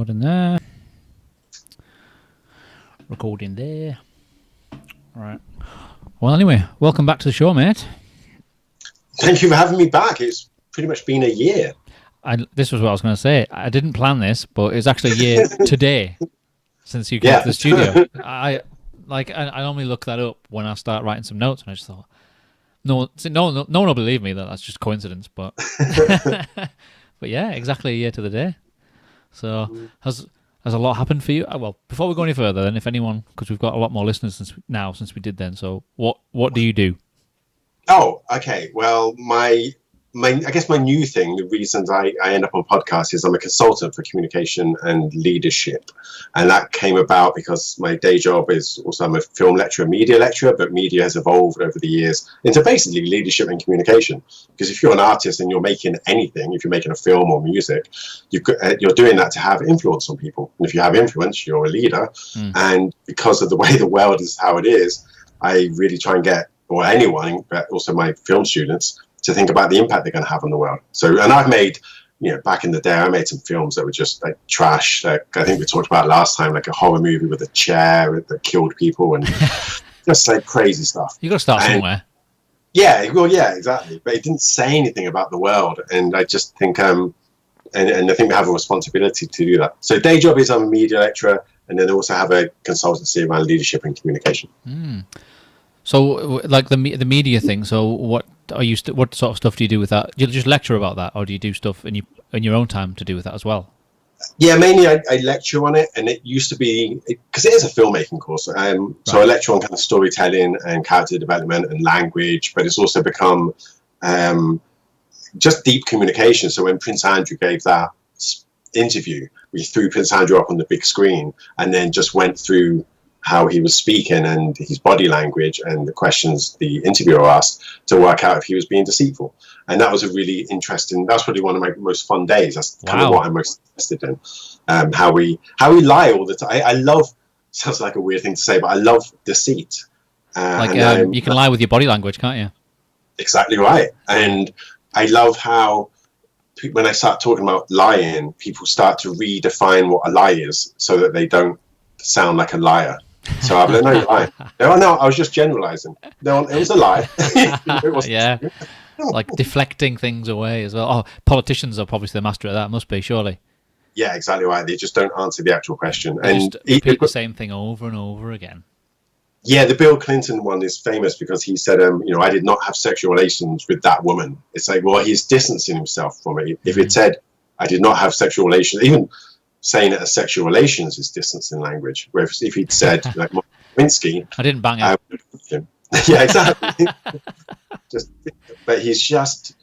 Recording there. Recording there. Right. Well, anyway, welcome back to the show, mate. Thank you for having me back. It's pretty much been a year. This was what I was going to say. I didn't plan this, but it's actually a year today since you came to the studio. I normally look that up when I start writing some notes, and I just thought, no one will believe me that that's just coincidence. But but yeah, exactly a year to the day. So has a lot happened for you? Well, before we go any further, then, if anyone, because we've got a lot more listeners since we did then. So what do you do? Oh, okay. Well, I guess my new thing, the reasons I end up on podcasts is I'm a consultant for communication and leadership. And that came about because my day job is also, I'm a film lecturer, media lecturer, but media has evolved over the years into basically leadership and communication. Because if you're an artist and you're making anything, if you're making a film or music, you're doing that to have influence on people. And if you have influence, you're a leader. And because of the way the world is how it is, I really try and get, or anyone, but also my film students, to think about the impact they're going to have on the world. So, and I've made, back in the day, I made some films that were just like trash. Like I think we talked about last time, like a horror movie with a chair that killed people and just like crazy stuff. You got to start somewhere. Yeah, well, yeah, exactly. But it didn't say anything about the world, and I just think, and I think we have a responsibility to do that. So, day job is I'm a media lecturer, and then I also have a consultancy around leadership and communication. So, like the media thing. So, what sort of stuff do you do with that? Do you just lecture about that, or do you do stuff in your own time to do with that as well? Yeah, mainly I lecture on it, and it used to be, because it is a filmmaking course. So I lecture on kind of storytelling and character development and language, but it's also become just deep communication. So when Prince Andrew gave that interview, we threw Prince Andrew up on the big screen and then just went through how he was speaking and his body language and the questions the interviewer asked to work out if he was being deceitful. And that was a really interesting, that's probably one of my most fun days. That's kind of what I'm most interested in. How we lie all the time. I love, sounds like a weird thing to say, but I love deceit. You can lie with your body language, can't you? Exactly right. And I love how when I start talking about lying, people start to redefine what a lie is so that they don't sound like a liar. So I'm like, no, you're lying. No, I was just generalizing. No, it was a lie. It wasn't. Yeah, like deflecting things away as well. Oh, politicians are probably the master of that, must be, surely. Yeah, exactly right. They just don't answer the actual question. They just repeat the same thing over and over again. Yeah, the Bill Clinton one is famous because he said, I did not have sexual relations with that woman. It's like, well, he's distancing himself from it. If it said, I did not have sexual relations, even saying it as sexual relations is distancing language. Whereas if he'd said, like Lewinsky, I didn't bang him. Yeah, exactly. But he's just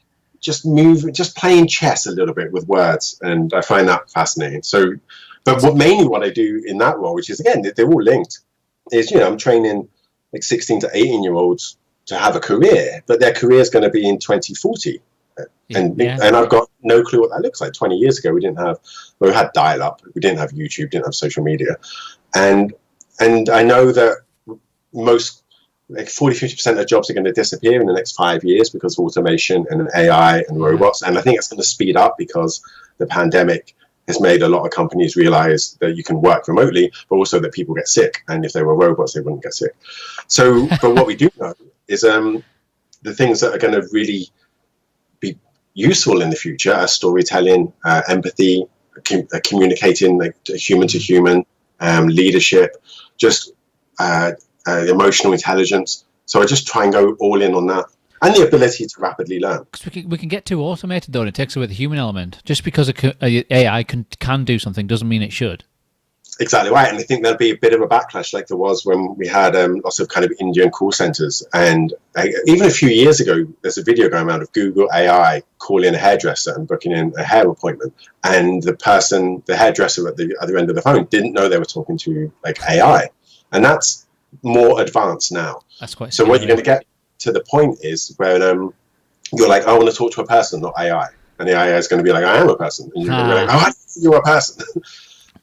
playing chess a little bit with words, and I find that fascinating. So, but mainly what I do in that role, which is again they're all linked, is I'm training like 16 to 18-year-olds to have a career, but their career is going to be in 2040. And I've got no clue what that looks like. 20 years ago, we had dial-up, we didn't have YouTube, didn't have social media, and I know that most, like 40-50% of jobs are going to disappear in the next 5 years because of automation and AI and robots, and I think it's going to speed up because the pandemic has made a lot of companies realize that you can work remotely, but also that people get sick, and if they were robots, they wouldn't get sick. So, but what we do know is the things that are going to really be useful in the future are storytelling, empathy, communicating like human to human, leadership, just emotional intelligence. So I just try and go all in on that, and the ability to rapidly learn. Because we can get too automated though, and it takes away the human element. Just because AI can do something doesn't mean it should. Exactly right, and I think there'll be a bit of a backlash like there was when we had lots of kind of Indian call centers, and even a few years ago there's a video going around of Google AI calling a hairdresser and booking in a hair appointment, and the hairdresser at the other end of the phone didn't know they were talking to like AI, and that's more advanced now. That's quite so. What you're going to get to the point is where you're like, I want to talk to a person, not AI, and the AI is going to be like, I am a person, and you're going to be like, oh, you're a person.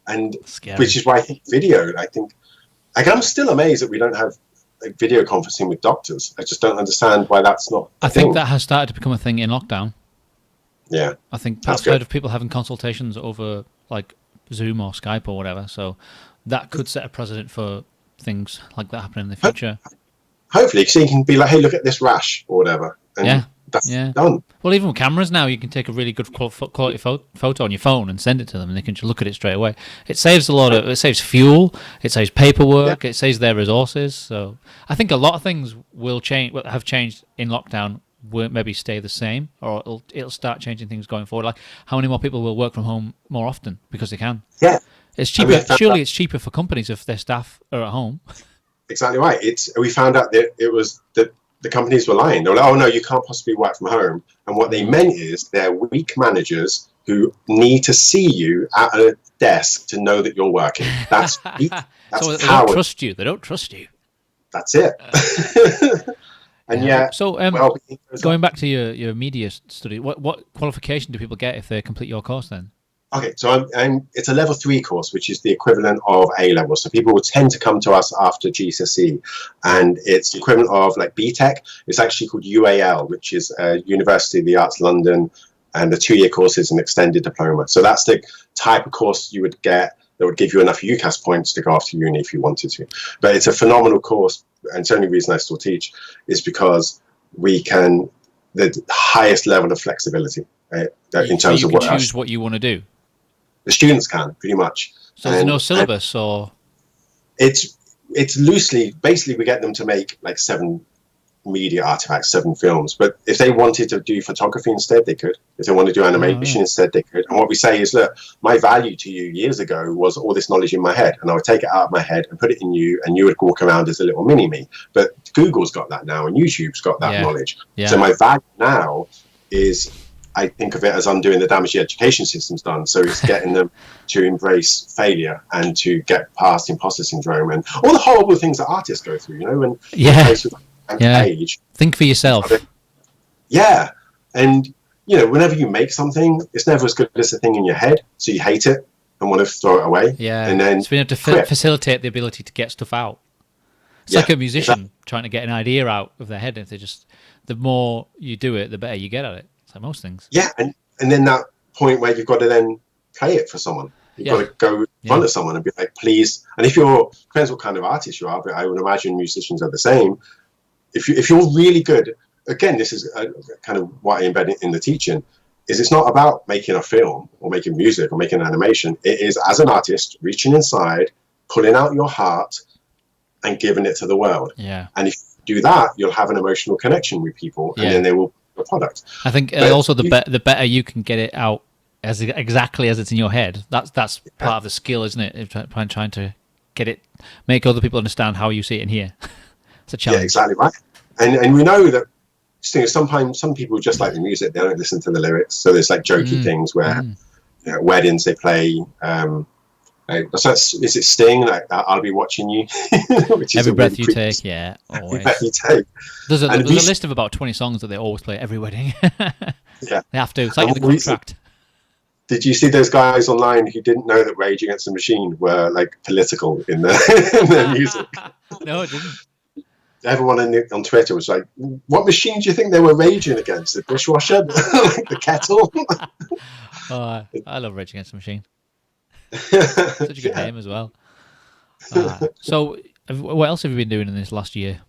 And scary. Which is why I think video, I'm still amazed that we don't have like video conferencing with doctors. I just don't understand why that's not I think that has started to become a thing in lockdown. Yeah. I think I've heard of people having consultations over like Zoom or Skype or whatever. So that could set a precedent for things like that happening in the future. Hopefully, so you can be like, hey, look at this rash or whatever. And that's done. Well, even with cameras now, you can take a really good quality photo on your phone and send it to them, and they can just look at it straight away. It saves it saves fuel, it saves paperwork, it saves their resources. So I think a lot of things will change, have changed in lockdown, will maybe stay the same, or it'll start changing things going forward. Like how many more people will work from home more often because they can. Yeah, it's cheaper. Surely it's cheaper for companies if their staff are at home. Exactly right. We found out that it was that the companies were lying. They were like, oh no, you can't possibly work from home. And what they meant is they're weak managers who need to see you at a desk to know that you're working. That's weak. That's so they don't trust you. They don't trust you. That's it. And so going back to your media study, what qualification do people get if they complete your course then? Okay, so it's a level 3 course, which is the equivalent of A level. So people will tend to come to us after GCSE, and it's the equivalent of like BTEC. It's actually called UAL, which is University of the Arts London, and the 2-year course is an extended diploma. So that's the type of course you would get that would give you enough UCAS points to go off to uni if you wanted to. But it's a phenomenal course, and it's the only reason I still teach is because we can the highest level of flexibility in terms of what you can choose what you want to do. The students can, pretty much. So there's no syllabus, or it's loosely, basically we get them to make like 7 media artifacts, 7 films. But if they wanted to do photography instead, they could. If they want to do animation instead, they could. And what we say is, look, my value to you years ago was all this knowledge in my head, and I would take it out of my head and put it in you, and you would walk around as a little mini-me. But Google's got that now, and YouTube's got that knowledge. So my value now is, I think of it as undoing the damage the education system's done. So it's getting them to embrace failure and to get past imposter syndrome and all the horrible things that artists go through, and age. Think for yourself. Yeah. And, whenever you make something, it's never as good as the thing in your head. So you hate it and want to throw it away. Yeah. And then being able to facilitate the ability to get stuff out. It's like a musician trying to get an idea out of their head. If the more you do it, the better you get at it. It's like most things. Yeah, and then that point where you've got to then play it for someone. You've got to go in front of someone and be like, please. And depends what kind of artist you are, but I would imagine musicians are the same. If you're really good, again, this is kind of what I embed in the teaching, is it's not about making a film or making music or making animation. It is, as an artist, reaching inside, pulling out your heart and giving it to the world. Yeah. And if you do that, you'll have an emotional connection with people, and then they will product. I think also the better you can get it out as exactly as it's in your head. That's part of the skill, isn't it? Trying to make other people understand how you see it in here. It's a challenge. Yeah, exactly right. And we know that sometimes some people just like the music; they don't listen to the lyrics. So there's like jokey things where at weddings they play. Is it Sting? Like I'll be watching you. Which every is breath you take, always. Every breath you take. There's a list of about 20 songs that they always play at every wedding. Yeah, they have to. It's like the contract. Did you see those guys online who didn't know that Rage Against the Machine were like political in their music? No, it didn't. Everyone on Twitter was like, "What machine do you think they were raging against? The dishwasher, the kettle?" I love Rage Against the Machine. Such a good name as well. So, what else have you been doing in this last year?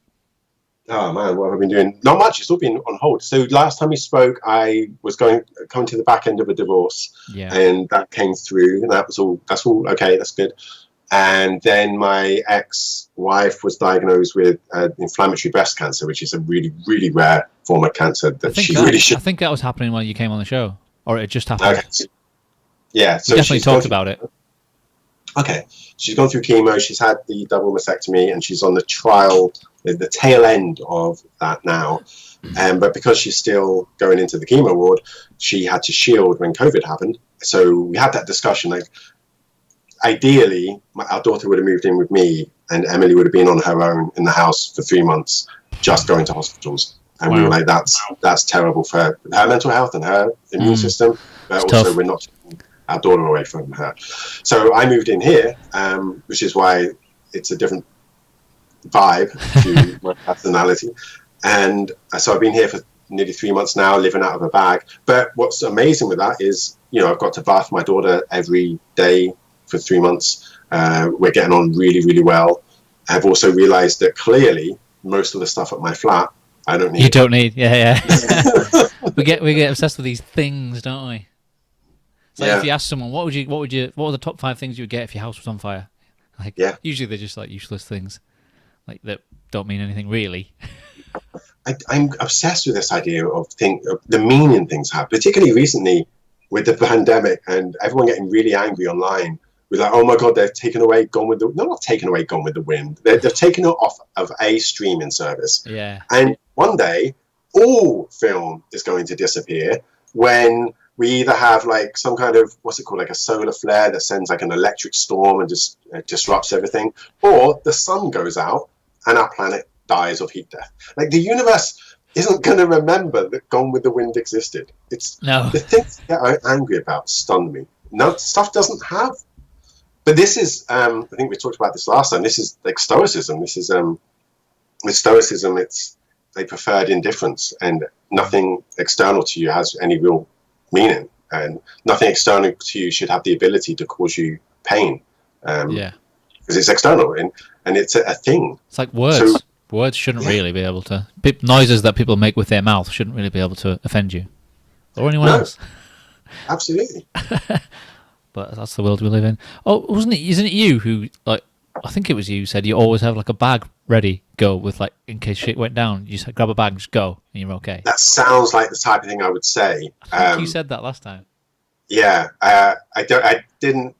Oh man, what have I been doing? Not much. It's all been on hold. So last time we spoke, I was coming to the back end of a divorce, and that came through. And that's all okay. That's good. And then my ex-wife was diagnosed with inflammatory breast cancer, which is a really, really rare form of cancer that I think that was happening when you came on the show, or it just happened. Okay. Yeah, so we definitely talked about it. Okay, she's gone through chemo. She's had the double mastectomy, and she's on the the tail end of that now. But because she's still going into the chemo ward, she had to shield when COVID happened. So we had that discussion. Like, ideally, our daughter would have moved in with me, and Emily would have been on her own in the house for 3 months, just going to hospitals. And we were like, that's terrible for her mental health and her immune system. But it's also, tough. we're not our daughter away from her. So I moved in here, which is why it's a different vibe to my personality. And so I've been here for nearly 3 months now, living out of a bag. But what's amazing with that is, I've got to bath my daughter every day for 3 months. We're getting on really, really well. I've also realized that clearly most of the stuff at my flat I don't need. You don't need, yeah. we get obsessed with these things, don't we? It's like if you ask someone, what are the top 5 things you would get if your house was on fire? Like, usually they're just like useless things, like that don't mean anything really. I'm obsessed with this idea of the meaning things have, particularly recently with the pandemic and everyone getting really angry online. We're like, oh my God, they've taken away Gone with the... No, not taken away Gone with the Wind. They've taken it off of a streaming service. Yeah. And one day, all film is going to disappear when we either have like some kind of, what's it called, like a solar flare that sends like an electric storm and just disrupts everything, or the sun goes out and our planet dies of heat death. Like the universe isn't going to remember that Gone with the Wind existed. The things that I'm angry about stun me. No, stuff doesn't have. But this is, I think we talked about this last time. This is like Stoicism. This is, with Stoicism, it's a preferred indifference, and nothing external to you has any real meaning, and nothing external to you should have the ability to cause you pain. Because it's external and it's a thing. It's like words. So, words shouldn't really be able to. Noises that people make with their mouth shouldn't really be able to offend you or anyone else. Absolutely. But that's the world we live in. Oh, isn't it you who, like, I think it was you who said you always have like a bag ready, go with like, in case shit went down, you just grab a bag and just go and you're okay. That sounds like the type of thing I would say. I think you said that last time. Yeah, I think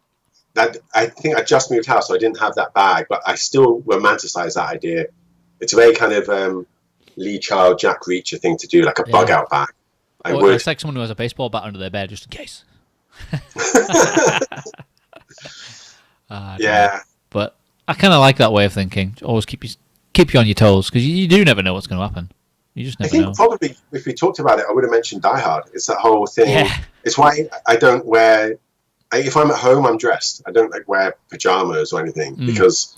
I just moved house, so I didn't have that bag, but I still romanticize that idea. It's a very kind of Lee Child, Jack Reacher thing to do, like a bug out bag. It's like someone who has a baseball bat under their bed just in case. But I kind of like that way of thinking. Always keep you on your toes, because you do never know what's going to happen. You just never know. I think probably if we talked about it, I would have mentioned Die Hard. It's that whole thing. Yeah. It's why I don't wear. If I'm at home, I'm dressed. I don't like wear pajamas or anything because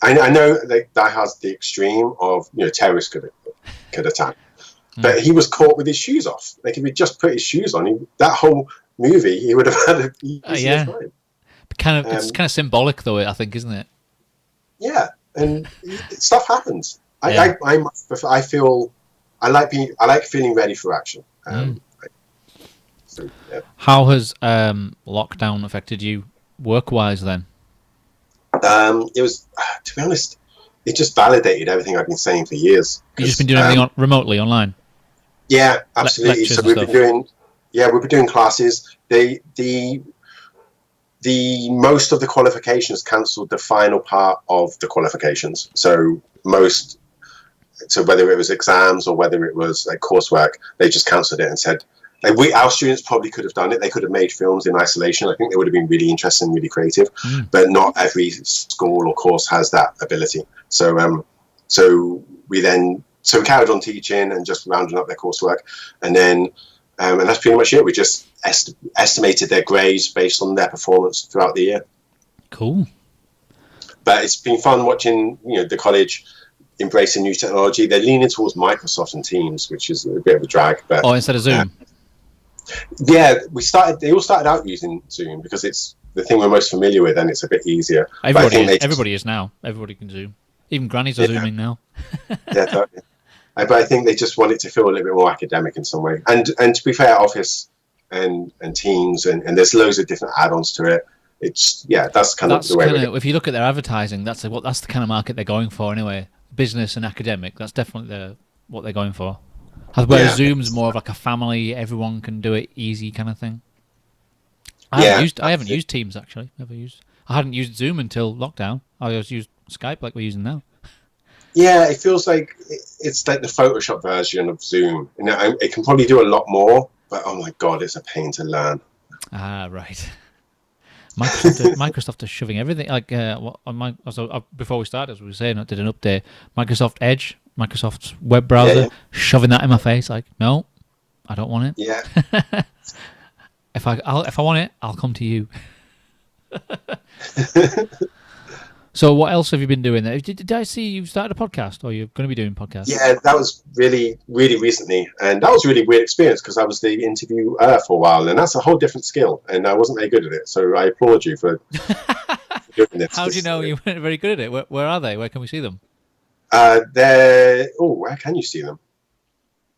I know that Die Hard's the extreme of terrorists could attack. But he was caught with his shoes off. Like if he just put his shoes on, that whole movie, he would have had a easier time. It's kind of symbolic, though, I think, isn't it? Yeah, and stuff happens. I like feeling ready for action. How has lockdown affected you work-wise then? It was, to be honest, it just validated everything I've been saying for years. You've just been doing everything remotely online? Yeah, absolutely. So we've been doing classes. The most of the qualifications cancelled the final part of the qualifications. So whether it was exams or whether it was like coursework, they just cancelled it and said, our students probably could have done it. They could have made films in isolation. I think they would have been really interesting, really creative, but not every school or course has that ability. So we carried on teaching and just rounding up their coursework, and then and that's pretty much it. We just estimated their grades based on their performance throughout the year. Cool. But it's been fun watching the college embracing new technology. They're leaning towards Microsoft and Teams, which is a bit of a drag. But instead of Zoom. They all started out using Zoom because it's the thing we're most familiar with and it's a bit easier. Everybody is now. Everybody can Zoom. Even grannies are Zooming now. Yeah, totally. But I think they just want it to feel a little bit more academic in some way. And to be fair, Office and Teams and there's loads of different add-ons to it. That's the way. If you look at their advertising, that's the kind of market they're going for anyway. Business and academic. That's definitely what they're going for. Whereas Zoom's more of like a family, everyone can do it easy kind of thing. I haven't used Teams actually. I hadn't used Zoom until lockdown. I always used Skype like we're using now. Yeah, it feels like it's like the Photoshop version of Zoom. It can probably do a lot more, but oh my God, it's a pain to learn. Ah, right. Microsoft is shoving everything. Before we started, as we were saying, I did an update. Microsoft Edge, Microsoft's web browser, shoving that in my face. Like, no, I don't want it. Yeah. If I want it, I'll come to you. So what else have you been doing there? Did I see you started a podcast, or you're going to be doing podcasts? Yeah, that was really, really recently. And that was a really weird experience because I was the interviewer for a while, and that's a whole different skill. And I wasn't very good at it. So I applaud you for doing this. How do you know you weren't very good at it? Where are they? Where can we see them? Where can you see them?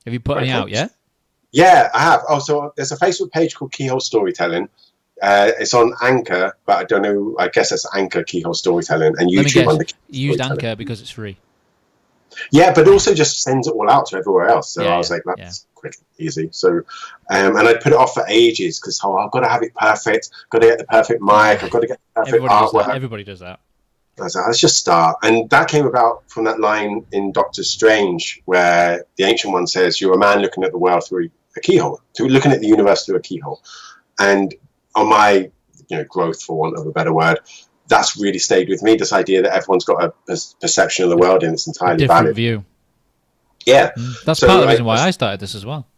Have you put any out yet? Yeah, I have. Oh, so there's a Facebook page called Keyhole Storytelling. It's on Anchor, but I don't know. I guess it's Anchor Keyhole Storytelling, and YouTube on the you used Anchor because it's free. Yeah, but also just sends it all out to everywhere else. So I was like, that's quick and easy. So, and I put it off for ages because I've got to have it perfect. Got to get the perfect mic. I've got to get the perfect artwork. Everybody does that. I was like, let's just start. And that came about from that line in Doctor Strange where the Ancient One says, you're a man looking at the world through a keyhole, looking at the universe through a keyhole. And on my growth, for want of a better word, that's really stayed with me, this idea that everyone's got a perception of the world and it's entirely different valid. View. Yeah. That's part of the reason why I started this as well.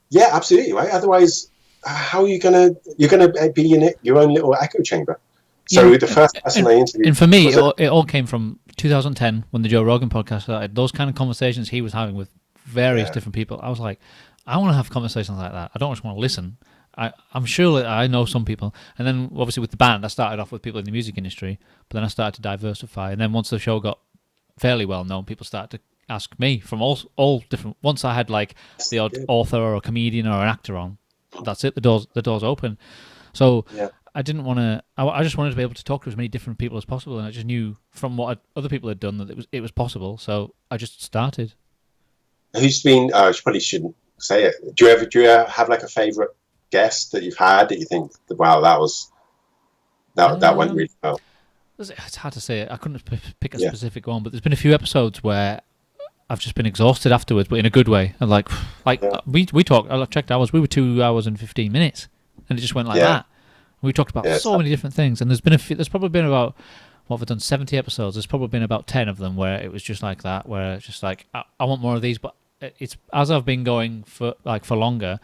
Yeah, absolutely, right? Otherwise, how are you're going to be in your own little echo chamber? So the first person I interviewed... And for me, it all came from 2010 when the Joe Rogan podcast started. Those kind of conversations he was having with various different people. I was like, I want to have conversations like that. I don't just want to listen. I'm sure that I know some people. And then obviously with the band, I started off with people in the music industry, but then I started to diversify. And then once the show got fairly well known, people started to ask me from all different... Once I had like the odd author or a comedian or an actor on, that's it. The door's open. So... Yeah. I didn't want to. I just wanted to be able to talk to as many different people as possible, and I just knew from what other people had done that it was possible. So I just started. Who's been? I probably shouldn't say it. Do you ever have like a favorite guest that you've had that you think, wow, that went really well? It's hard to say. I couldn't pick a specific one, but there's been a few episodes where I've just been exhausted afterwards, but in a good way. And we talked. I checked hours. We were 2 hours and 15 minutes, and it just went like that. We talked about so many different things, and there's probably been about, what have I done, 70 episodes. There's probably been about 10 of them where it was just like that, where it's just like, I want more of these, but it's as I've been going for longer,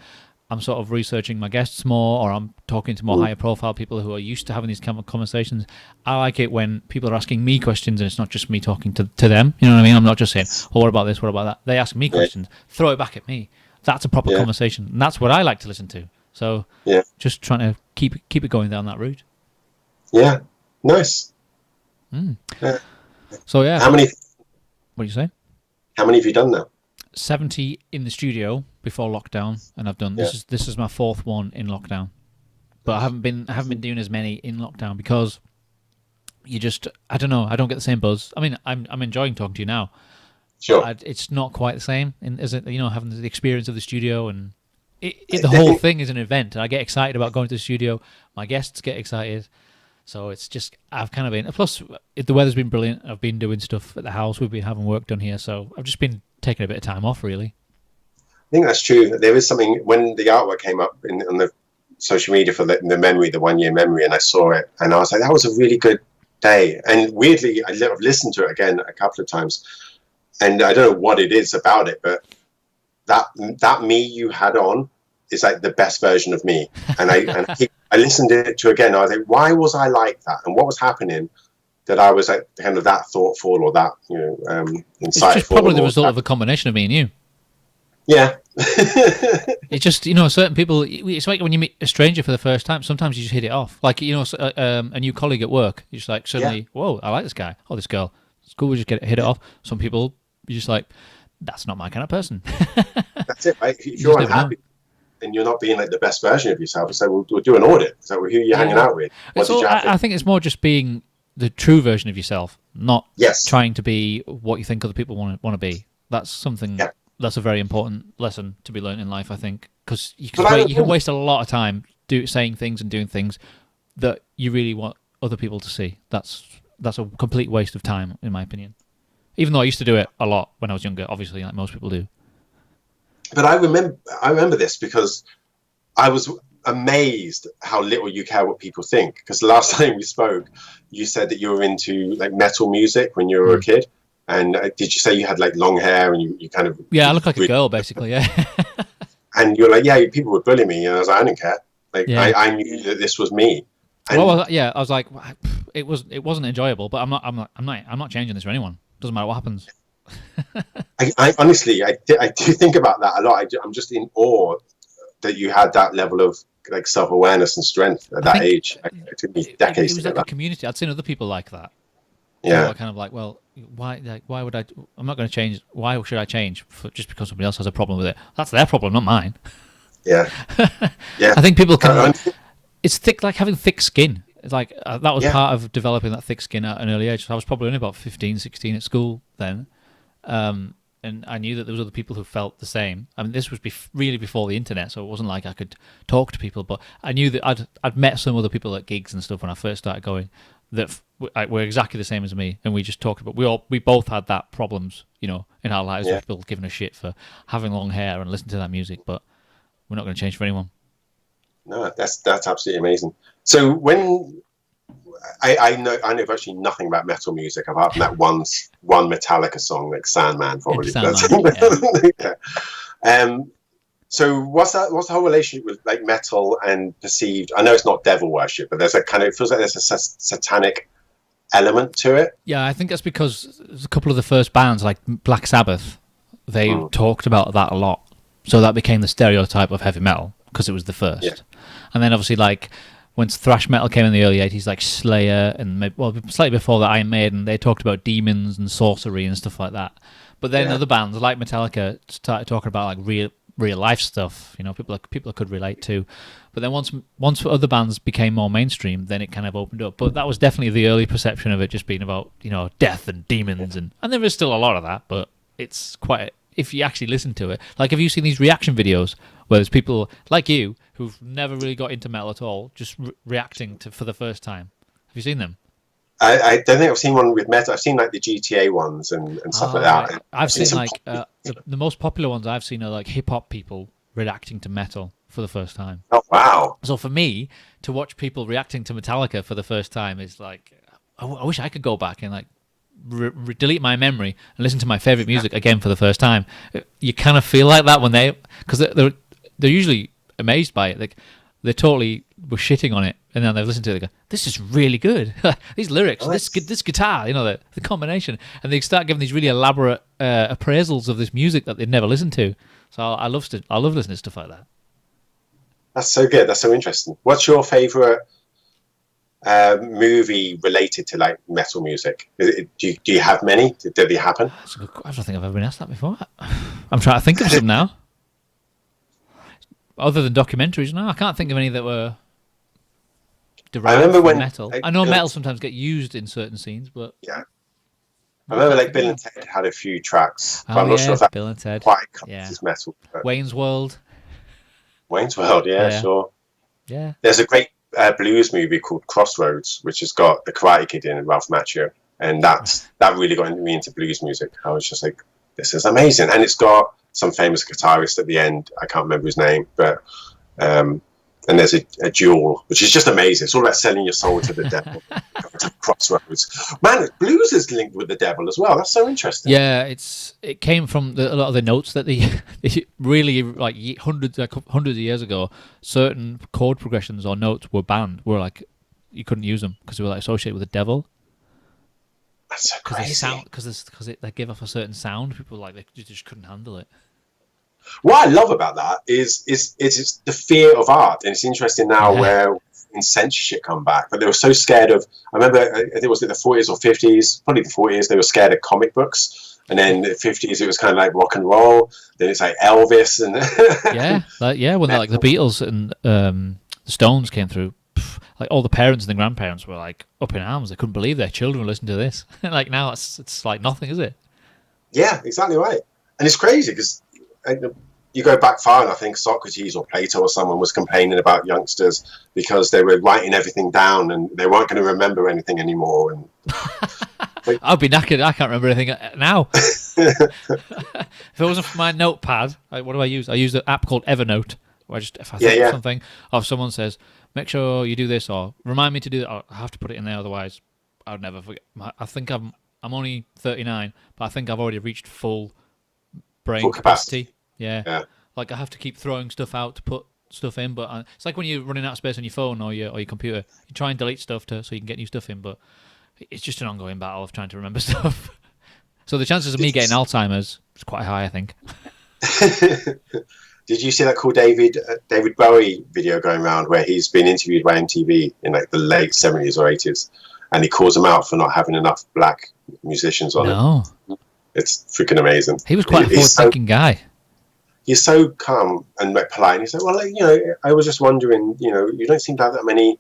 I'm sort of researching my guests more, or I'm talking to more higher profile people who are used to having these kind of conversations. I like it when people are asking me questions and it's not just me talking to them. You know what I mean? I'm not just saying, oh, what about this, what about that? They ask me questions, throw it back at me. That's a proper conversation, and that's what I like to listen to. So just trying to keep it going down that route. Yeah, nice. So yeah. How many? What do you say? How many have you done now? 70 in the studio before lockdown, and I've done this is my fourth one in lockdown. But I haven't been doing as many in lockdown because I don't know, I don't get the same buzz. I mean, I'm enjoying talking to you now. Sure. It's not quite the same, as it, having the experience of the studio and. The whole thing is an event, and I get excited about going to the studio. My guests get excited, so it's just I've kind of been. Plus, the weather's been brilliant. I've been doing stuff at the house. We've been having work done here, so I've just been taking a bit of time off, really. I think that's true. There is something when the artwork came up on the social media for the memory, the 1 year memory, and I saw it, and I was like, that was a really good day. And weirdly, I've listened to it again a couple of times, and I don't know what it is about it, but. That me you had on is like the best version of me, and I listened to it again. I was like, why was I like that, and what was happening that I was like kind of that thoughtful or that insightful? It's just probably the result of a combination of me and you. Yeah, it's just certain people. It's like when you meet a stranger for the first time. Sometimes you just hit it off. Like a new colleague at work. You just like suddenly, whoa, I like this guy. Oh, this girl. It's cool. We just hit it off. Some people you just like. That's not my kind of person. That's it, right? If you're unhappy and you're not being like the best version of yourself, so we'll do an audit. So who are you hanging out with? I think it's more just being the true version of yourself, not trying to be what you think other people want to be. That's something that's a very important lesson to be learned in life, I think, because you can waste a lot of time saying things and doing things that you really want other people to see. That's a complete waste of time, in my opinion. Even though I used to do it a lot when I was younger, obviously, like most people do. But I remember this because I was amazed how little you care what people think. Because the last time we spoke, you said that you were into like metal music when you were a kid. And did you say you had like long hair and you kind of... Yeah, I look like a girl, basically, yeah. And you were like, yeah, people would bully me. And I was like, I didn't care. Like, I knew that this was me. And I was like, it wasn't enjoyable, but I'm not changing this for anyone. Doesn't matter what happens. I honestly, I do think about that a lot. I'm just in awe that you had that level of like self-awareness and strength at that age. It took me decades it was to like get a that. community. I'd seen other people like that. Yeah. So I kind of like, well, why would I? I'm not going to change. Why should I change just because somebody else has a problem with it? That's their problem, not mine. Yeah. Yeah. I think people can. It's thick, like having thick skin. It's like that was part of developing that thick skin at an early age. So I was probably only about 15, 16 at school then. And I knew that there was other people who felt the same. I mean, this was really before the internet, so it wasn't like I could talk to people. But I knew that I'd met some other people at gigs and stuff when I first started going that were exactly the same as me, and we just talked about. We both had that problems, in our lives. With people giving a shit for having long hair and listening to that music, but we're not going to change for anyone. No, that's absolutely amazing. So when I know virtually nothing about metal music apart from that one Metallica song, like Sandman, probably. So what's the whole relationship with like metal and perceived? I know it's not devil worship, but there's a kind of, it feels like there's a satanic element to it. Yeah, I think that's because a couple of the first bands, like Black Sabbath, they talked about that a lot. So that became the stereotype of heavy metal because it was the first. Yeah. And then obviously like when thrash metal came in the early 80s, like Slayer and slightly before that Iron Maiden, they talked about demons and sorcery and stuff like that. But then other bands like Metallica started talking about like real life stuff, people could relate to. But then once other bands became more mainstream, then it kind of opened up. But that was definitely the early perception of it just being about, death and demons and there is still a lot of that, but it's quite, if you actually listen to it. Like, have you seen these reaction videos where there's people like you who've never really got into metal at all, just reacting to for the first time? Have you seen them? I don't think I've seen one with metal. I've seen like the GTA ones and stuff like that. Right. I've seen like the most popular ones I've seen are like hip hop people reacting to metal for the first time. Oh wow! So for me to watch people reacting to Metallica for the first time is like, I wish I could go back and like delete my memory and listen to my favorite music again for the first time. You kind of feel like that when because they're usually amazed by it. Like they totally were shitting on it, and then they've listened to it. They go, "This is really good. These lyrics, this guitar, the combination." And they start giving these really elaborate appraisals of this music that they'd never listened to. So I love listening to stuff like that. That's so good. That's so interesting. What's your favorite movie related to like metal music? Do you have many? Did they happen? I don't think I've ever been asked that before. I'm trying to think of some now. Other than documentaries, no, I can't think of any that were derived from metal. I know metal sometimes get used in certain scenes, but yeah, I remember like Bill and Ted had a few tracks, but I'm not sure if that Bill and Ted quite comes as metal. Wayne's World, sure. Yeah, there's a great blues movie called Crossroads, which has got the Karate Kid in and Ralph Macchio, and that really got me into blues music. I was just like, this is amazing, and it's got some famous guitarist at the end. I can't remember his name, but and there's a duel, which is just amazing. It's all about selling your soul to the devil. Crossroads, man. Blues is linked with the devil as well. That's so interesting. Yeah, it came from a lot of the notes that they really like hundreds of years ago. Certain chord progressions or notes were banned. Were like you couldn't use them because they were like associated with the devil. That's so crazy. Because they give off a certain sound. People they just couldn't handle it. What I love about that is it's the fear of art, and it's interesting now where in censorship come back, but they were so scared of. I remember I think it was in the 40s or 50s, probably the 40s. They were scared of comic books, and then the 50s it was kind of like rock and roll. Then it's like Elvis and when like the Beatles and the Stones came through. Like all the parents and the grandparents were like up in arms. They couldn't believe their children were listening to this. Like now it's like nothing, is it? Yeah, exactly right. And it's crazy because you go back far, and I think Socrates or Plato or someone was complaining about youngsters because they were writing everything down and they weren't going to remember anything anymore. And I'll be knackered. I can't remember anything now. If it wasn't for my notepad, what do I use? I use an app called Evernote. Where if I think of something, or if someone says, make sure you do this, or remind me to do that, I have to put it in there, otherwise I would never forget. I think I'm only 39, but I think I've already reached full brain capacity. Yeah. Like I have to keep throwing stuff out to put stuff in, but it's like when you're running out of space on your phone or your computer, you try and delete stuff so you can get new stuff in, but it's just an ongoing battle of trying to remember stuff. So the chances of me getting Alzheimer's is quite high, I think. Did you see that cool David Bowie video going around where he's been interviewed by MTV in like the late 70s or 80s, and he calls them out for not having enough black musicians on it? It's freaking amazing. He was quite a forward-thinking guy. He's so calm and polite. And he said, well, like, you know, I was just wondering, you know, you don't seem to have that many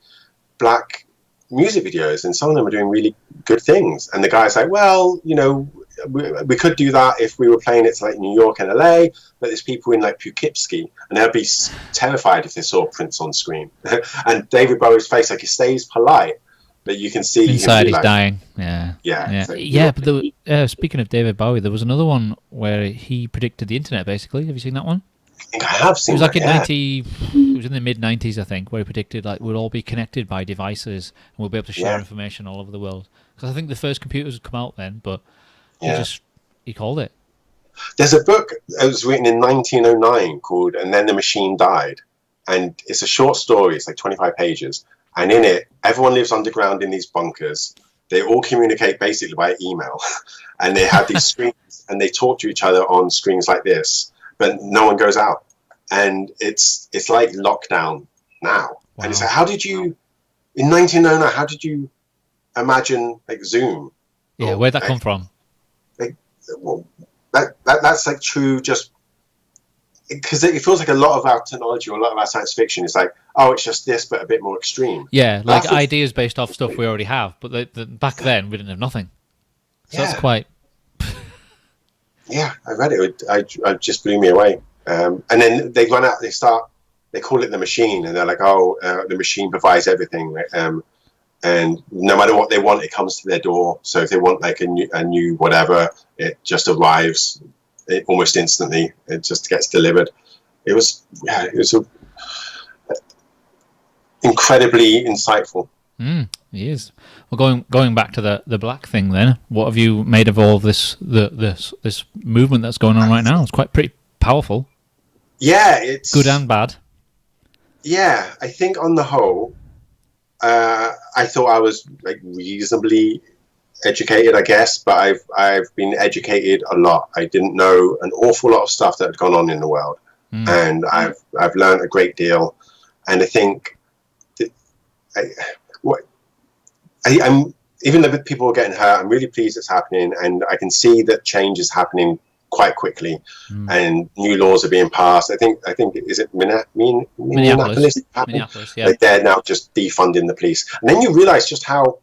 black music videos, and some of them are doing really good things. And the guy's like, well, you know, we could do that if we were playing it to like New York and LA, but there's people in like Poughkeepsie, and they'd be terrified if they saw Prince on screen. And David Bowie's face, like, he stays polite, but you can see inside he's like, dying. Yeah. But speaking of David Bowie, there was another one where he predicted the internet. Basically, have you seen that one? I think I have seen. It was like it was in the mid 90s, I think, where he predicted like we'll all be connected by devices and we'll be able to share information all over the world. Because I think the first computers had come out then, but he called it. There's a book that was written in 1909 called "And Then the Machine Died," and it's a short story. It's like 25 pages, and in it, everyone lives underground in these bunkers. They all communicate basically by email, and they have these screens, and they talk to each other on screens like this, but no one goes out, and it's like lockdown now. Wow. And it's like, how did you, in 1909, how did you imagine like Zoom? Yeah, where'd that come from? Well, that's like true, just because it feels like a lot of our technology or a lot of our science fiction is like, oh, it's just this but a bit more extreme. Yeah, like ideas based off stuff we already have, but back then we didn't have nothing, so that's quite I read it. It just blew me away. And then they run out, they call it the machine, and they're like, oh, the machine provides everything, and no matter what they want, it comes to their door. So if they want like a new whatever, it just arrives almost instantly. It just gets delivered. It was incredibly insightful. He is. Well, going back to the black thing, then, what have you made of all of this movement that's going on right now? It's pretty powerful. Yeah, it's good and bad. Yeah, I think on the whole, I thought I was like reasonably educated, I guess, but I've been educated a lot. I didn't know an awful lot of stuff that had gone on in the world, and I've learned a great deal. And I think I'm even though people are getting hurt, I'm really pleased it's happening, and I can see that change is happening quite quickly, and new laws are being passed. I think is it Minneapolis? Yeah. Like they're now just defunding the police, and then you realise just how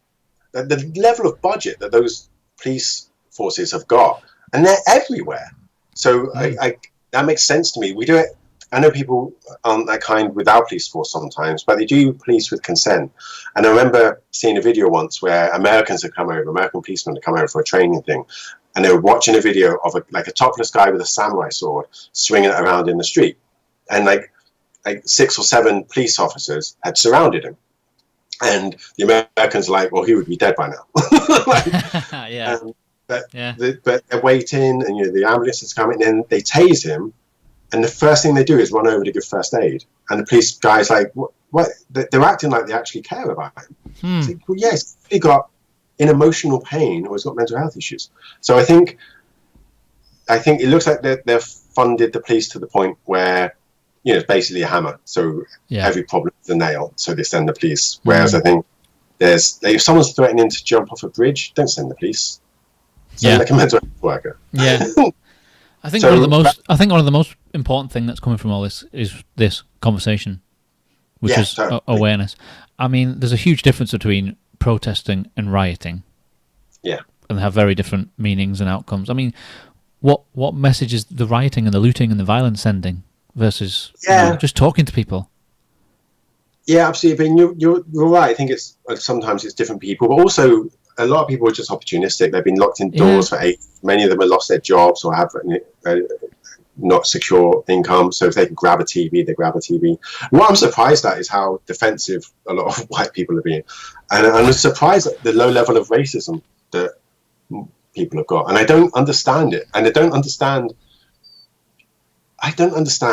the level of budget that those police forces have got, and they're everywhere. So that makes sense to me. We do it. I know people aren't that kind with our police force sometimes, but they do police with consent. And I remember seeing a video once where American policemen had come over for a training thing, and they were watching a video of a topless guy with a samurai sword swinging it around in the street, and like 6 or 7 police officers had surrounded him, and the Americans are like, well, he would be dead by now. But they're waiting, and the ambulance is coming, and they tase him, and the first thing they do is run over to give first aid, and the police guy's like, what? They're acting like they actually care about him. It's like, well, yes, he got in emotional pain or he's got mental health issues. So I think it looks like they've funded the police to the point where it's basically a hammer. So every problem is a nail. So they send the police. Whereas I think if someone's threatening to jump off a bridge, don't send the police. Send like a mental health worker. Yeah. I think one of the most important thing that's coming from all this is this conversation, which is awareness. I mean, there's a huge difference between protesting and rioting. Yeah. And they have very different meanings and outcomes. I mean, what message is the rioting and the looting and the violence sending versus just talking to people? Yeah, absolutely. I mean, you're right. I think sometimes it's different people, but also a lot of people are just opportunistic. They've been locked indoors for 8. Many of them have lost their jobs or have not secure income. So if they can grab a TV, they grab a TV. What I'm surprised at is how defensive a lot of white people are being. And I'm surprised at the low level of racism that people have got. And I don't understand it. And I don't understand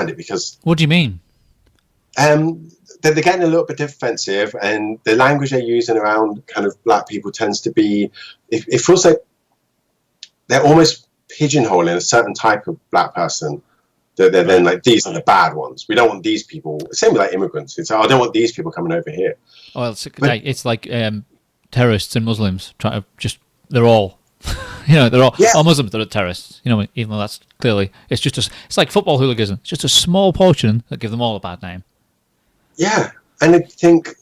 it because... What do you mean? they're getting a little bit defensive, and the language they're using around kind of black people tends to be, it feels like they're almost pigeonholing a certain type of black person. They're then like, these are the bad ones. We don't want these people. Same with like immigrants. It's, I don't want these people coming over here. Well, it's like terrorists and Muslims try to just, they're all, they're all Muslims that are terrorists. Even though that's clearly, it's like football hooliganism. It's just a small portion that give them all a bad name. Yeah, and I think,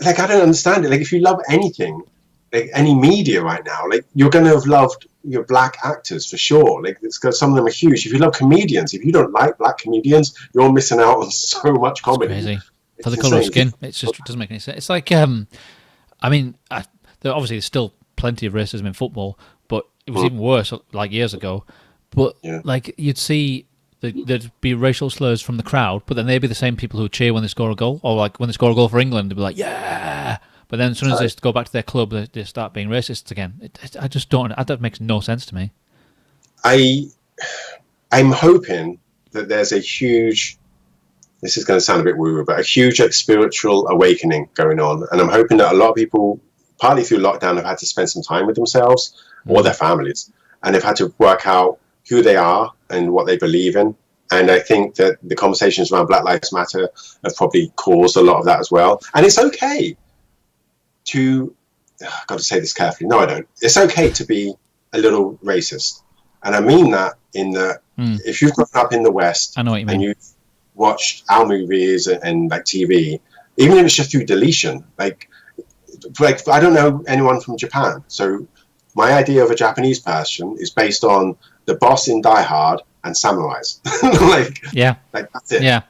like, I don't understand it. Like, if you love anything, like any media right now, like, you're going to have loved your black actors for sure. Like, it's got, some of them are huge. If you love comedians, if you don't like black comedians, you're missing out on so much comedy. It's crazy. For the colour of skin, it doesn't make any sense. It's like, obviously there's still plenty of racism in football, but it was even worse like years ago. But like, you'd see there'd be racial slurs from the crowd, but then they'd be the same people who cheer when they score a goal, or like when they score a goal for England, they'd be like, yeah. But then as soon as they go back to their club, they start being racists again. I just don't. That makes no sense to me. I'm hoping that there's a huge. This is going to sound a bit woo-woo, but a huge spiritual awakening going on, and I'm hoping that a lot of people, partly through lockdown, have had to spend some time with themselves or their families, and they've had to work out who they are and what they believe in. And I think that the conversations around Black Lives Matter have probably caused a lot of that as well. And it's okay to, I've got to say this carefully. No, I don't. It's okay to be a little racist. And I mean that in that if you've grown up in the West, I know what you mean, and you've watched our movies and like TV, even if it's just through deletion, like I don't know anyone from Japan. So my idea of a Japanese person is based on the boss in Die Hard and samurais. like that's it. Yeah.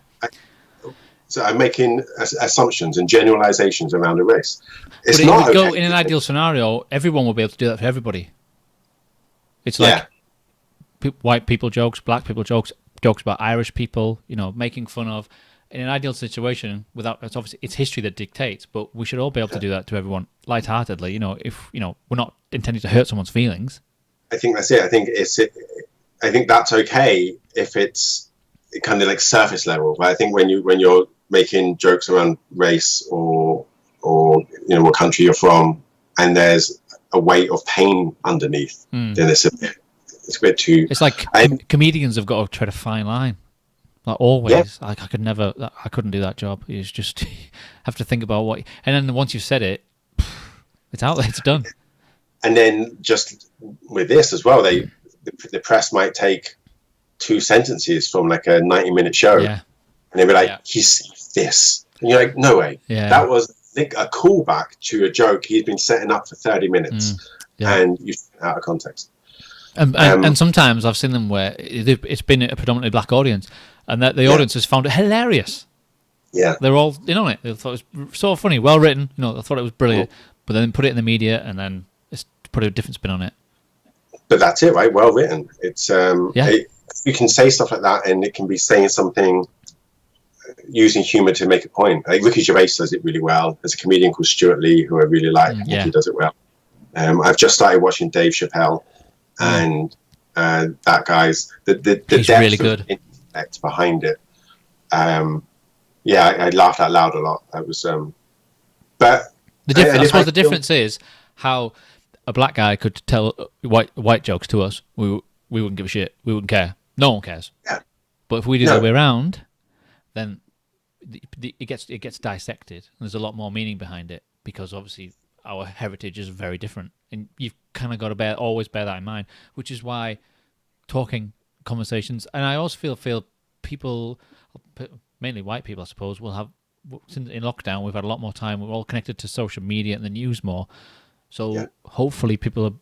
So I'm making assumptions and generalizations around a race. It's but not in an ideal scenario, everyone will be able to do that for everybody. It's like white people jokes, black people jokes about Irish people, making fun of. In an ideal situation, it's history that dictates, but we should all be able to do that to everyone lightheartedly. If we're not intending to hurt someone's feelings. I think that's it. I think that's okay if it's kind of like surface level. But I think when you're making jokes around race or what country you're from, and there's a weight of pain underneath, then it's a bit too. It's like comedians have got to tread a fine line. Like always, like I couldn't do that job. You just have to think about what, and then once you've said it, it's out there, it's done. And then just with this as well, the press might take 2 sentences from like a 90-minute show, and they'll be like, he said this, and you're like, no way, that was a callback to a joke he's been setting up for 30 minutes, and you out of context. And sometimes I've seen them where it's been a predominantly black audience, and that the audience has found it hilarious. Yeah, they're all in on it. They thought it was so funny, well written. They thought it was brilliant, but then put it in the media and then put a different spin on it. But that's it, right? Well written. It's you can say stuff like that, and it can be saying something using humor to make a point. Like Ricky Gervais does it really well. There's a comedian called Stuart Lee who I really like. I think he does it well. I've just started watching Dave Chappelle. And that guy's the he's depth really good. Of intellect behind it. I laughed out loud a lot. I was, but I suppose the difference is how a black guy could tell white jokes to us. We wouldn't give a shit. We wouldn't care. No one cares. Yeah. But if we do the other way around, then it gets dissected. And there's a lot more meaning behind it because obviously our heritage is very different, and you've kind of got to always bear that in mind, which is why talking conversations, and I also feel people, mainly white people, I suppose, will have, since in lockdown, we've had a lot more time, we're all connected to social media and the news more, so hopefully people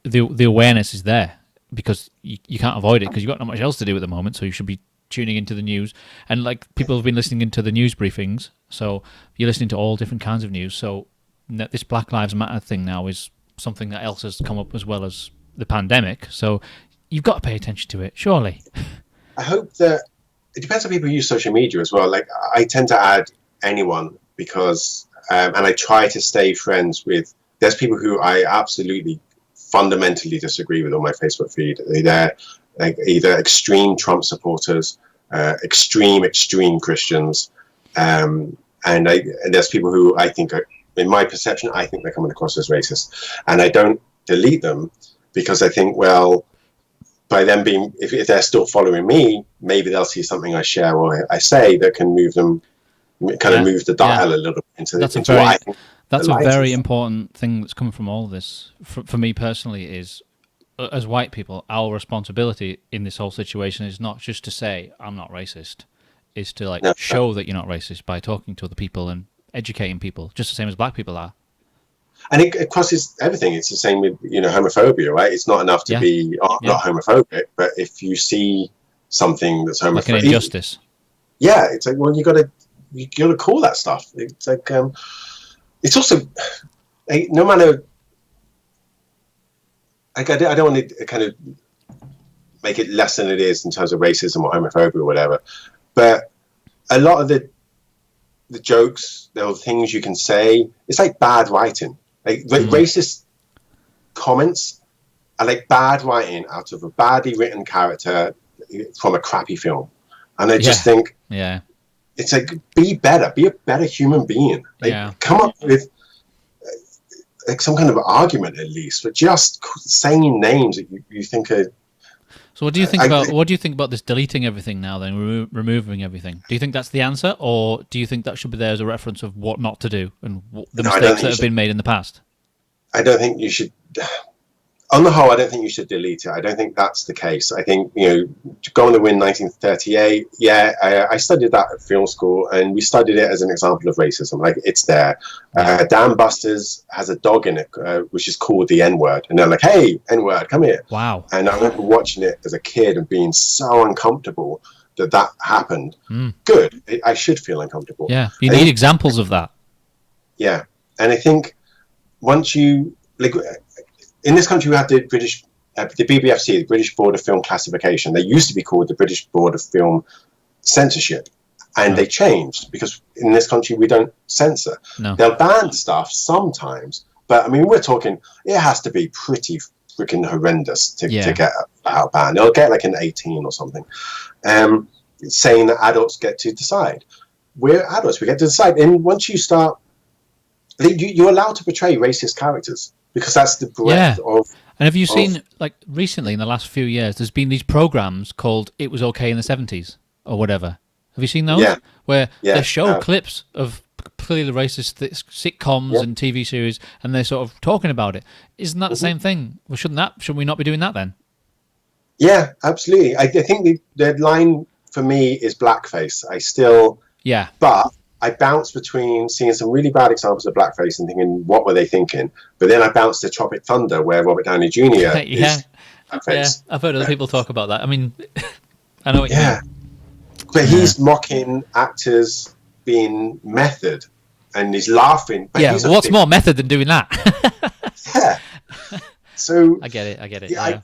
the awareness is there, because you can't avoid it, because you've got not much else to do at the moment, so you should be tuning into the news, and like people have been listening into the news briefings, so you're listening to all different kinds of news, so this Black Lives Matter thing now is something that else has come up as well as the pandemic. So you've got to pay attention to it, surely. I hope that it depends on people who use social media as well. Like I tend to add anyone because, and I try to stay friends with. There's people who I absolutely fundamentally disagree with on my Facebook feed. They're like either extreme Trump supporters extreme Christians, and there's people who I think are, in my perception, I think they're coming across as racist, and I don't delete them because I think, well, by them being, if they're still following me, maybe they'll see something I share or I say that can move them, kind of move the dial a little into what I think. That's a very important thing that's coming from all of this. For me personally, is as white people, our responsibility in this whole situation is not just to say I'm not racist, is to show that you're not racist by talking to other people and educating people, just the same as black people are. And it crosses everything. It's the same with homophobia, right? It's not enough to be not homophobic, but if you see something that's homophobic, like an injustice, it's like, well, you gotta call that stuff. It's like it's also no matter. Like I don't want to kind of make it less than it is in terms of racism or homophobia or whatever, but a lot of the jokes, there are things you can say. It's like bad writing. Like racist comments are like bad writing out of a badly written character from a crappy film, and I just think, it's like, be better, be a better human being. Like, come up with like some kind of argument at least, but just saying names that you think are. So what do you think about this deleting everything now, then removing everything? Do you think that's the answer, or do you think that should be there as a reference of what not to do and the mistakes that have been made in the past? I don't think you should. On the whole, I don't think you should delete it. I don't think that's the case. I think, Gone to Win 1938, I studied that at film school, and we studied it as an example of racism. Like, it's there. Dan Busters has a dog in it, which is called the N-word. And they're like, hey, N-word, come here. Wow. And I remember watching it as a kid and being so uncomfortable that happened. Good. I should feel uncomfortable. Yeah, you need examples of that. Yeah. And I think once you... in this country, we have the British, the BBFC, the British Board of Film Classification. They used to be called the British Board of Film Censorship, and they changed because in this country we don't censor. No. They'll ban stuff sometimes, but I mean, we're talking, it has to be pretty freaking horrendous to get out banned. It'll get like an 18 or something, saying that adults get to decide. We're adults, we get to decide. And once you start, you're allowed to portray racist characters. Because that's the breadth of... And have you seen, like, recently, in the last few years, there's been these programs called It Was Okay in the 70s, or whatever. Have you seen those? Yeah. Where they show clips of clearly racist sitcoms and TV series, and they're sort of talking about it. Isn't that the same thing? Well, shouldn't we not be doing that then? Yeah, absolutely. I think the line for me is blackface. I still... Yeah. But... I bounce between seeing some really bad examples of blackface and thinking, what were they thinking? But then I bounce to Tropic Thunder, where Robert Downey Jr. is blackface. I've heard other people talk about that. I mean, I know what you mean. But he's mocking actors being method, and he's laughing. But what's more method than doing that? So I get it. Yeah,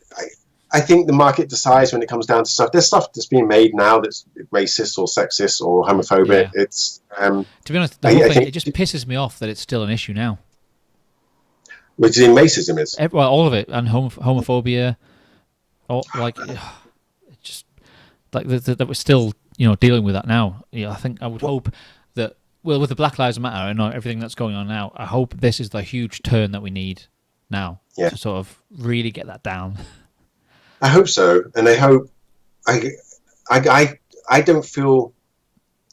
I think the market decides when it comes down to stuff. There's stuff that's being made now that's racist or sexist or homophobic. Yeah. It's to be honest, the whole thing, it just pisses me off that it's still an issue now. Which in racism is all of it, and homophobia, just like that we're still dealing with that now. I think I would hope that with the Black Lives Matter and everything that's going on now, I hope this is the huge turn that we need now to sort of really get that down. I hope so, and I hope I don't feel.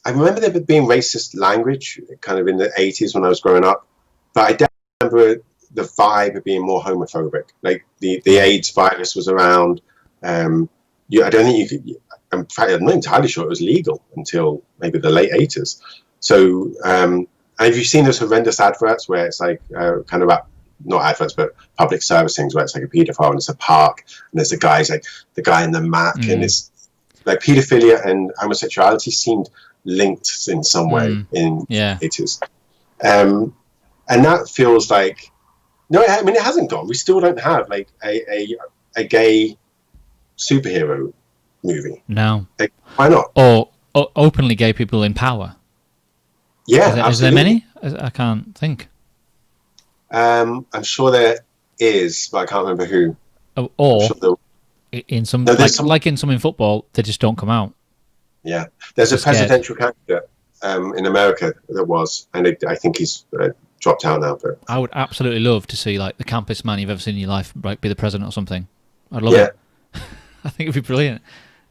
I remember there being racist language kind of in the 80s when I was growing up, but I don't remember the vibe of being more homophobic. Like the AIDS virus was around. I don't think you could. In fact, I'm not entirely sure it was legal until maybe the late 80s. So, and have you seen those horrendous adverts where it's like kind of about. Not adverts, but public service things where it's like a paedophile and it's a park and there's the guy in the Mac and it's like paedophilia and homosexuality seemed linked in some way in the 80s. And that feels like, no, I mean, it hasn't gone. We still don't have like a gay superhero movie. No. Like, why not? Or openly gay people in power. Yeah, is there many? I can't think. I'm sure there is, but I can't remember who. Or in some, like in some in football, they just don't come out. Yeah, there's a presidential candidate in America that was, and I think he's dropped out now. But I would absolutely love to see like the campest man you've ever seen in your life, like, be the president or something. I'd love it. I think it'd be brilliant.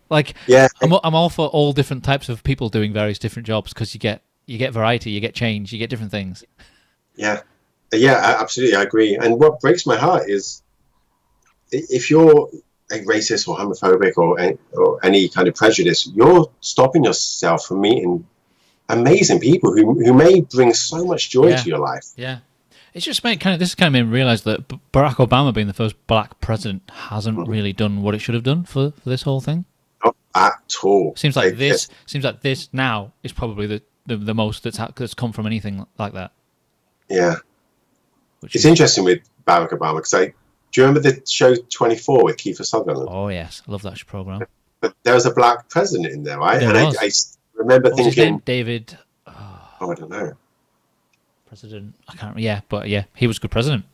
Like, I'm all for all different types of people doing various different jobs because you get variety, you get change, you get different things. Yeah, absolutely, I agree. And what breaks my heart is if you're a racist or homophobic or any kind of prejudice, you're stopping yourself from meeting amazing people who may bring so much joy to your life. Yeah. It's just made me realize that Barack Obama being the first black president hasn't really done what it should have done for this whole thing. Not at all. Seems like this now is probably the most that's come from anything like that. Yeah. It's interesting with Barack Obama because do you remember the show 24 with Kiefer Sutherland? Oh yes, I love that program. But there was a black president in there, right? There was. I remember thinking, was his name? David. I don't know. President, I can't. Yeah, but yeah, he was a good president.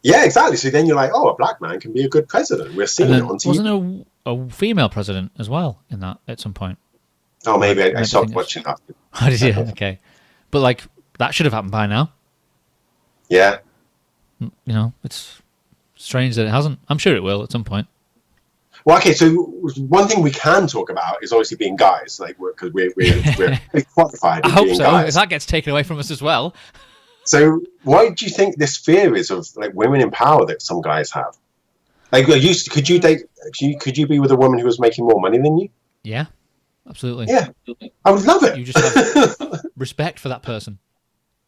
Yeah, exactly. So then you're like, oh, a black man can be a good president. We're seeing it on TV. Wasn't a female president as well in that at some point? Oh, maybe I stopped watching that. Oh, did you? Okay, but like that should have happened by now. Yeah. You know, it's strange that it hasn't. I'm sure it will at some point. Well, okay. So one thing we can talk about is obviously being guys, like because we're qualified. I hope so. Guys. If that gets taken away from us as well. So, why do you think this fear is of like women in power that some guys have? Like, could you date? Could you be with a woman who was making more money than you? Yeah, absolutely. Yeah, I would love it. You just have respect for that person.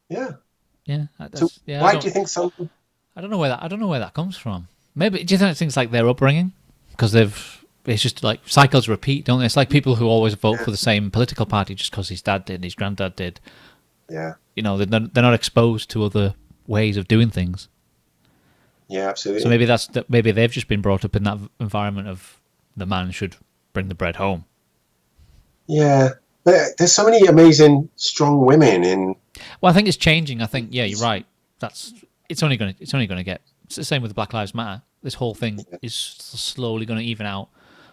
Yeah. Yeah. So why do you think so? I don't know where that comes from. Maybe do you think it's things like their upbringing? Because it's just like cycles repeat, don't they? It's like people who always vote for the same political party just because his dad did, his granddad did. Yeah. You know, they're not exposed to other ways of doing things. Yeah, absolutely. So maybe they've just been brought up in that environment of the man should bring the bread home. Yeah, but there's so many amazing, strong women in. Well, I think it's changing. I think you're right. It's only going to get. It's the same with the Black Lives Matter. This whole thing is slowly going to even out.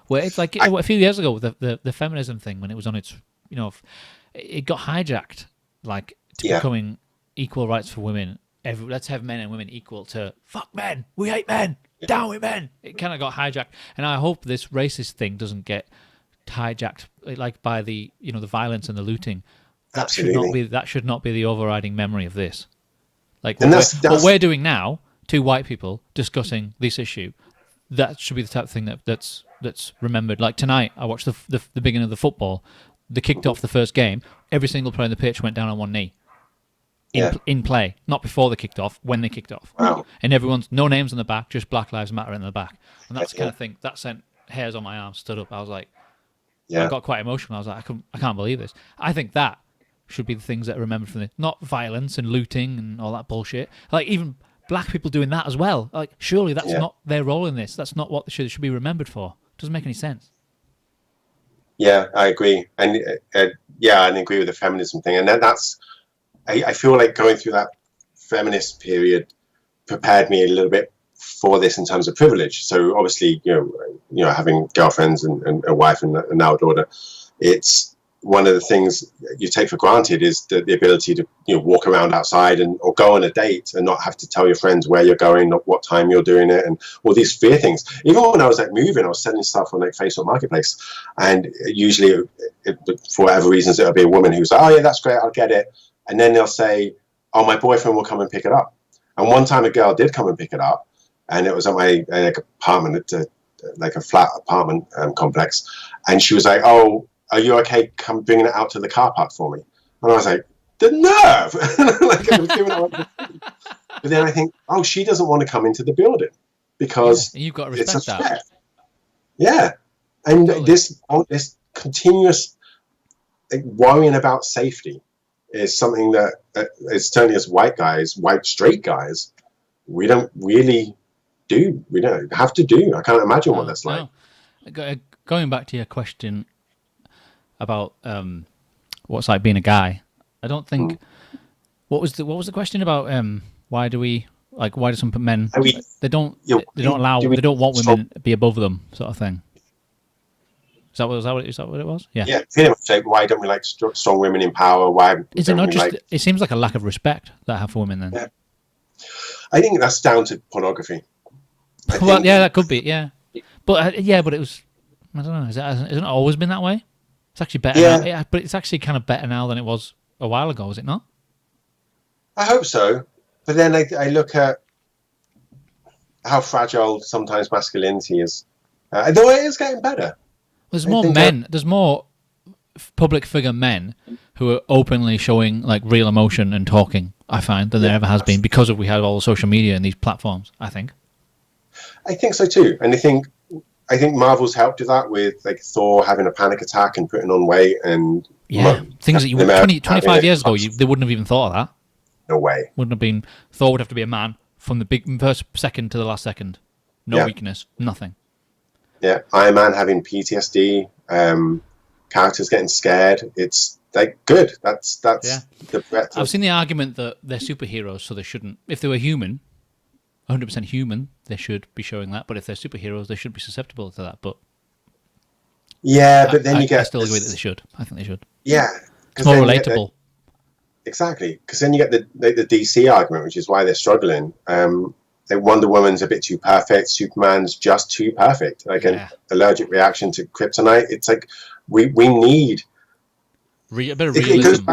Where it's like a few years ago, the feminism thing when it was on its, it got hijacked, like to becoming equal rights for women. Let's have men and women equal to fuck men. We hate men. Down with men. It kind of got hijacked, and I hope this racist thing doesn't get hijacked like by the the violence and the looting. That should not be the overriding memory of this. Like what we're doing now. Two white people discussing this issue, that should be the type of thing that's remembered. Like tonight, I watched the beginning of the football. They kicked off the first game. Every single player on the pitch went down on one knee. In play, not before they kicked off, when they kicked off. Wow. And everyone's no names on the back, just Black Lives Matter in the back. And that's the kind of thing that sent hairs on my arm, stood up. I was like, I got quite emotional. I was like, I can't believe this. I think that should be the things that are remembered from this, not violence and looting and all that bullshit. Like even black people doing that as well. Like, surely that's not their role in this. That's not what they should be remembered for. It doesn't make any sense. Yeah, I agree. And I agree with the feminism thing. And I feel like going through that feminist period prepared me a little bit for this in terms of privilege. So obviously, having girlfriends and a wife and now a daughter, it's one of the things you take for granted is the ability to walk around outside or go on a date and not have to tell your friends where you're going, what time you're doing it, and all these fear things. Even when I was like moving, I was selling stuff on like Facebook Marketplace, and usually for whatever reasons it'll be a woman who's like, oh yeah, that's great, I'll get it, and then they'll say, oh, my boyfriend will come and pick it up. And one time a girl did come and pick it up, and it was at my apartment, like a flat apartment complex, and she was like, oh, are you okay? Come bringing it out to the car park for me. And I was like, the nerve! Like I was giving it. But then I think, oh, she doesn't want to come into the building because you've got to respect that. Yeah, and totally. this continuous worrying about safety is something that is certainly as white straight guys, we don't really do. We don't have to do. I can't imagine what that's like. Going back to your question about what's like being a guy, I don't think what was the question about why do some men they don't want women to be above them, sort of thing. Is Is that what it was? Yeah. Yeah, pretty much like, why don't we like strong women in power? Why is it not just? It seems like a lack of respect that I have for women. Then. Yeah. I think that's down to pornography. Well, yeah, that could be. Yeah, but but it was. I don't know. Hasn't it always been that way? It's actually better. Yeah. Now. Yeah, but it's actually kind of better now than it was a while ago. Is it not? I hope so. But then I look at how fragile sometimes masculinity is. Though it is getting better. There's more men. There's more public figure men who are openly showing like real emotion and talking. I find than there ever has been because we had all the social media and these platforms. I think so too, and I think Marvel's helped with that, with like Thor having a panic attack and putting on weight and things that you 25 years ago they wouldn't have even thought of that. No way. Wouldn't have been. Thor would have to be a man from the first second to the last second. No weakness, nothing. Yeah, Iron Man having PTSD, characters getting scared. It's like good. That's the breadth. I've seen the argument that they're superheroes, so they shouldn't. If they were human, 100% human, they should be showing that. But if they're superheroes, they shouldn't be susceptible to that. But but then I still agree that they should. I think they should. Yeah, it's more relatable. Exactly, because then you get the DC argument, which is why they're struggling. Wonder Woman's a bit too perfect. Superman's just too perfect. Like an allergic reaction to kryptonite. It's like we need a bit of realism.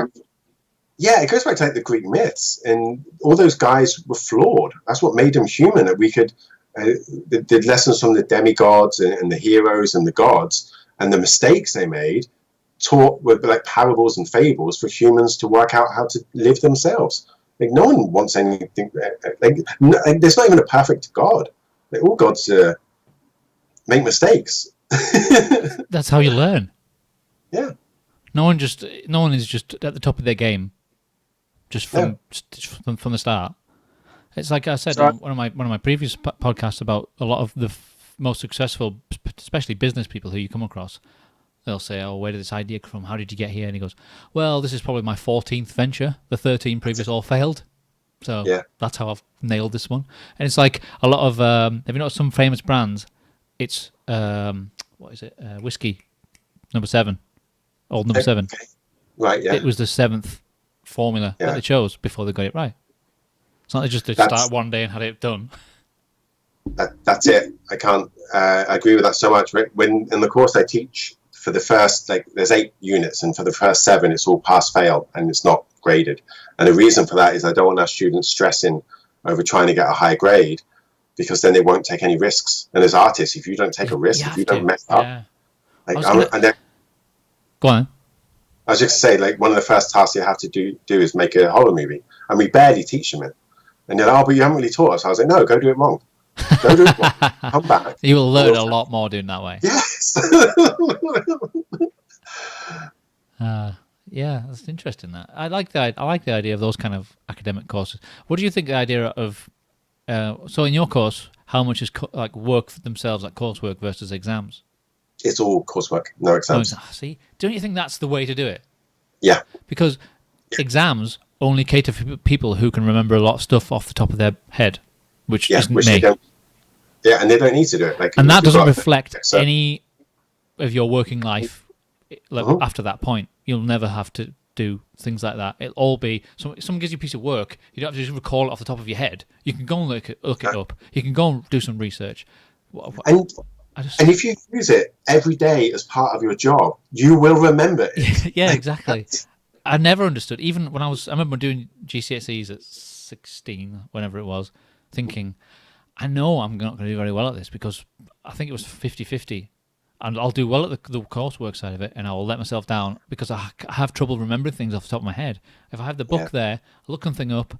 It goes back to like the Greek myths, and all those guys were flawed. That's what made them human. That we could the lessons from the demigods and the heroes and the gods and the mistakes they made taught were like parables and fables for humans to work out how to live themselves. Like no one wants anything. There's not even a perfect God. Like, all gods make mistakes. That's how you learn. Yeah. No one is just at the top of their game, just from the start. It's like I said on one of my previous podcasts about a lot of the most successful, especially business people who you come across. They'll say, "Oh, where did this idea come from? How did you get here?" And he goes, "Well, this is probably my 14th venture. The 13 previous all failed, so that's how I've nailed this one." And it's like a lot of have you noticed some famous brands? It's what is it? Whiskey, number 7, old number 7. Okay. Right. Yeah. It was the 7th formula that they chose before they got it right. It's not just they start one day and had it done. That's it. I can't agree with that so much. When in the course I teach, for the first, there's 8 units, and for the first 7, it's all pass-fail, and it's not graded. And the reason for that is I don't want our students stressing over trying to get a high grade, because then they won't take any risks. And as artists, if you don't take a risk, if you don't mess up, go on. I was just going to say, one of the first tasks you have to do is make a horror movie, and we barely teach them it. And they're like, "Oh, but you haven't really taught us." I was like, "No, go do it wrong. Go do it wrong. Come back." You will learn a lot more doing that way. Yes. Yeah, that's interesting. That I like the idea of those kind of academic courses. What do you think the idea of? So in your course, how much is work for themselves, like coursework versus exams? It's all coursework, no exams. See, don't you think that's the way to do it? Yeah. Because exams only cater for people who can remember a lot of stuff off the top of their head, which isn't me. And they don't need to do it. And that doesn't reflect any of your working life after that point. You'll never have to do things like that. It'll all be someone gives you a piece of work. You don't have to just recall it off the top of your head. You can go and look it up. You can go and do some research. And if you use it every day as part of your job, you will remember it. Yeah, exactly. I never understood. Even when I remember doing GCSEs at 16, whenever it was, thinking, I know I'm not going to do very well at this, because I think it was 50-50. And I'll do well at the coursework side of it, and I will let myself down because I have trouble remembering things off the top of my head. If I have the book there, I look something up,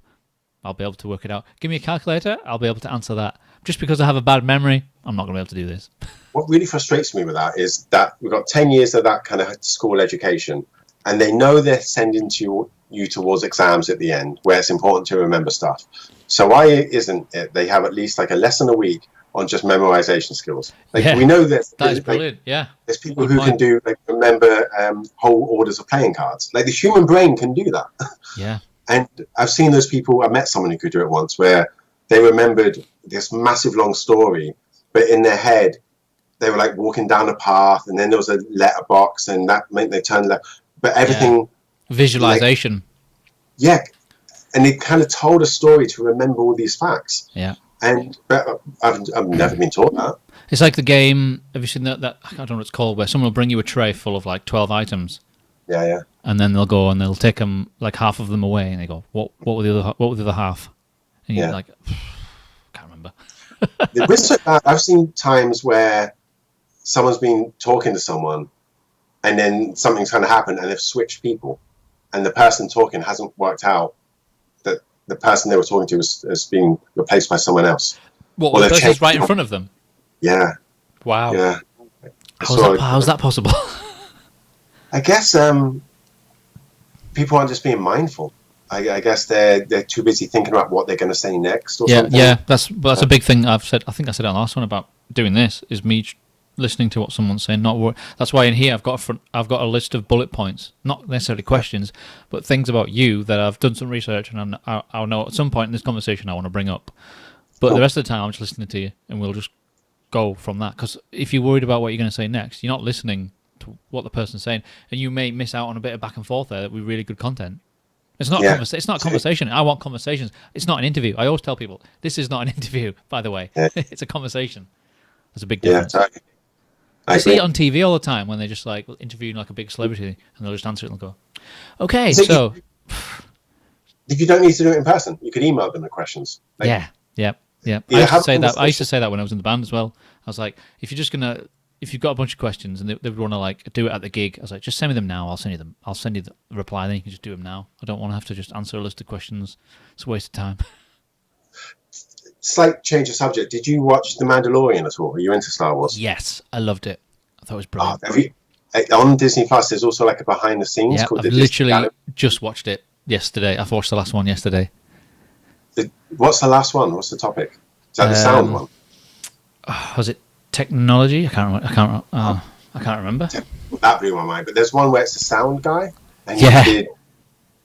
I'll be able to work it out. Give me a calculator, I'll be able to answer that. Just because I have a bad memory, I'm not going to be able to do this. What really frustrates me with that is that we've got 10 years of that kind of school education, and they know they're sending you towards exams at the end, where it's important to remember stuff. So why isn't it they have at least a lesson a week on just memorization skills? We know that is brilliant. There's people who can do remember whole orders of playing cards. The human brain can do that. Yeah. And I've seen those people. I met someone who could do it once, where they remembered this massive long story, but in their head they were like walking down a path, and then there was a letterbox, and that meant they turned left. But everything visualization. Like, yeah, and it kind of told a story to remember all these facts. Yeah, but I've never been taught that. It's like the game. Have you seen that? I don't know what it's called, where someone will bring you a tray full of like 12 items. Yeah. And then they'll go and they'll take them, like half of them away, and they go, "What were the other half?" And you're like, can't remember. I've seen times where someone's been talking to someone, and then something's kind of happened, and they've switched people, and the person talking hasn't worked out that the person they were talking to has been replaced by someone else. What? The person's right in front of them? Yeah. Wow. Yeah. How's that possible? I guess people aren't just being mindful. I guess they're too busy thinking about what they're going to say next or something. Yeah, that's a big thing I've said. I think I said it on the last one about doing this, is me listening to what someone's saying. That's why in here I've got a list of bullet points, not necessarily questions, but things about you that I've done some research and I'll know at some point in this conversation I want to bring up. But the rest of the time I'm just listening to you, and we'll just go from that. Because if you're worried about what you're going to say next, you're not listening to what the person's saying, and you may miss out on a bit of back and forth there with really good content. It's not it's not a conversation. I want conversations. It's not an interview. I always tell people, this is not an interview, by the way. It's a conversation. There's a big difference. Yeah, I see it on TV all the time when they're just like interviewing like a big celebrity, and they'll just answer it and go, okay, so... You don't need to do it in person. You could email them the questions. Yeah. I used to say that. I used to say that when I was in the band as well. I was like, if you've got a bunch of questions and they would want to like do it at the gig, I was like, just send me them now. I'll send you the reply. Then you can just do them now. I don't want to have to just answer a list of questions. It's a waste of time. Slight change of subject. Did you watch The Mandalorian at all? Are you into Star Wars? Yes, I loved it. I thought it was brilliant. On Disney Plus, there's also like a behind the scenes called I've literally just watched it yesterday. I've watched the last one yesterday. What's the last one? What's the topic? Is that the sound one? Was it technology? I can't remember. That blew my mind. But there's one where it's the sound guy. And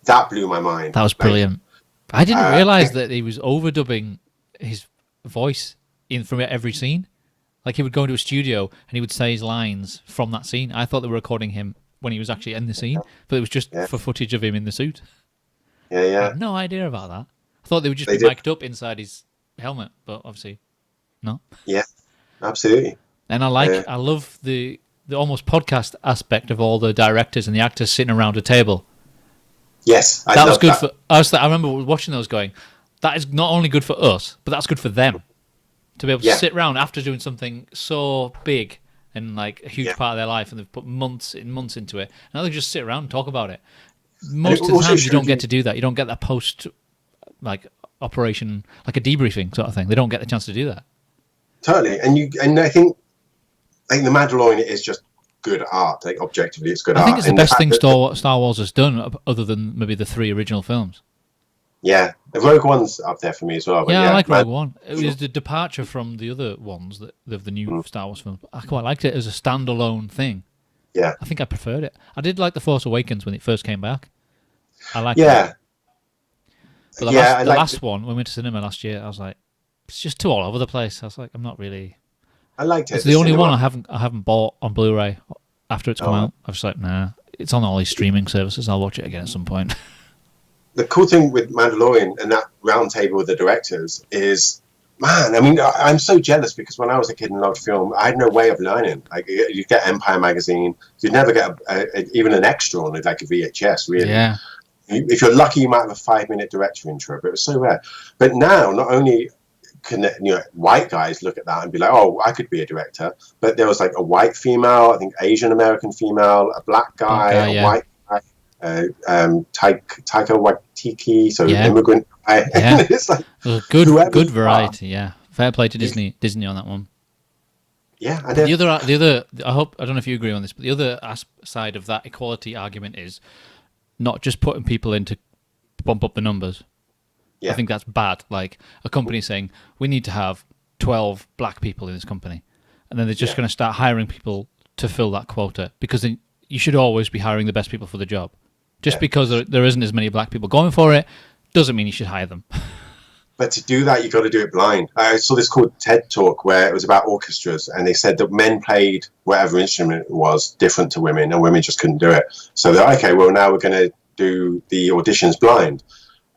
that blew my mind. That was brilliant. I didn't realize that he was overdubbing his voice from every scene. Like he would go into a studio and he would say his lines from that scene. I thought they were recording him when he was actually in the scene, but it was just for footage of him in the suit. Yeah. I had no idea about that. I thought they would just be mic'd up inside his helmet, but obviously not. Yeah, absolutely. And I love the almost podcast aspect of all the directors and the actors sitting around a table. Yes, that was good for us. I remember watching those going, that is not only good for us, but that's good for them. To be able to sit around after doing something so big and like a huge part of their life, and they've put months into it. Now they just sit around and talk about it. Most of the time, you don't get to do that. You don't get that post, like operation, like a debriefing sort of thing. They don't get the chance to do that. Totally, and I think The Mandalorian is just good art. Like objectively, it's good art. I think it's the best thing Star Wars has done, other than maybe the 3 original films. Yeah, the Rogue One's up there for me as well. I like Rogue One. It was the departure from the other ones of the new Star Wars films. I quite liked it as a standalone thing. Yeah, I think I preferred it. I did like The Force Awakens when it first came back. I liked it. But the last one, when we went to cinema last year, I was like, it's just too all over the place. I was like, I'm not really... I liked it. It's the only one I haven't bought on Blu-ray after it's come out. I was like, nah, it's on all these streaming services. I'll watch it again at some point. The cool thing with Mandalorian and that round table with the directors is, man, I mean, I'm so jealous because when I was a kid and loved film, I had no way of learning. Like, you'd get Empire magazine, you'd never get even an extra on it, like a VHS, really. Yeah. If you're lucky, you might have a 5-minute director intro, but it was so rare. But now, not only can white guys look at that and be like, oh, I could be a director, but there was like a white female, I think Asian American female, a black guy, a white guy, Taika Waititi, so immigrant guy. Yeah. It's like good variety. Yeah, fair play to Disney on that one. Yeah, I the other. I don't know if you agree on this, but the other side of that equality argument is not just putting people in to bump up the numbers. Yeah. I think that's bad. Like a company saying we need to have 12 black people in this company, and then they're just going to start hiring people to fill that quota, because you should always be hiring the best people for the job. Just because there isn't as many black people going for it doesn't mean you should hire them. But to do that, you got to do it blind. I saw this called TED Talk where it was about orchestras, and they said that men played whatever instrument it was different to women, and women just couldn't do it. So they're okay. Well, now we're going to do the auditions blind,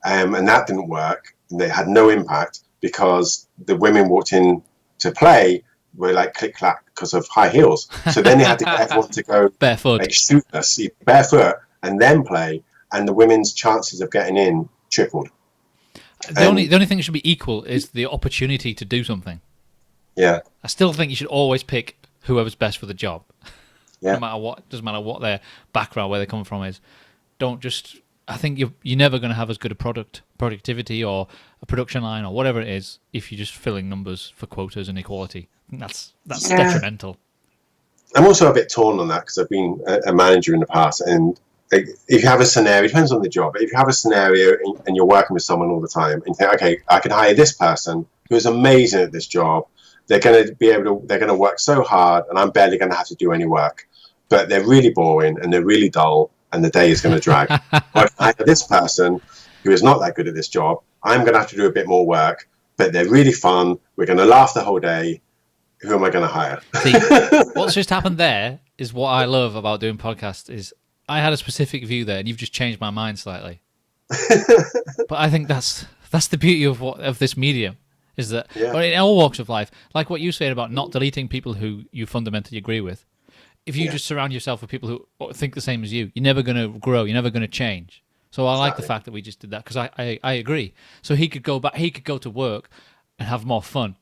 and that didn't work. And they had no impact because the women walked in to play were like click clack because of high heels. So then they had to get everyone to go barefoot, like, shoot us barefoot, and then play, and the women's chances of getting in tripled. The only thing that should be equal is the opportunity to do something. Yeah. I still think you should always pick whoever's best for the job. Yeah. No matter what, doesn't matter what their background, where they come from is. Don't just. I think you're never going to have as good a productivity or a production line or whatever it is if you're just filling numbers for quotas and equality. I think that's detrimental. I'm also a bit torn on that because I've been a manager in the past, and if you have a scenario, it depends on the job, but if you have a scenario and you're working with someone all the time and you think, okay, I can hire this person who is amazing at this job, they're going to work so hard and I'm barely going to have to do any work, but they're really boring and they're really dull and the day is going to drag. Or if I hire this person who is not that good at this job, I'm going to have to do a bit more work, but they're really fun, we're going to laugh the whole day, who am I going to hire? See, what's just happened there is what I love about doing podcasts is I had a specific view there, and you've just changed my mind slightly. But I think that's the beauty of this medium, is that in all walks of life, like what you said about not deleting people who you fundamentally agree with. If you just surround yourself with people who think the same as you, you're never going to grow. You're never going to change. So I like the fact that we just did that because I agree. So he could go back. He could go to work and have more fun.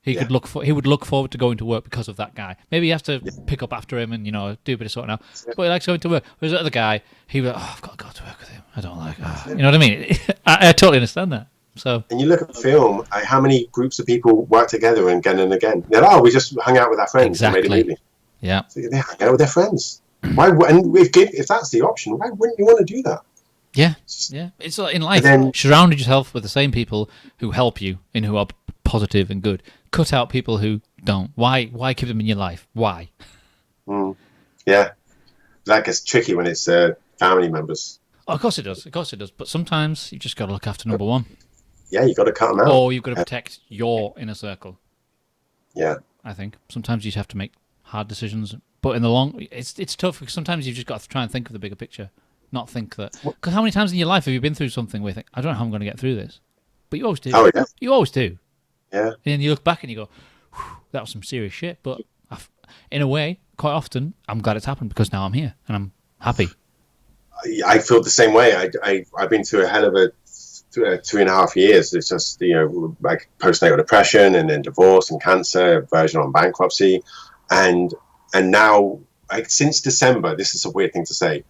He would look forward to going to work because of that guy. Maybe you have to pick up after him and do a bit of sorting out. But he likes going to work. Whereas the other guy, he was I've got to go to work with him. I don't like. You know what I mean? I totally understand that. So. And you look at the film, how many groups of people work together again and again? They're like, we just hung out with our friends and made a movie. Yeah. So they hang out with their friends. Why? And if that's the option, why wouldn't you want to do that? Yeah. It's like in life. Surround yourself with the same people who help you and who are positive and good. Cut out people who don't. Why keep them in your life? Why? Yeah. That gets tricky when it's family members. Oh, of course it does. But sometimes you just got to look after number one. Yeah, you've got to cut them out. Or you've got to protect your inner circle. Yeah. I think. Sometimes you just have to make hard decisions. But in the long... It's tough because sometimes you've just got to try and think of the bigger picture. Not think that... Because how many times in your life have you been through something where you think, I don't know how I'm going to get through this? But you always do. Oh, yeah. You always do. Yeah. And then you look back and you go, that was some serious shit. But in a way, quite often, I'm glad it's happened because now I'm here and I'm happy. I feel the same way. I've been through a hell of a 3.5 years. It's just, like postnatal depression and then divorce and cancer, version on bankruptcy. And now, since December, this is a weird thing to say,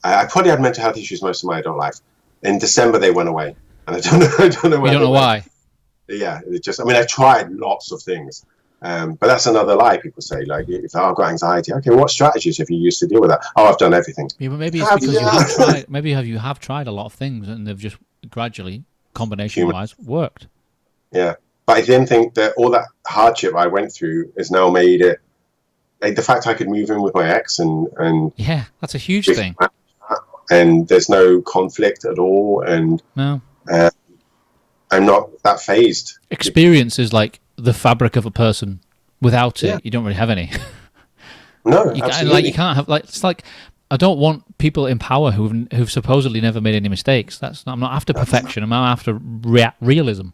I probably had mental health issues most of my adult life. In December, they went away. And I don't know why. You don't know why? Yeah, I've tried lots of things, but that's another lie. People say, like, if I've got anxiety, okay, what strategies have you used to deal with that? Oh, I've done everything. Yeah, but maybe it's because you have tried. Maybe you have tried a lot of things, and they've just gradually, combination-wise, worked. Yeah, but I didn't think that all that hardship I went through has now made it. Like the fact I could move in with my ex and yeah, that's a huge thing. And there's no conflict at all, and no. I'm not that phased. Experience is like the fabric of a person. Without it, you don't really have any. No, absolutely. You can't have it's like I don't want people in power who've supposedly never made any mistakes. I'm not after perfection. I'm after realism.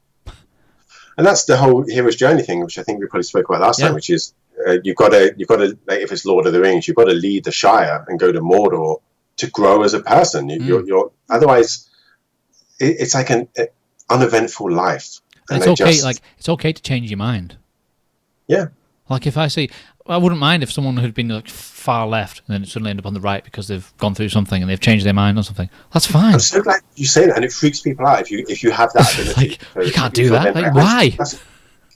And that's the whole hero's journey thing, which I think we probably spoke about last time. Which is you've got to like, if it's Lord of the Rings, you've got to leave the Shire and go to Mordor to grow as a person. You're otherwise it's like an uneventful life. And it's okay. It's okay to change your mind. Yeah. Like if I wouldn't mind if someone had been like far left and then suddenly end up on the right because they've gone through something and they've changed their mind on something. That's fine. I'm so glad you say that, and it freaks people out if you have that ability. You can't do that. Like, why? That's a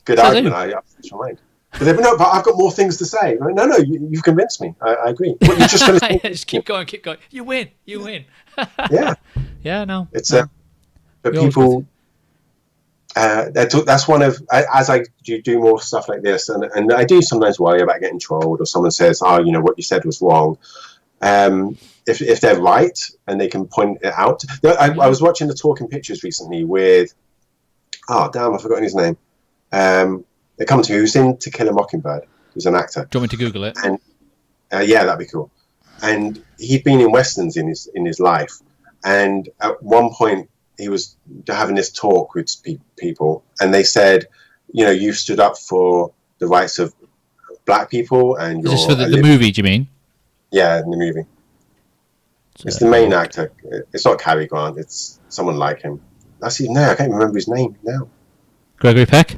good argument. That's fine. But I've got more things to say. Like, no, you've convinced me. I agree. What, you're just going to just keep going. You win. Yeah. Yeah. No. It's but people. That's one of as I do more stuff like this, and I do sometimes worry about getting trolled, or someone says, "Oh, what you said was wrong." If they're right and they can point it out, I was watching the Talking Pictures recently with Oh, damn, I've forgotten his name. They come to me. Who's in To Kill a Mockingbird? Who's an actor. Do you want me to Google it? And yeah, that'd be cool. And he'd been in westerns in his life. And at one point, he was having this talk with people, and they said, you know, you stood up for the rights of black people, and Is this for the movie, do you mean? Yeah, in the movie. It's the main actor. It's not Cary Grant. It's someone like him. Actually, no, I can't remember his name now. Gregory Peck?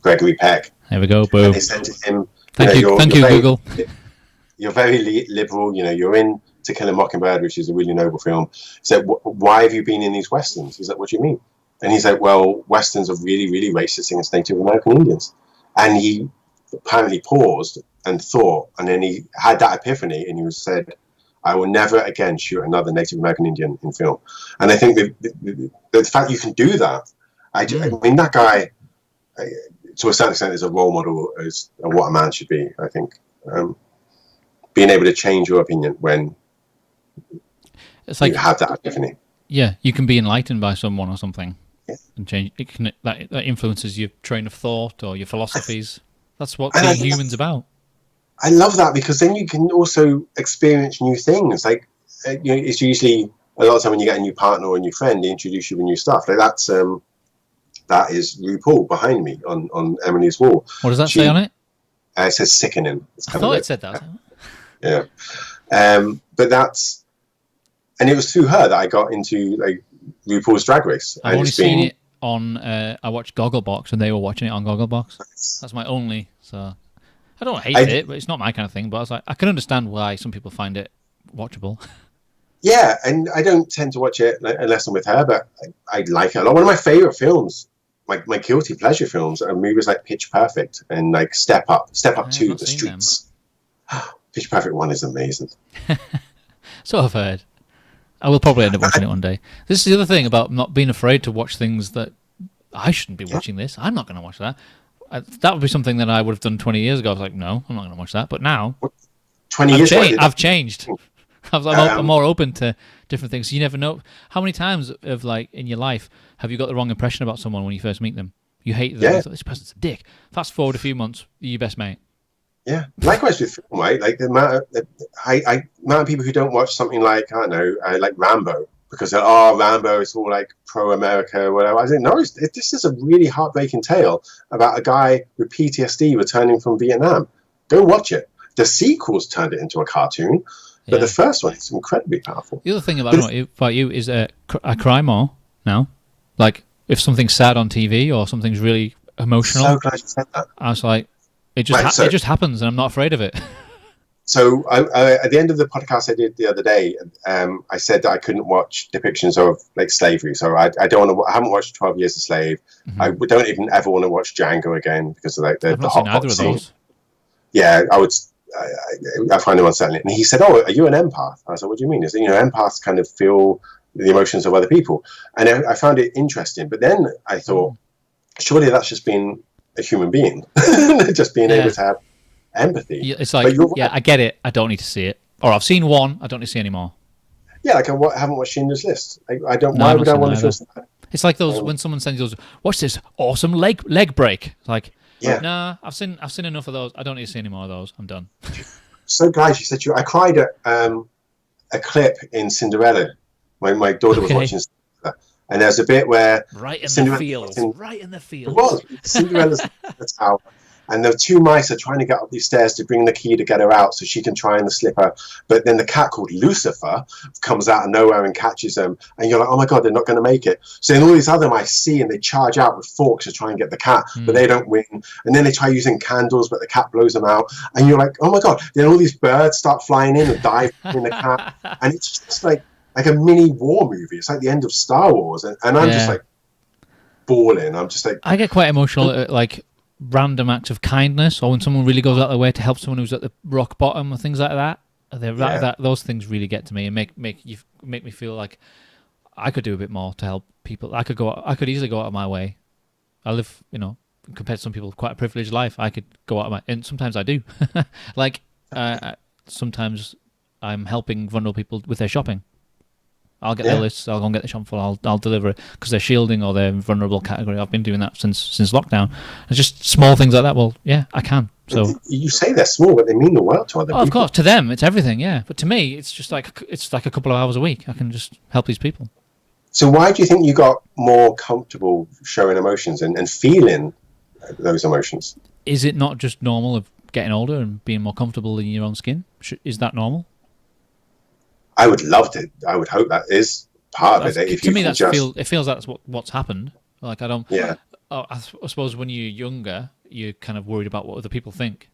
Gregory Peck. There we go, boom. And they said to him, Thank you, Google. You're very liberal, you know, you're in To Kill a Mockingbird, which is a really noble film. He said, why have you been in these westerns? He's like, what do you mean? And he's like, well, westerns are really, really racist against Native American Indians. And he apparently paused and thought, and then he had that epiphany, and he said, I will never again shoot another Native American Indian in film. And I think the fact you can do that, I mean, that guy, to a certain extent, is a role model as what a man should be, I think. Being able to change your opinion when it's like you have that epiphany. Yeah, you can be enlightened by someone or something, yeah. And change. It can that influences your train of thought or your philosophies. That's what being human's about. I love that, because then you can also experience new things. Like, you know, it's usually a lot of time when you get a new partner or a new friend, they introduce you with new stuff. Like that is RuPaul behind me on Emily's wall. What does that say on it? It says sickening. I thought it said that. Yeah. But that's, and it was through her that I got into like RuPaul's Drag Race. I've only seen it on, I watched Gogglebox, and they were watching it on Gogglebox. That's my only, so I don't hate it, but it's not my kind of thing, but I was like, I can understand why some people find it watchable. Yeah, and I don't tend to watch it unless I'm with her, but I like it a lot. One of my favorite films, my guilty pleasure films, are movies like Pitch Perfect and like Step Up 2, The Streets. Pitch Perfect 1 is amazing. So I've heard. I will probably end up watching it one day. This is the other thing about not being afraid to watch things that I shouldn't be watching this. I'm not going to watch that. That would be something that I would have done 20 years ago. I was like, no, I'm not going to watch that. But now, 20 years ago, I've changed. I'm more open to different things. You never know. How many times of like in your life have you got the wrong impression about someone when you first meet them? You hate them. Yeah. You thought, this person's a dick. Fast forward a few months, you're your best mate. Yeah, likewise with film, right? Like the amount of people who don't watch something like, I don't know, like Rambo, because they're, Rambo is all like pro-America or whatever. I think, no, this is a really heartbreaking tale about a guy with PTSD returning from Vietnam. Go watch it. The sequels turned it into a cartoon, but the first one is incredibly powerful. The other thing about you is I cry more now. Like, if something's sad on TV or something's really emotional. So glad you said that. I was like, it just happens, and I'm not afraid of it. So at the end of the podcast I did the other day, I said that I couldn't watch depictions of like slavery. So I don't want to. I haven't watched 12 Years a Slave. Mm-hmm. I don't even ever want to watch Django again because of like the hot pot scene. Yeah, I find them unsettling. And he said, "Oh, are you an empath?" I said, "What do you mean?" He said, empaths kind of feel the emotions of other people, and I found it interesting. But then I thought, surely that's just being a human being, just being able to have empathy. It's like, I get it. I don't need to see it. Or I've seen one. I don't need to see any more. Yeah, like I haven't watched Schindler's List. I don't. Why would I want to feel sad? It's like those when someone sends those, watch this awesome leg break. It's like, nah, I've seen enough of those. I don't need to see any more of those. I'm done. So glad you said you. I cried at a clip in Cinderella when my daughter was watching Cinderella. And there's a bit where right in the fields. It was Cinderella's in the tower, and the two mice are trying to get up these stairs to bring the key to get her out so she can try in the slipper. But then the cat called Lucifer comes out of nowhere and catches them, and you're like, oh my god, they're not going to make it. So then all these other mice see and they charge out with forks to try and get the cat, but they don't win. And then they try using candles, but the cat blows them out, and you're like, oh my god. Then all these birds start flying in and dive in the cat, and it's just like a mini war movie. It's like the end of Star Wars, and I'm just like bawling. I'm just like, I get quite emotional at like random acts of kindness, or when someone really goes out of their way to help someone who's at the rock bottom, or things like that. Those things really get to me and make me feel like I could do a bit more to help people. I could easily go out of my way. I live, compared to some people, quite a privileged life. I could go out of and sometimes I do. Like sometimes I'm helping vulnerable people with their shopping. I'll get the lists. I'll go and get the shop full. I'll deliver it because they're shielding or they're in vulnerable category. I've been doing that since lockdown. It's just small things like that. Well, yeah, I can. So you say they're small, but they mean the world to other people. Of course, to them it's everything. Yeah, but to me, it's just like a couple of hours a week. I can just help these people. So why do you think you got more comfortable showing emotions and feeling those emotions? Is it not just normal of getting older and being more comfortable in your own skin? Is that normal? I would love to. I would hope that is part of it. If to me, it feels that's what's happened. Like I don't. Yeah. I suppose when you're younger, you're kind of worried about what other people think.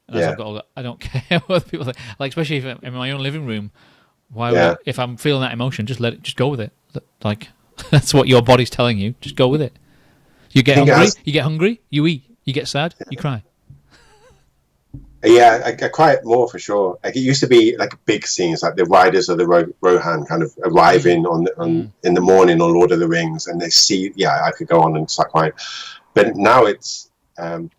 And Yeah. as I've got older, I don't care what other people think. Like especially if I'm in my own living room, if I'm feeling that emotion, just go with it. Like that's what your body's telling you. Just go with it. You get hungry, you eat. You get sad, you cry. Yeah, I cry it more for sure. Like it used to be like big scenes, like the riders of the Rohan kind of arriving in the morning on Lord of the Rings, and they see. Yeah, I could go on and start crying, but now I'm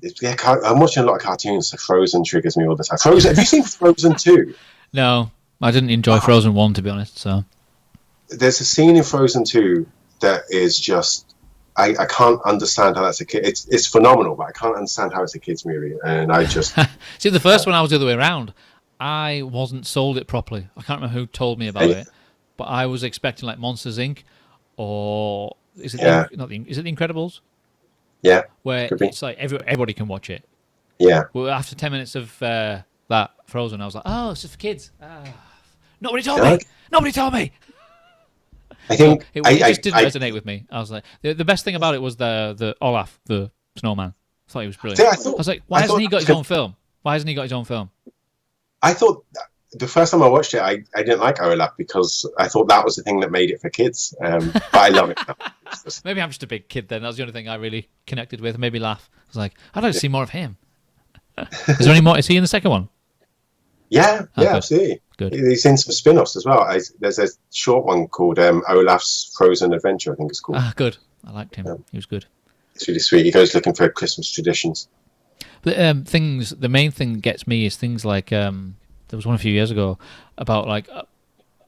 watching a lot of cartoons. So Frozen triggers me all the time. Frozen. Have you seen Frozen 2? No, I didn't enjoy Frozen 1 to be honest. So there's a scene in Frozen 2 that is just. I can't understand how that's a kid. It's phenomenal, but I can't understand how it's a kids movie. And I just see the first one. I was the other way around. I wasn't sold it properly. I can't remember who told me about it, but I was expecting like Monsters Inc. or is it is it The Incredibles? Yeah, where it's like everybody can watch it. Yeah. Well, after 10 minutes of that Frozen, I was like, oh, it's just for kids. Nobody told me. Nobody told me. I think it just didn't resonate with me. I was like, the best thing about it was the Olaf, the snowman. I thought he was brilliant. I was like, why hasn't he got his own film? Why hasn't he got his own film? I thought the first time I watched it, I didn't like Olaf because I thought that was the thing that made it for kids. But I love it now. Maybe I'm just a big kid then. That was the only thing I really connected with. Made me laugh. I was like, I'd like to see more of him. Is there any more? Is he in the second one? Yeah, absolutely. Good. He's in some spin-offs as well. There's a short one called Olaf's Frozen Adventure, I think it's called. Good. I liked him. He was good. It's really sweet. He goes looking for Christmas traditions. But the main thing that gets me is things like there was one a few years ago about like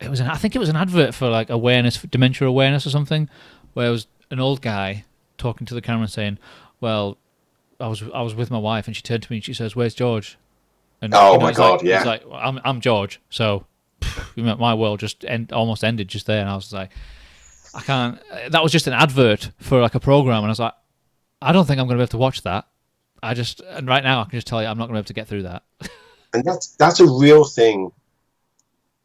I think it was an advert for like dementia awareness or something, where it was an old guy talking to the camera and saying, "Well, I was with my wife and she turned to me and she says, 'Where's George?' And, my God, yeah. He's like, well, I'm George, so my world just almost ended just there, and I was like, I can't. That was just an advert for like a program, and I was like, I don't think I'm going to be able to watch that. And right now I can just tell you, I'm not going to be able to get through that. And that's a real thing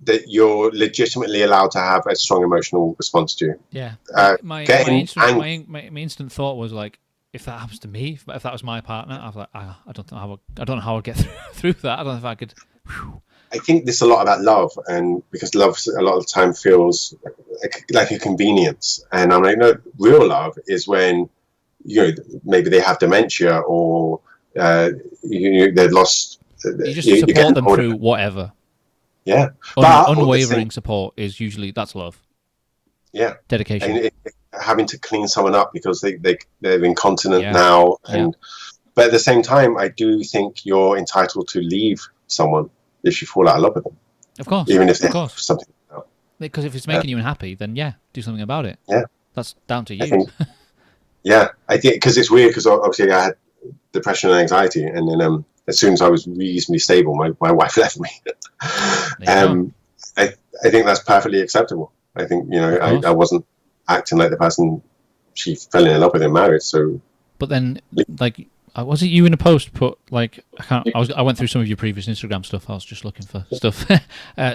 that you're legitimately allowed to have a strong emotional response to. Yeah, my instant thought was like, if that happens to me, if that was my partner, I was like, I don't know how I'd get through that. I don't know if I could. Whew. I think there's a lot about love, and because love a lot of the time feels like a convenience, and I'm like, no, real love is when maybe they have dementia or they've lost. You just support them through whatever. Yeah, unwavering support is usually that's love. Yeah, dedication. And having to clean someone up because they're incontinent now, but at the same time, I do think you're entitled to leave someone if you fall out of love with them. Of course, even if they have something. Because if it's making you unhappy, then do something about it. Yeah, that's down to you. I think because it's weird because obviously I had depression and anxiety, and then as soon as I was reasonably stable, my wife left me. I think that's perfectly acceptable. I think I wasn't acting like the person she fell in love with and married. So, but then like, was it you in a post put like I went through some of your previous Instagram stuff. I was just looking for stuff.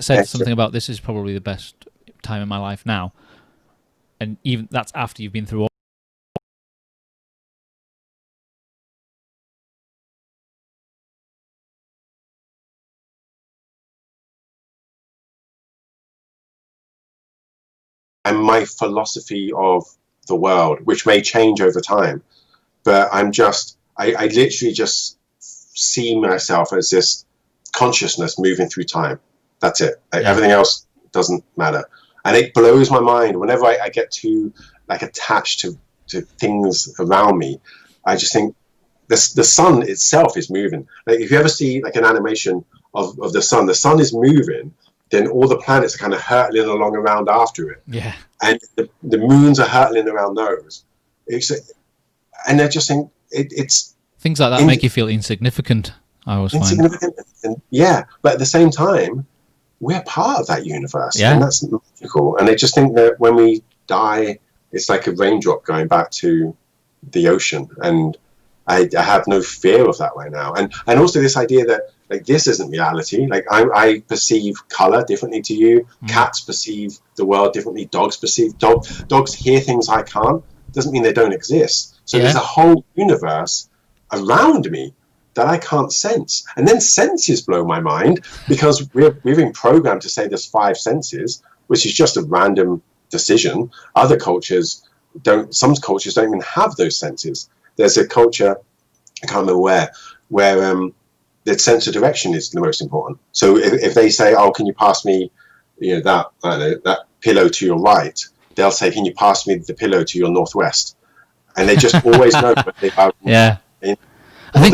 Said something about this is probably the best time in my life now, and even that's after you've been through all. And my philosophy of the world, which may change over time, but I literally just see myself as this consciousness moving through time. That's it. Everything else doesn't matter. And it blows my mind whenever I get too attached to things around me. I just think the sun itself is moving. Like if you ever see like an animation of the sun is moving, then all the planets are kind of hurtling along around after it. Yeah. And the moons are hurtling around those. And they're just saying it's things like that make you feel insignificant. I always find. And but at the same time, we're part of that universe, yeah. And that's magical. And I just think that when we die, it's like a raindrop going back to the ocean, and I have no fear of that right now. And also this idea that like this isn't reality. Like I perceive color differently to you. Cats perceive the world differently. Dogs perceive dogs hear things I can't. Doesn't mean they don't exist. So there's a whole universe around me that I can't sense. And then senses blow my mind, because we've been programmed to say there's 5 senses, which is just a random decision. Other cultures don't. Some cultures don't even have those senses. There's a culture, I can't remember where the sense of direction is the most important. So if they say, "Oh, can you pass me, that pillow to your right?" They'll say, "Can you pass me the pillow to your northwest?" And they just always know what they are. Yeah.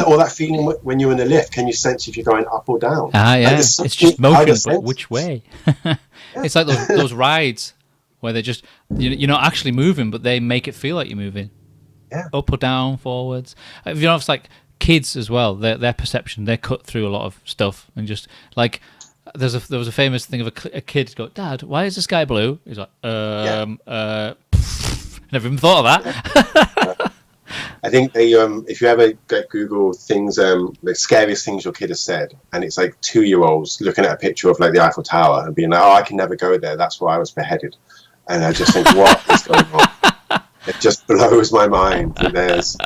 Or that feeling when you're in the lift, can you sense if you're going up or down? Yeah. It's just motion, but which way? It's like those rides where they're just, you're not actually moving, but they make it feel like you're moving. Yeah. Up or down, forwards. It's like kids as well. Their perception, they cut through a lot of stuff, and just like there was a famous thing of a kid go, "Dad, why is the sky blue?" He's like, never even thought of that. I think they, if you ever Google things, the scariest things your kid has said, and it's like 2-year-olds looking at a picture of like the Eiffel Tower and being like, "Oh, I can never go there. That's where I was beheaded." And I just think, what is going on? It just blows my mind that there's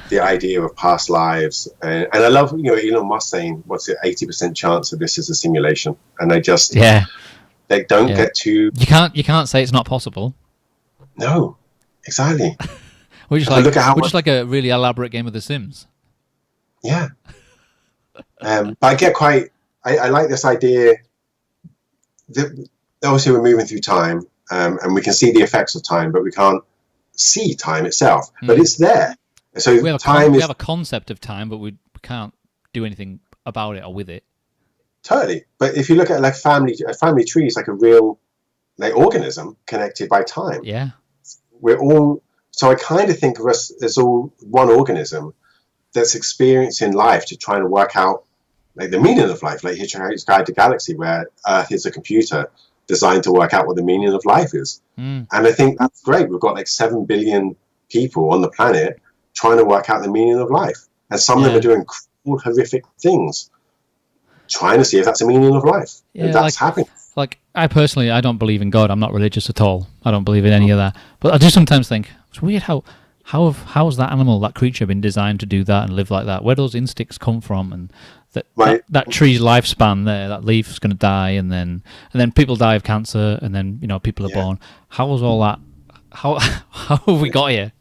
the idea of past lives. And I love, Elon Musk saying, what's it, 80% chance that this is a simulation. And I just, they don't get too... You can't say it's not possible. No, exactly. We're just like a really elaborate game of The Sims. Yeah. But I get I like this idea that obviously we're moving through time, and we can see the effects of time, but we can't see time itself. But it's there. So we have a concept of time, but we can't do anything about it or with it. Totally. But if you look at like a family tree is like a real like organism connected by time. Yeah. We're all... So I kind of think of us as all one organism that's experiencing life to try and work out like the meaning of life, like Hitchhiker's Guide to the Galaxy, where Earth is a computer designed to work out what the meaning of life is. And I think that's great. We've got like 7 billion people on the planet trying to work out the meaning of life. And some of them are doing cruel, horrific things, trying to see if that's the meaning of life. Yeah, that's happening. Like, I personally, I don't believe in God. I'm not religious at all. I don't believe in any of that. But I do sometimes think, it's weird how has that animal, that creature, been designed to do that and live like that? Where do those instincts come from? And that tree's lifespan there, that leaf's going to die, and then people die of cancer, and then people are born. How was all that? How have we got here?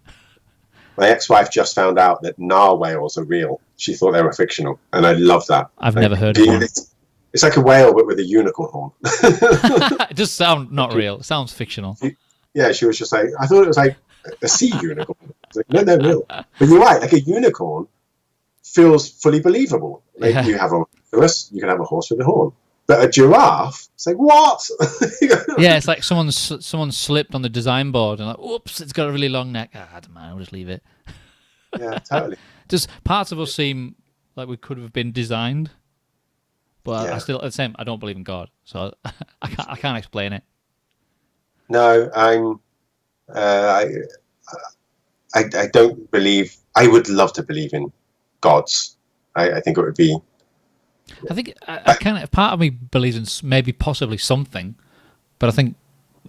My ex-wife just found out that narwhals are real. She thought they were fictional, and I love that. I've never heard of one. It's like a whale, but with a unicorn horn. It does sound not real. It sounds fictional. Yeah, she was just like, I thought it was like a sea unicorn. I was like, no, they're real. But you're right, like a unicorn feels fully believable. Like you have a horse, you can have a horse with a horn. But a giraffe, it's like, what? Yeah, it's like someone slipped on the design board and like, oops, it's got a really long neck. I don't mind, I'll just leave it. Yeah, totally. Just parts of us seem like we could have been designed. But I still, at the same, I don't believe in God, so I can't explain it. No, I don't believe. I would love to believe in gods. I think it would be. I think I kind of, part of me believes in maybe possibly something, but I think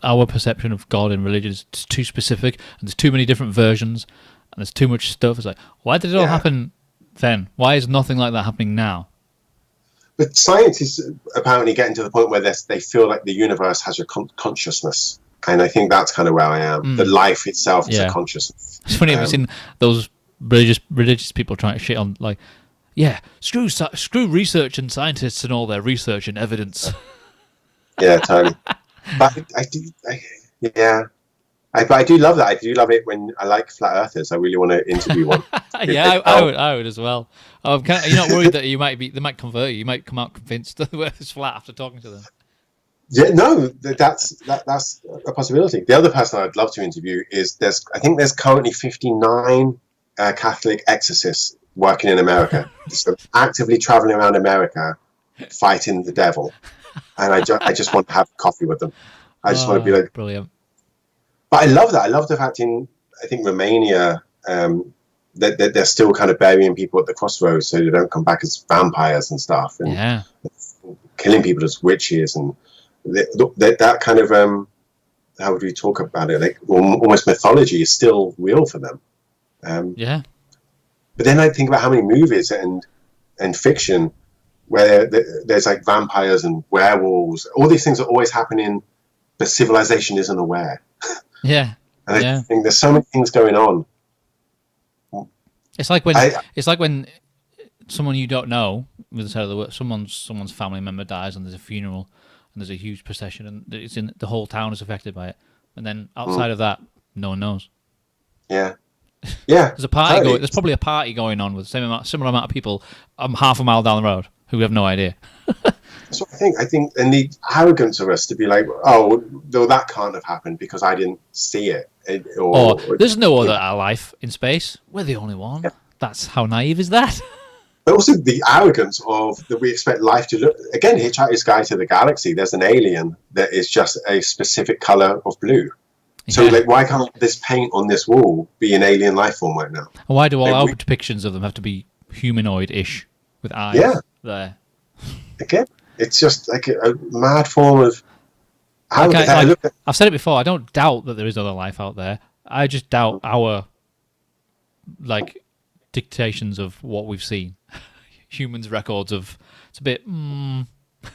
our perception of God and religion is too specific, and there's too many different versions, and there's too much stuff. It's like, why did it all happen then? Why is nothing like that happening now? But science is apparently getting to the point where they feel like the universe has a consciousness. And I think that's kind of where I am. That life itself is a consciousness. It's funny, I've seen those religious people trying to shit on, like, screw research and scientists and all their research and evidence. Yeah, totally. But I do love that. I do love it when I like flat earthers. I really want to interview one. I would as well. You're not worried that they might convert you. You might come out convinced that the earth is flat after talking to them. Yeah, no, that's a possibility. The other person I'd love to interview is I think there's currently 59 Catholic exorcists working in America, so actively traveling around America fighting the devil, and I just want to have coffee with them. I just want to be like, brilliant. but I love that. I love the fact I think Romania, that they're still kind of burying people at the crossroads so they don't come back as vampires and stuff, and killing people as witches, and that kind of how would we talk about it? Like almost mythology is still real for them. But then I think about how many movies and fiction where there's like vampires and werewolves. All these things are always happening, but civilization isn't aware. Yeah. And I think there's so many things going on. It's like when someone you don't know, with the side of the world, someone's family member dies and there's a funeral and there's a huge procession and the whole town is affected by it, and then outside of that, no one knows. Yeah. There's a party going. There's probably a party going on with the similar amount of people half a mile down the road who have no idea. That's what I think. I think, and the arrogance of us to be like, oh, no, that can't have happened because I didn't see it. Or there's no other life in space. We're the only one. Yeah. That's how naive is that? But also the arrogance of that we expect life to look. Again, Hitchhiker's Guide to the Galaxy. There's an alien that is just a specific color of blue. So, like, why can't this paint on this wall be an alien life form right now? And why do all our depictions of them have to be humanoid-ish with eyes there? Again, it's just like a mad form of... I've said it before, I don't doubt that there is other life out there. I just doubt our, like, dictations of what we've seen. Humans' records of... It's a bit...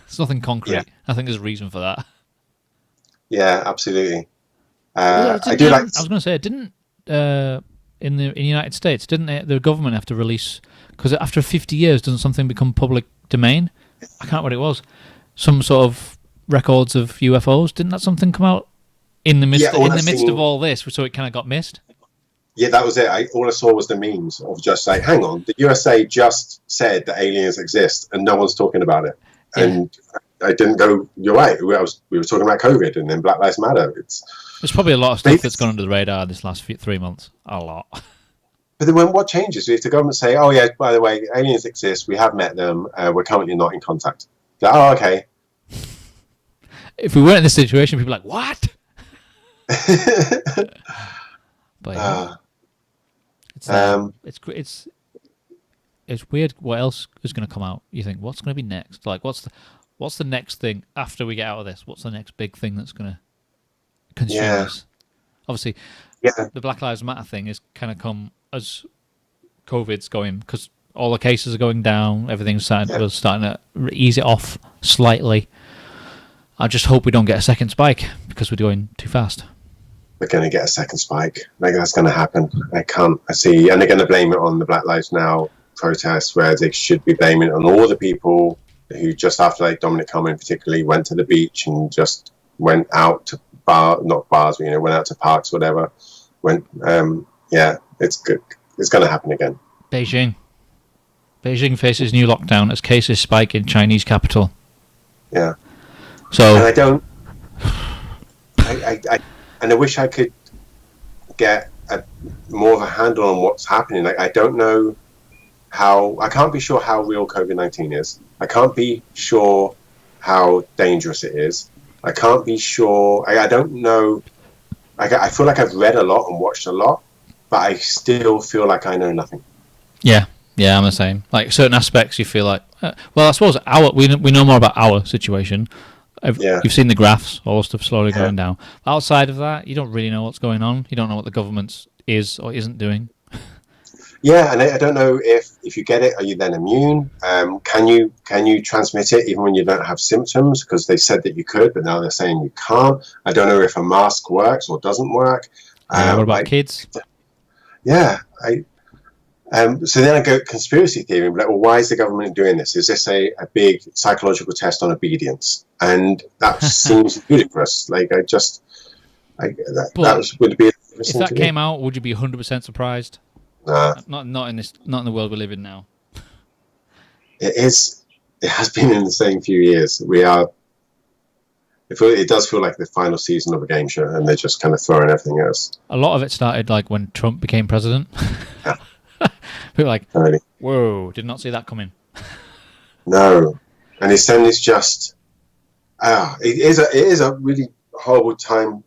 it's nothing concrete. Yeah. I think there's a reason for that. Yeah, absolutely. I was going to say, didn't in the United States, didn't the government have to release, because after 50 years, doesn't something become public domain? I can't remember what it was. Some sort of records of UFOs. Didn't that something come out in the midst of all this, so it kind of got missed? Yeah, that was it. All I saw was the memes of just like, hang on, the USA just said that aliens exist, and no one's talking about it. Yeah. And I didn't go, you're right. We were talking about COVID and then Black Lives Matter. There's probably a lot of stuff that's gone under the radar this last 3 months. A lot. But then what changes? If the government say, oh, yeah, by the way, aliens exist, we have met them, we're currently not in contact. Like, oh, okay. If we weren't in this situation, people are like, what? But it's weird what else is going to come out. You think, what's going to be next? Like, what's the next thing after we get out of this? What's the next big thing that's going to consume us? Obviously, the Black Lives Matter thing is kind of come as COVID's going, because all the cases are going down, everything's starting to ease it off slightly. I just hope we don't get a second spike because we're going too fast. We're going to get a second spike. Like, that's going to happen. I see, and they're going to blame it on the Black Lives Now protests, where they should be blaming it on all the people who just after, like Dominic Cummings particularly, went to the beach and just went out to not bars, but, went out to parks, whatever. It's good. It's going to happen again. Beijing faces new lockdown as cases spike in Chinese capital. Yeah. So, and I wish I could get more of a handle on what's happening. Like, I don't know I can't be sure how real COVID-19 is. I can't be sure how dangerous it is. I can't be sure. I don't know. I feel like I've read a lot and watched a lot, but I still feel like I know nothing. Yeah, I'm the same. Like, certain aspects you feel like, well, I suppose we know more about our situation. You've sin the graphs, all the stuff slowly going down. Outside of that, you don't really know what's going on. You don't know what the government is or isn't doing. Yeah, and I don't know if you get it, are you then immune? Can you transmit it even when you don't have symptoms? Because they said that you could, but now they're saying you can't. I don't know if a mask works or doesn't work. What about kids? Yeah, so then I go conspiracy theory, like, well, why is the government doing this? Is this a big psychological test on obedience? And that seems ludicrous. Like, would be. If that came out, would you be 100% surprised? Nah. Not in the world we live in now. It has been in the same few years. It does feel like the final season of a game show, and they're just kind of throwing everything else. A lot of it started like when Trump became president. Yeah. People like, Really. whoa, did not see that coming. No, and it's just, it is a really horrible time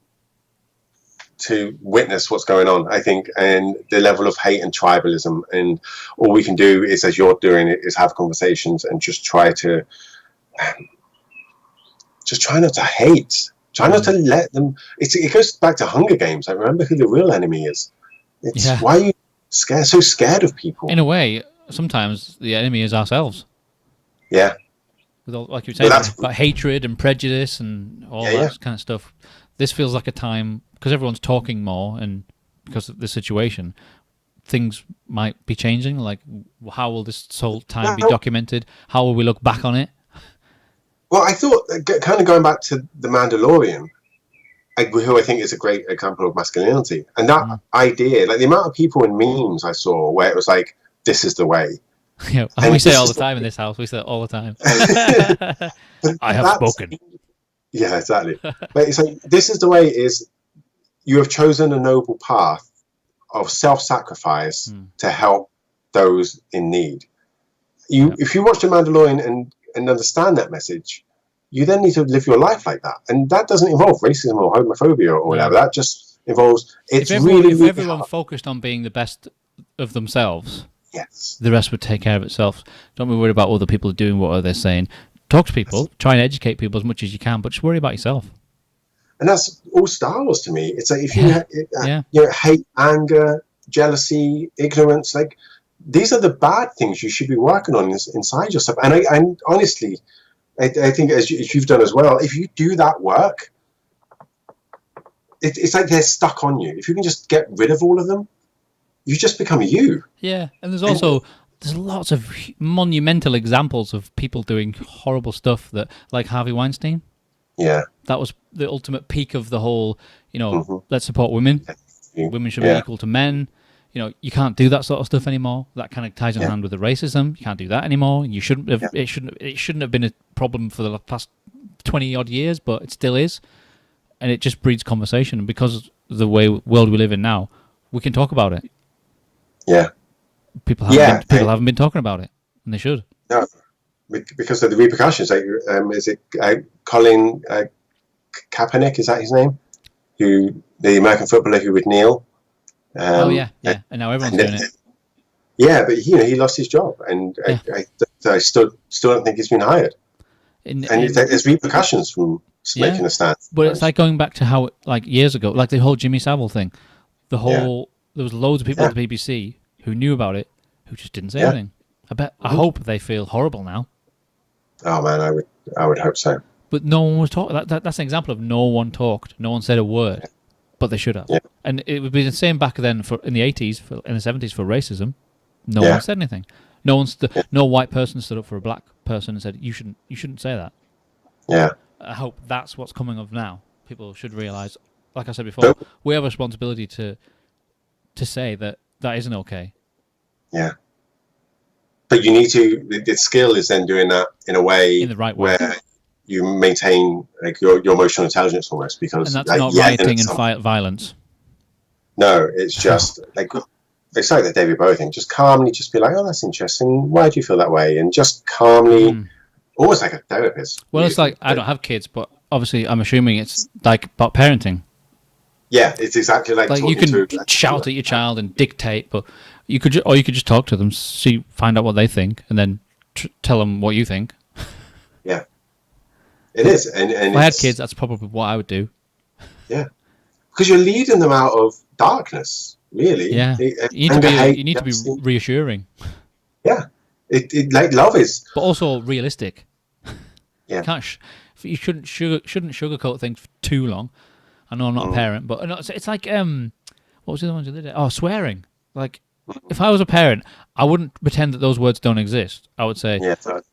to witness what's going on, I think, and the level of hate and tribalism. And all we can do is, as you're doing it, is have conversations and just try not to hate. Try not to let them. It goes back to Hunger Games. I remember who the real enemy is. Why are you so scared of people? In a way, sometimes the enemy is ourselves. Yeah. With all, like you were saying, about hatred and prejudice and all that kind of stuff. This feels like a time, because everyone's talking more, and because of the situation, things might be changing. Like, how will this whole time be documented? How will we look back on it? Well, I thought, kind of going back to The Mandalorian, who I think is a great example of masculinity, and that idea, like the amount of people in memes I saw where it was like, this is the way. Yeah, and we say it all the time in this house. We say it all the time. I have spoken. Yeah, exactly. But it's like, this is the way. Is you have chosen a noble path of self-sacrifice to help those in need. If you watch The Mandalorian and understand that message, you then need to live your life like that, and that doesn't involve racism or homophobia or whatever. That just involves. If everyone focused on being the best of themselves, yes, the rest would take care of itself. Don't be worried about other people doing what they're saying. Talk to people, try and educate people as much as you can, but just worry about yourself. And that's all Star Wars to me. It's like if you hate, anger, jealousy, ignorance, like these are the bad things you should be working on inside yourself. And I honestly, I think as you've done as well, if you do that work, it's like they're stuck on you. If you can just get rid of all of them, you just become you. Yeah, and there's lots of monumental examples of people doing horrible stuff like Harvey Weinstein. Yeah. That was the ultimate peak of the whole, let's support women. Women should be equal to men. You can't do that sort of stuff anymore. That kind of ties in hand with the racism. You can't do that anymore. You shouldn't have. It shouldn't have been a problem for the past 20-odd years, but it still is. And it just breeds conversation. And because of the world we live in now, we can talk about it. Yeah. People haven't been talking about it, and they should. No, because of the repercussions. Like, is it Colin Kaepernick? Is that his name? The American footballer who would kneel. And now everyone's doing it. Yeah, but he lost his job, and I still don't think he's been hired. There's repercussions from making a stand. But it's like going back to how years ago, like the whole Jimmy Savile thing. There was loads of people at the BBC who knew about it, who just didn't say anything. I hope they feel horrible now. Oh man, I would hope so. But no one was talking. That's an example of no one talked. No one said a word, but they should have. Yeah. And it would be the same back then in the 80s, in the 70s for racism. No one said anything. No white person stood up for a black person and said you shouldn't say that. Yeah. I hope that's what's coming of now. People should realise, like I said before, we have a responsibility to say that isn't okay. Yeah. But you need to. The skill is then doing that in a way, in the right way, where you maintain your emotional intelligence almost, because and that's not rioting and violence. No, it's just it's like the David Bowie thing. Just calmly, just be like, "Oh, that's interesting. Why do you feel that way?" And just calmly, almost like a therapist. Well, it's like I don't have kids, but obviously, I'm assuming it's like about parenting. Yeah, it's exactly like you can shout at your child and dictate, but you could just talk to them, find out what they think, and then tell them what you think. Yeah, it is. And if I had kids, that's probably what I would do. Yeah, because you're leading them out of darkness, really. Yeah, you need to be reassuring. Yeah, it like love is, but also realistic. Yeah, you shouldn't sugarcoat things for too long. I know I'm not a parent, but it's like what was the other one the other day? Oh, swearing. Like, if I was a parent, I wouldn't pretend that those words don't exist. I would say,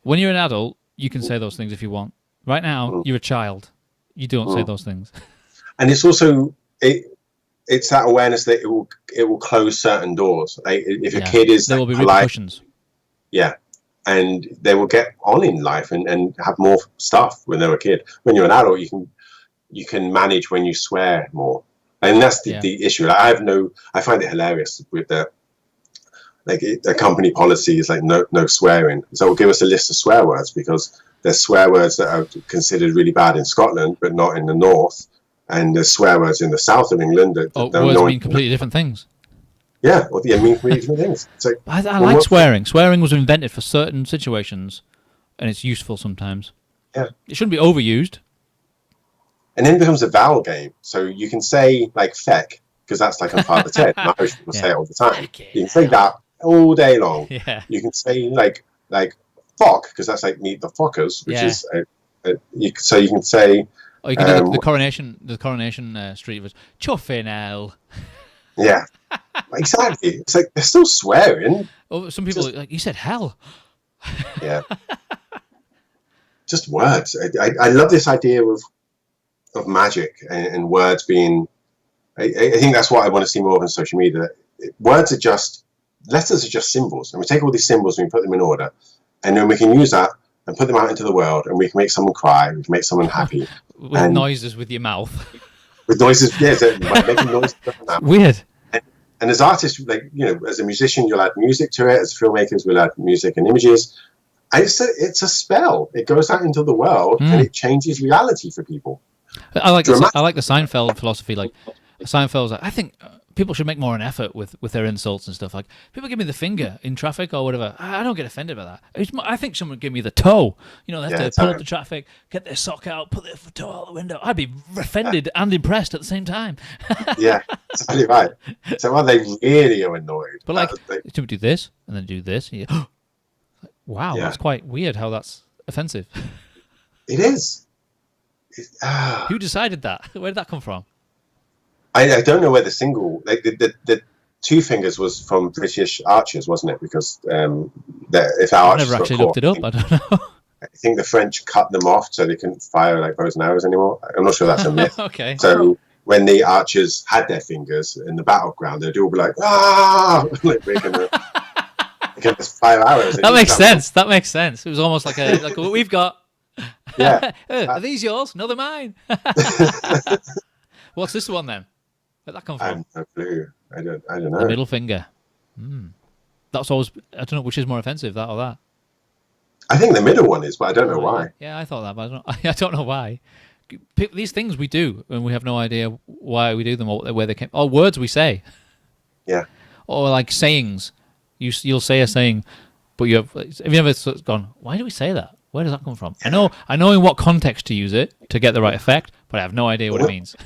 when you're an adult, you can say those things if you want. Right now, you're a child. You don't say those things. And it's also it's that awareness that it will close certain doors. Like, if a kid is there will be repercussions. Yeah, and they will get on in life and have more stuff when they're a kid. When you're an adult, you can you can manage when you swear more. And that's the issue. Like, I find it hilarious with the company policy is like no swearing. So it'll give us a list of swear words because there's swear words that are considered really bad in Scotland, but not in the north. And there's swear words in the south of England that words mean completely different things. Yeah, mean completely different things. It's like, I like swearing. Swearing was invented for certain situations, and it's useful sometimes. Yeah. It shouldn't be overused. And then it becomes a vowel game. So you can say like feck, because that's like a part of the Ted. Irish people say it all the time. You can say that all day long. Yeah. You can say like fuck, because that's like meet the fuckers, which is so you can say. Or you can do the coronation street was chuffing hell. Yeah, exactly. It's like they're still swearing. Oh, some people like you said hell. Yeah. Just words. I love this idea of magic and words being. I think that's what I want to see more of on social media. Letters are just symbols, and we take all these symbols and we put them in order, and then we can use that and put them out into the world, and we can make someone cry, we can make someone happy. With noises with your mouth. With noises, yeah, like making noises. Weird. And as artists, like, you know, as a musician, you'll add music to it. As filmmakers, we'll add music and images. And it's a spell. It goes out into the world and it changes reality for people. I like the Seinfeld philosophy. Like Seinfeld's like, I think people should make more an effort with their insults and stuff. Like people give me the finger in traffic or whatever. I don't get offended by that. I think someone give me the toe. You know, they have to pull up the traffic, get their sock out, put their toe out the window. I'd be offended and impressed at the same time. Yeah, exactly right. So are they really are annoyed? But like, to do this and then do this. And wow, that's quite weird how that's offensive. It is. Who decided that? Where did that come from? I don't know where the single, like the two fingers was from British archers, wasn't it? Because if our I've never actually looked it up. I don't know. I think the French cut them off so they couldn't fire like bows and arrows anymore. I'm not sure that's a myth. Okay. So when the archers had their fingers in the battleground, they'd all be like, ah, like making just fire arrows. That makes sense. That makes sense. It was almost like what we've got. Yeah. Are these yours? No, they're mine. What's this one then? Where'd that come from? I have no clue. I don't know. The middle finger. That's always. I don't know which is more offensive, that or that. I think the middle one is, but I don't know why. Yeah, I thought that, but I don't know why. These things we do, and we have no idea why we do them or where they came. Or words we say. Yeah. Or like sayings. You'll say a saying, but have you ever gone, why do we say that? Where does that come from? Yeah. I know in what context to use it to get the right effect, but I have no idea what it means.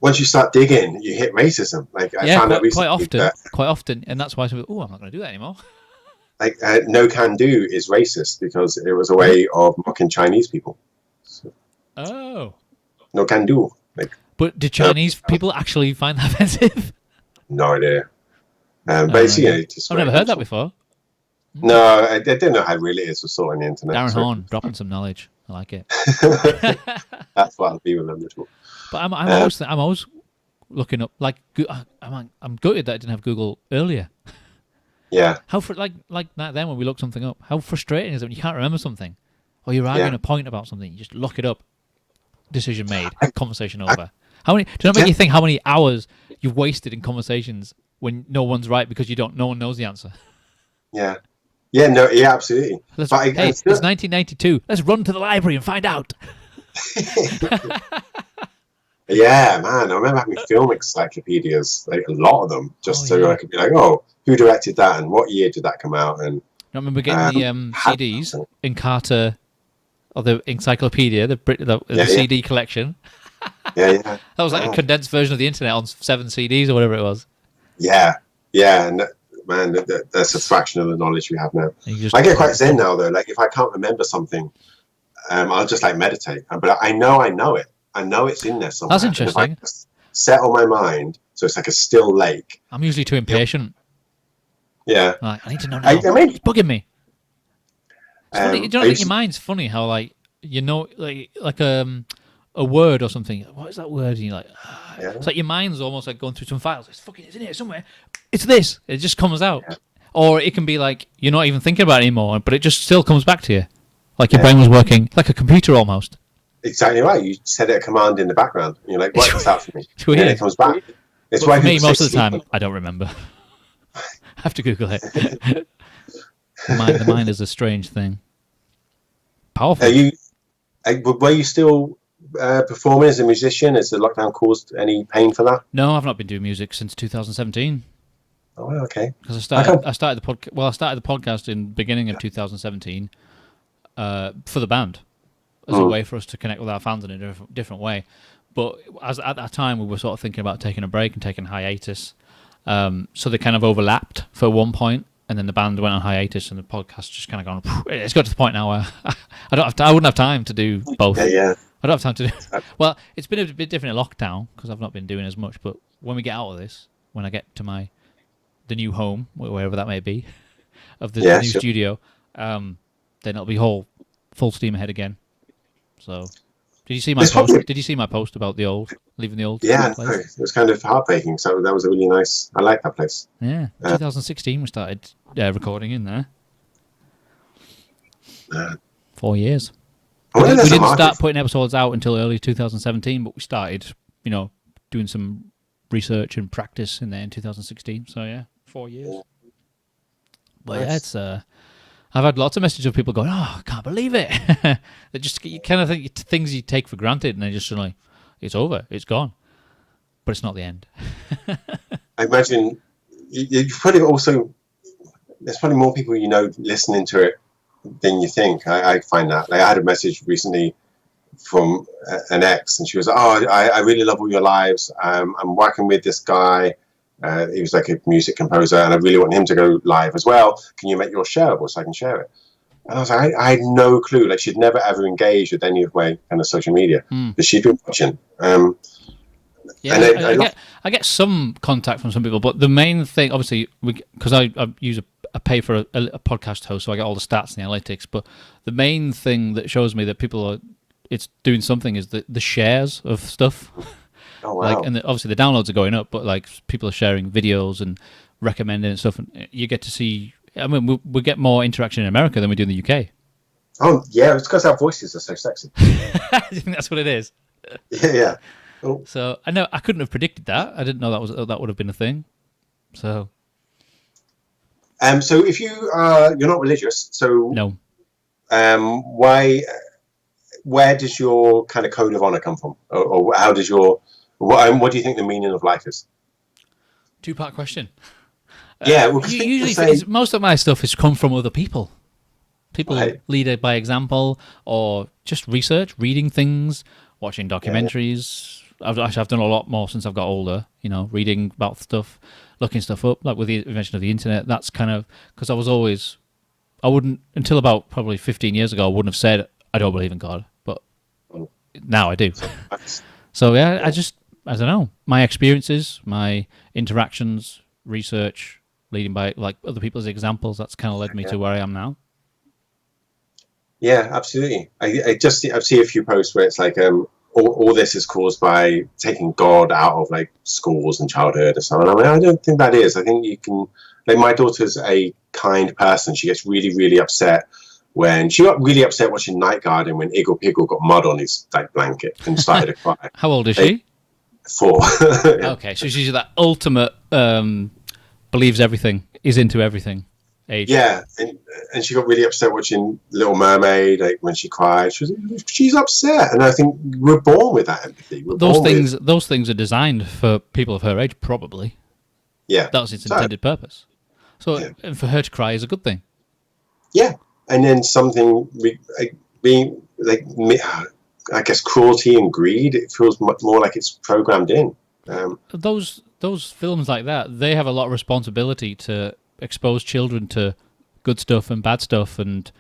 Once you start digging, you hit racism. Like I found out recently quite often, and that's why I said, "Oh, I'm not going to do that anymore." Like no can do is racist because it was a way of mocking Chinese people. So, no can do. Like, but did Chinese people actually find that offensive? No idea. But it's, I've never heard that before. No, I didn't know how real it is for saw on the internet. Darren Horne dropping some knowledge. I like it. That's what I'll be remembered for. But I'm always looking up. Like I'm gutted that I didn't have Google earlier. Yeah. How like that then when we look something up? How frustrating is it when you can't remember something, or you're arguing a point about something? You just look it up. Decision made. Conversation over. How many? Do you not make you think how many hours you've wasted in conversations when no one's right because no one knows the answer? Yeah. Yeah. No. Yeah. Absolutely. It's 1992. Let's run to the library and find out. Yeah, man. I remember having film encyclopedias, like a lot of them, just so I could be like, oh, who directed that and what year did that come out? And I remember getting the CDs in Carter, or the encyclopedia, the CD collection. Yeah. That was like a condensed version of the internet on 7 CDs or whatever it was. Yeah, and man, that's a fraction of the knowledge we have now. I get quite zen now, though. Like if I can't remember something, I'll just like meditate. But I know it. I know it's in there somewhere. That's interesting. If I settle my mind, so it's like a still lake. I'm usually too impatient. Yeah. Like, I need to know now. It's bugging me. It's funny. You don't think your mind's funny how like a word or something. What is that word? And you're like, it's like your mind's almost like going through some files. It's in here somewhere. It's this. It just comes out. Yeah. Or it can be like you're not even thinking about it anymore, but it just still comes back to you. Like your brain was working like a computer almost. Exactly right. You set a command in the background. And you're like, write this out for me. It's weird. And it comes back. It's But why for me, people most say of the time, sleep. I don't remember. I have to Google it. The mind is a strange thing. Powerful. Were you still performing as a musician? Has the lockdown caused any pain for that? No, I've not been doing music since 2017. Oh, okay. Because I started the podcast. Well, I started the podcast in the beginning of 2017 for the band as a way for us to connect with our fans in a different way. But at that time, we were sort of thinking about taking a break and taking hiatus. So they kind of overlapped for one point, and then the band went on hiatus, and the podcast just kind of gone. It's got to the point now where I wouldn't have time to do both. Yeah. I don't have time to do. Well, it's been a bit different in lockdown because I've not been doing as much. But when we get out of this, when I get to the new home, wherever that may be, of the new studio, then it'll be full steam ahead again. So, did you see my post? Did you see my post about leaving the old? Yeah, place? No, it was kind of heartbreaking. So that was a really nice. I like that place. Yeah, 2016 we started recording in there. 4 years. We didn't start putting episodes out until early 2017, but we started, doing some research and practice in there in 2016. So yeah, 4 years. But yeah, it's I've had lots of messages of people going, "Oh, I can't believe it." They just you kind of think things you take for granted, and they just suddenly, it's over, it's gone. But it's not the end. I imagine you probably also there's probably more people listening to it than you think. I find that. Like, I had a message recently from an ex, and she was like, "Oh, I really love all your lives. I'm working with this guy. He was like a music composer, and I really want him to go live as well. Can you make yours shareable so I can share it?" And I was like, I had no clue. Like, she'd never ever engaged with any of my kind of social media, but she'd been watching. I get some contact from some people, but the main thing, obviously, because I use I pay for a podcast host, so I get all the stats and the analytics. But the main thing that shows me that it's doing something is the shares of stuff. Oh, wow. Obviously the downloads are going up, but like people are sharing videos and recommending and stuff, and you get to see. I mean, we get more interaction in America than we do in the UK. Oh yeah, it's because our voices are so sexy. I think that's what it is. Yeah. Oh. So I know I couldn't have predicted that. I didn't know that would have been a thing. So. So if you're not religious, so no. Where does your kind of code of honor come from, or how does what do you think the meaning of life is? 2-part question. Yeah, well, usually most of my stuff has come from other people. People right. lead it by example, or just research, reading things, watching documentaries. Yeah. I've done a lot more since I've got older. Reading about stuff, looking stuff up. Like with the invention of the internet, that's kind of because I wouldn't until about probably 15 years ago. I wouldn't have said I don't believe in God, but now I do. So yeah, I don't know. My experiences, my interactions, research, leading by like other people's examples. That's kind of led me to where I am now. Yeah, absolutely. I've seen a few posts where it's like all this is caused by taking God out of like schools and childhood or something. I mean, I don't think that is. I think you can. Like, my daughter's a kind person. She gets really, really upset when she got really upset watching Night Garden when Iggle Piggle got mud on his like blanket and started to cry. How old is she? 4. Yeah. Okay, so she's that ultimate believes everything, is into everything age. Yeah, and she got really upset watching Little Mermaid. Like when she cried, she's upset, and I think we're born with that empathy. Those things are designed for people of her age, probably. Yeah, that's its intended purpose. So, and for her to cry is a good thing. Yeah, and then something being like, I guess, cruelty and greed. It feels much more like it's programmed in. Those films like that, they have a lot of responsibility to expose children to good stuff and bad stuff, and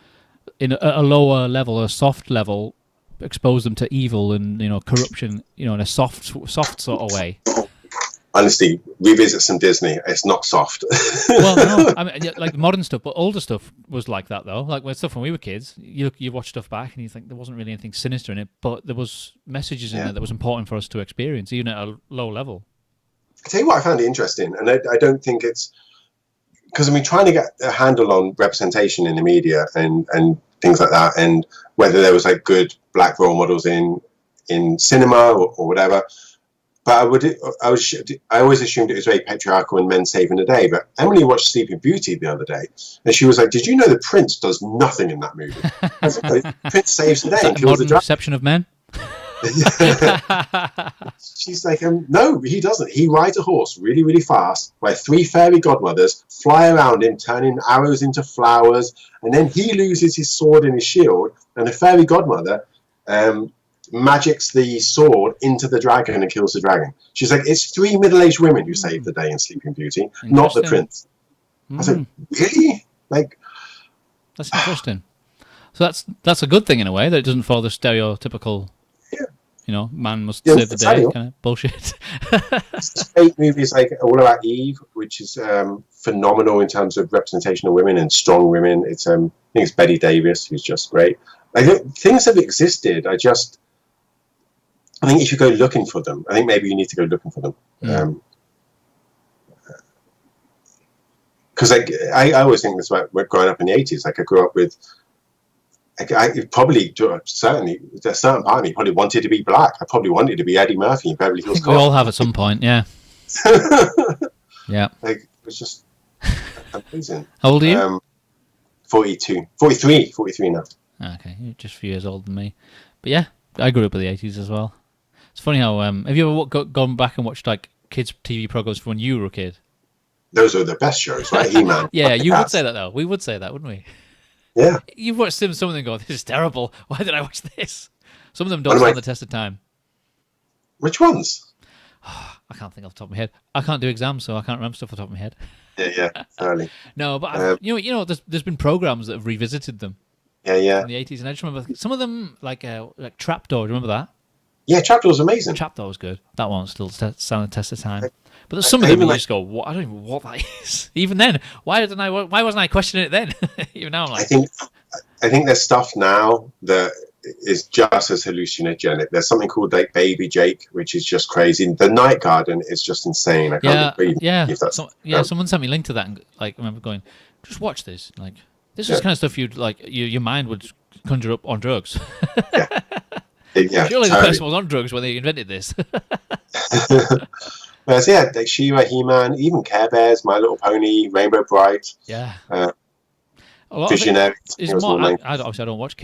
in a lower level, a soft level, expose them to evil and corruption, in a soft sort of way. Honestly, revisit some Disney. It's not soft. Well, no, I mean, like modern stuff, but older stuff was like that though. Like when we were kids, you watch stuff back and you think there wasn't really anything sinister in it, but there was messages in there that was important for us to experience, even at a low level. I tell you what, I found it interesting, and I don't think it's because trying to get a handle on representation in the media and things like that, and whether there was like good black role models in cinema or whatever. But I always assumed it was very patriarchal and men saving the day. But Emily watched Sleeping Beauty the other day, and she was like, "Did you know the Prince does nothing in that movie? I was like, no, Prince saves the day and kills the dragon." Perception of men. She's like, no, he doesn't. He rides a horse really, really fast, where 3 fairy godmothers fly around him, turning arrows into flowers, and then he loses his sword and his shield, and the fairy godmother magics the sword into the dragon and kills the dragon. She's like, it's 3 middle-aged women who save the day in Sleeping Beauty, not the Prince. I was like, really? Like, that's interesting. So that's a good thing in a way, that it doesn't follow the stereotypical, man must save the day kind of bullshit. Great movies like All About Eve, which is phenomenal in terms of representation of women and strong women. It's I think it's Betty Davis, who's just great. I think things have existed. I think if you go looking for them, I think maybe you need to go looking for them. Because I always think this about growing up in the 80s. Like I grew up with, I probably certainly there's a certain part of me probably wanted to be black. I probably wanted to be Eddie Murphy in Beverly Hills Cop. We all have at some point, yeah. Yeah. Like it was just amazing. How old are you? 43 now. Okay, you're just a few years older than me. But yeah, I grew up in the 80s as well. It's funny how have you ever gone back and watched like kids TV programs from when you were a kid? Those are the best shows, right? He-Man. Yeah, you would say that though. We would say that, wouldn't we? Yeah. You've watched some of them and go, this is terrible. Why did I watch this? Some of them don't stand the test of time. Which ones? I can't think off the top of my head. I can't do exams, so I can't remember stuff off the top of my head. Yeah, thoroughly. No, but there's been programs that have revisited them. Yeah. In the 80s, and I just remember some of them, like Trapdoor. Do you remember that? Yeah, Trapdoor was amazing. Trapdoor was good. That one still stand the test of time. But there's some of them you just go, what? I don't even know what that is. Even then, why wasn't I questioning it then? Even now, I'm like, I think there's stuff now that is just as hallucinogenic. There's something called like Baby Jake, which is just crazy. The Night Garden is just insane. I can't believe that's someone sent me a link to that, and like I remember going, just watch this. Like this is kind of stuff you'd like. Your mind would conjure up on drugs. Surely the person was on drugs when they invented this. Like She-Ra, He-Man, even Care Bears, My Little Pony, Rainbow Bright. Yeah. Visionary. Obviously, I don't watch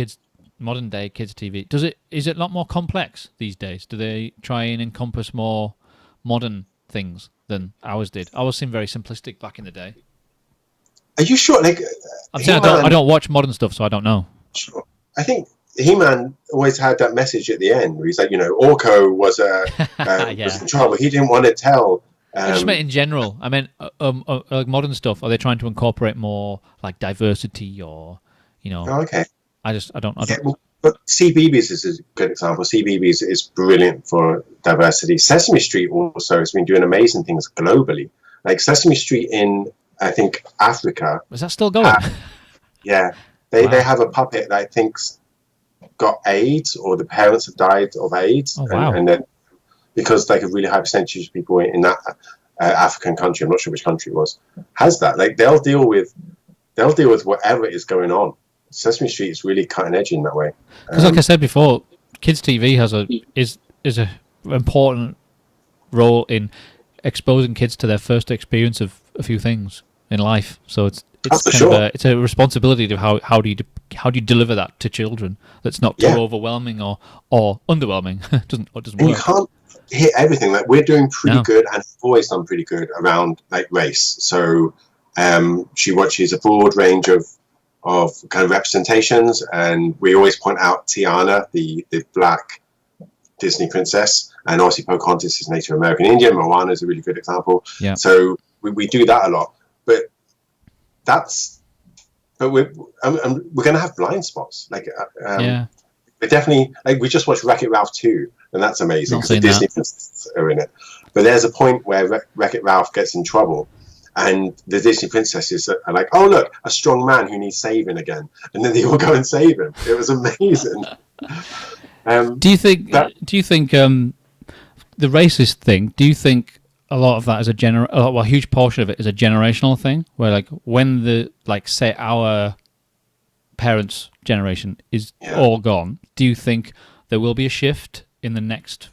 modern day kids TV. Is it a lot more complex these days? Do they try and encompass more modern things than ours did? Ours seemed very simplistic back in the day. Are you sure? Like, I'm saying I don't watch modern stuff, so I don't know. Sure. I think He-Man always had that message at the end where he's like, Orko was was in trouble. He didn't want to tell. I just meant in general. I meant like modern stuff. Are they trying to incorporate more like diversity or, Oh, okay. I don't. But CBeebies is a good example. CBeebies is brilliant for diversity. Sesame Street also has been doing amazing things globally. Like Sesame Street in, I think, Africa. Is that still going? Yeah. They have a puppet that I think's got AIDS, or the parents have died of AIDS. Oh, wow. And then because like a really high percentage of people in that African country, I'm not sure which country it was, has that. Like they'll deal with whatever is going on. Sesame Street is really cutting edge in that way. Because like I said before, kids TV is a important role in exposing kids to their first experience of a few things in life. So it's it's a responsibility to how do you deliver that to children that's not too overwhelming or underwhelming. It doesn't work. You can't hit everything. Like we're doing pretty good, and have always done pretty good around like race. So she watches a broad range of kind of representations, and we always point out Tiana, the black Disney princess, and obviously Pocahontas is Native American Indian. Moana is a really good example. Yeah. So we do that a lot, but we're going to have blind spots. Like we're definitely like we just watched Wreck-It Ralph 2, and that's amazing because the Disney princesses are in it. But there's a point where Wreck-It Ralph gets in trouble. And the Disney princesses are like, oh, look, a strong man who needs saving again. And then they all go and save him. It was amazing. Do you think the racist thing, do you think a lot of that is a huge portion of it is a generational thing? Where, like, when say our parents' generation is all gone, do you think there will be a shift in the next,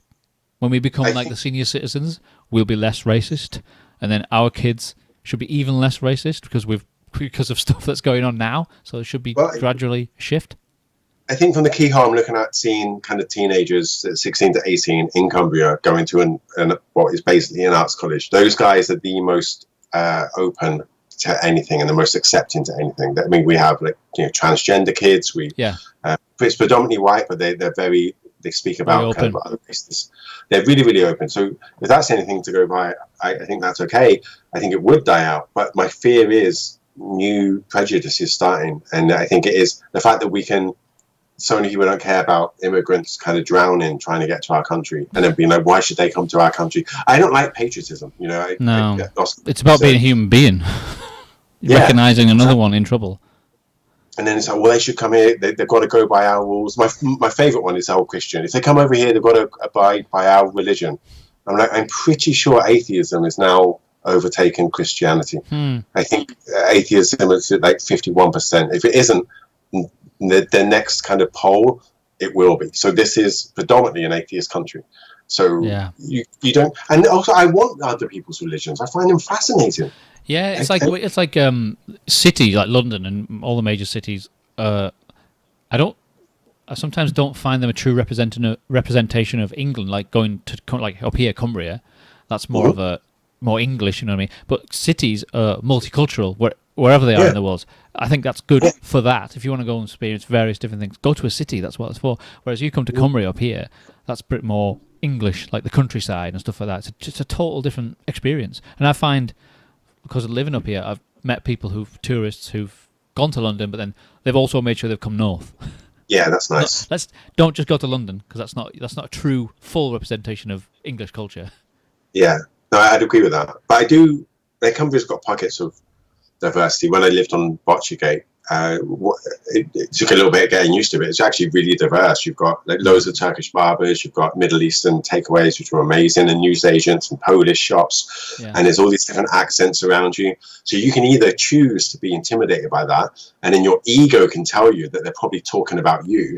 when we become like the senior citizens, we'll be less racist, and then our kids should be even less racist because of stuff that's going on now? So there should be gradually a shift. I think from the keyhole, I'm looking at seeing kind of teenagers, 16 to 18 in Cumbria, going to what is basically an arts college. Those guys are the most open to anything and the most accepting to anything. I mean, we have transgender kids. It's predominantly white, but they speak about kind of other races. They're really, really open. So if that's anything to go by, I think that's okay. I think it would die out. But my fear is new prejudices starting. And I think it is the fact that so many people don't care about immigrants kind of drowning, trying to get to our country, and then being like, why should they come to our country? I don't like patriotism. It's about being a human being. Recognizing another one in trouble. And then it's like, well, they should come here. They've got to go by our rules. My favorite one is the whole Christian. If they come over here, they've got to abide by our religion. I'm pretty sure atheism is now overtaken Christianity. I think atheism is at like 51%. If it isn't, the next kind of poll, it will be. So this is predominantly an atheist country. So you don't. And also, I want other people's religions. I find them fascinating. Yeah, it's like cities like London and all the major cities. I sometimes don't find them a true representation of England. Like going to like up here, Cumbria, that's more of a more English. You know what I mean? But cities are multicultural wherever they are in the world. I think that's good for that. If you want to go and experience various different things, go to a city. That's what it's for. Whereas you come to Cumbria up here, that's a bit more English, like the countryside and stuff like that. It's just a total different experience. And I find, because of living up here, I've met tourists who've gone to London, but then they've also made sure they've come north. Yeah, that's nice. Don't just go to London, because that's not a true full representation of English culture. Yeah, no, I'd agree with that. But Cumbria's got pockets of diversity. When I lived on Botchergate, it took a little bit of getting used to it. It's actually really diverse. You've got loads of Turkish barbers, you've got Middle Eastern takeaways, which are amazing, and newsagents and Polish shops, and there's all these different accents around you. So you can either choose to be intimidated by that, and then your ego can tell you that they're probably talking about you.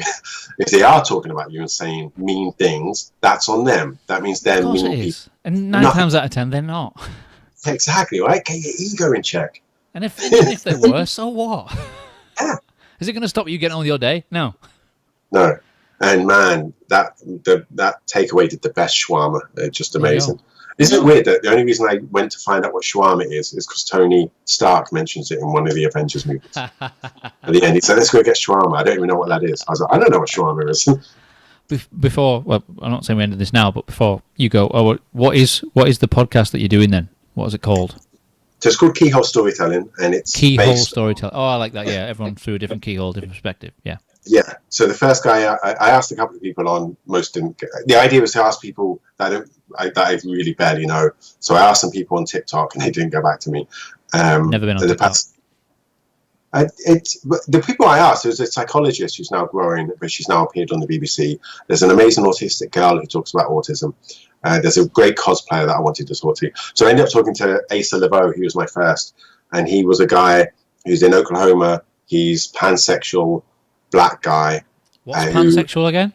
If they are talking about you and saying mean things, that's on them. That means they're mean people. And 9 times out of 10, they're not. Exactly, right? Get your ego in check. And even if they were, so what? Yeah. Is it going to stop you getting on with your day? No. No. And man, that takeaway did the best shawarma. Just amazing. Isn't it weird that the only reason I went to find out what shawarma is because Tony Stark mentions it in one of the Avengers movies. At the end, he said, let's go get shawarma. I don't even know what that is. I was like, I don't know what shawarma is. Before, well, I'm not saying we're ending this now, but before you go, what is the podcast that you're doing then? What is it called? So it's called Keyhole Storytelling, and it's Keyhole Storytelling. Oh, I like that. Yeah, everyone through a different keyhole, different perspective. Yeah. Yeah. So the first guy I asked a couple of people on, most didn't. The idea was to ask people that I really barely know. So I asked some people on TikTok, and they didn't go back to me. Never been on TikTok. The people I asked, there's a psychologist who's now growing, but she's now appeared on the BBC. There's an amazing autistic girl who talks about autism. There's a great cosplayer that I wanted to talk to. So I ended up talking to Asa Laveau, who was my first. And he was a guy who's in Oklahoma. He's pansexual, black guy. What's pansexual again?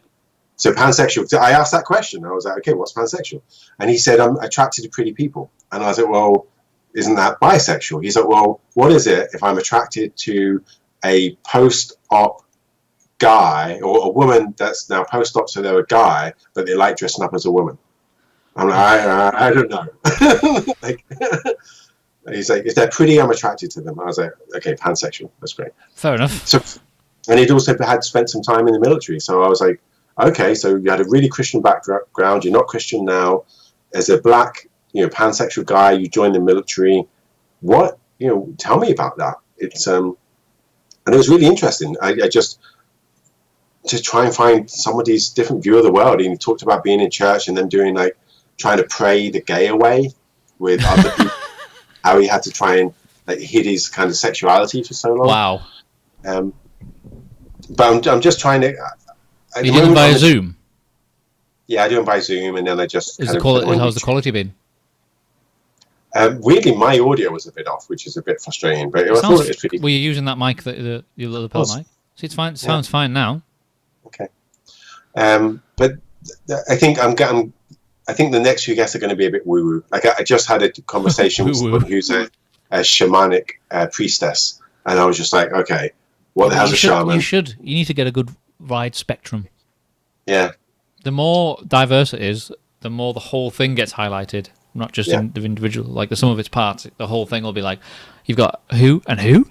So pansexual, I asked that question. I was like, okay, what's pansexual? And he said, I'm attracted to pretty people. And I was like, well, isn't that bisexual? He's like, well, what is it if I'm attracted to a post-op guy or a woman that's now post-op, so they're a guy, but they like dressing up as a woman? I'm like, I don't know. He's like, if they're pretty, I'm attracted to them. I was like, okay, pansexual. That's great. Fair enough. So, and he'd also had spent some time in the military. So I was like, okay, so you had a really Christian background. You're not Christian now. As a black, pansexual guy, you joined the military. What, tell me about that. It's and it was really interesting. I just to try and find somebody's different view of the world. And he talked about being in church and then doing trying to pray the gay away with other people. How he had to try and hid his kind of sexuality for so long. Wow. But I'm just trying to. You did them via Zoom? Yeah, I do them by Zoom, and then I just. How's the quality been? Weirdly, my audio was a bit off, which is a bit frustrating. But I thought it was pretty. Were you using that mic, your little lapel mic? See, it's fine. Sounds fine now. Okay. But I think I think the next few guests are going to be a bit woo-woo. Like I just had a conversation with someone who's a shamanic priestess, and I was just like, okay, what the hell's a shaman? You need to get a good wide spectrum. Yeah. The more diverse it is, the more the whole thing gets highlighted, not just in the individual, like the sum of its parts. The whole thing will be like, you've got who and who.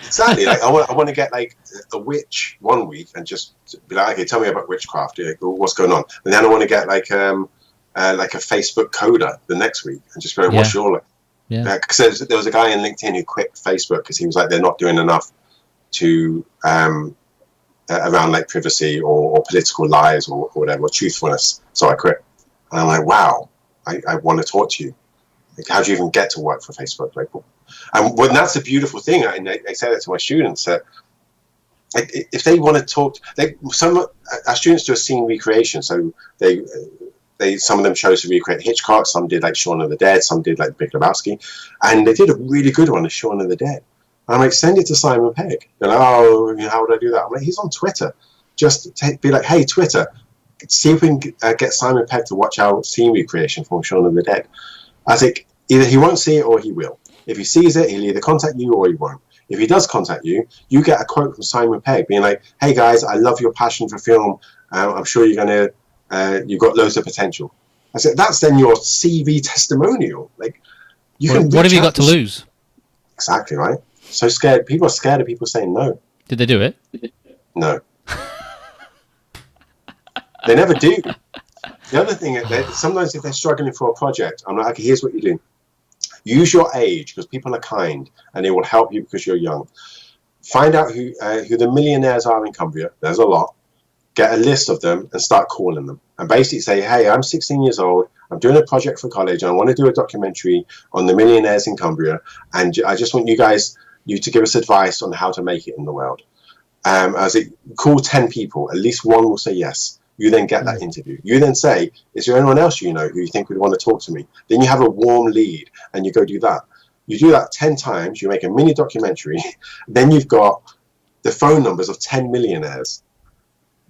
Exactly. Like I want to get like a witch one week and just be like, okay, tell me about witchcraft. Like, what's going on? And then I want to get like a Facebook coder the next week and just be like, what's your like? Yeah. Because there was a guy in LinkedIn who quit Facebook because he was like, they're not doing enough to around like privacy or political lies or whatever, or truthfulness. So I quit. And I'm like, wow, I want to talk to you. Like, how do you even get to work for Facebook? Like, and that's a beautiful thing. And I say that to my students that if they want to talk, some our students do a scene recreation. So some of them chose to recreate Hitchcock, some did like Shaun of the Dead, some did like Big Lebowski, and they did a really good one of Shaun of the Dead. And I'm like, send it to Simon Pegg. They're like, oh, how would I do that? I'm like, he's on Twitter. Just be like, hey, Twitter, see if we can get Simon Pegg to watch our scene recreation from Shaun of the Dead. I think either he won't see it or he will. If he sees it, he'll either contact you or he won't. If he does contact you, you get a quote from Simon Pegg being like, hey guys, I love your passion for film. I'm sure you're going to, you've got loads of potential. I said, that's then your CV testimonial. Like, what have you got to lose? Exactly, right? So scared. People are scared of people saying no. Did they do it? No. They never do. The other thing, sometimes if they're struggling for a project, I'm like, okay, here's what you do. Use your age, because people are kind, and they will help you because you're young. Find out who the millionaires are in Cumbria. There's a lot. Get a list of them and start calling them. And basically say, hey, I'm 16 years old. I'm doing a project for college, and I want to do a documentary on the millionaires in Cumbria. And I just want you to give us advice on how to make it in the world. As it call 10 people, at least one will say yes. You then get that interview. You then say, is there anyone else you know who you think would want to talk to me? Then you have a warm lead and you go do that. You do that 10 times, you make a mini documentary, then you've got the phone numbers of 10 millionaires.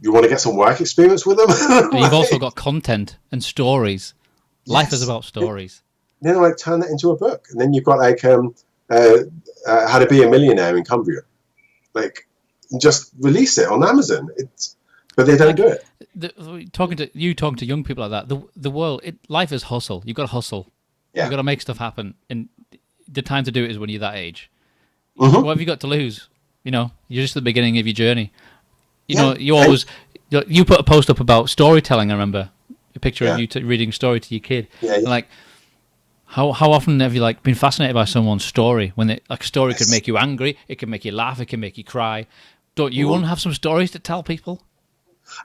You want to get some work experience with them? And you've also got content and stories. Yes. Life is about stories. Then like turn that into a book. And then you've got like how to be a millionaire in Cumbria. Like just release it on Amazon. But they don't do it. Talking to young people like that, the world, life is hustle. You've got to hustle. Yeah. You've got to make stuff happen. And the time to do it is when you're that age. Mm-hmm. What have you got to lose? You're just at the beginning of your journey. You put a post up about storytelling, I remember. A picture of you reading a story to your kid. Yeah. And like, how often have you like been fascinated by someone's story? When a story could make you angry, it can make you laugh, it can make you cry. Don't you want to have some stories to tell people?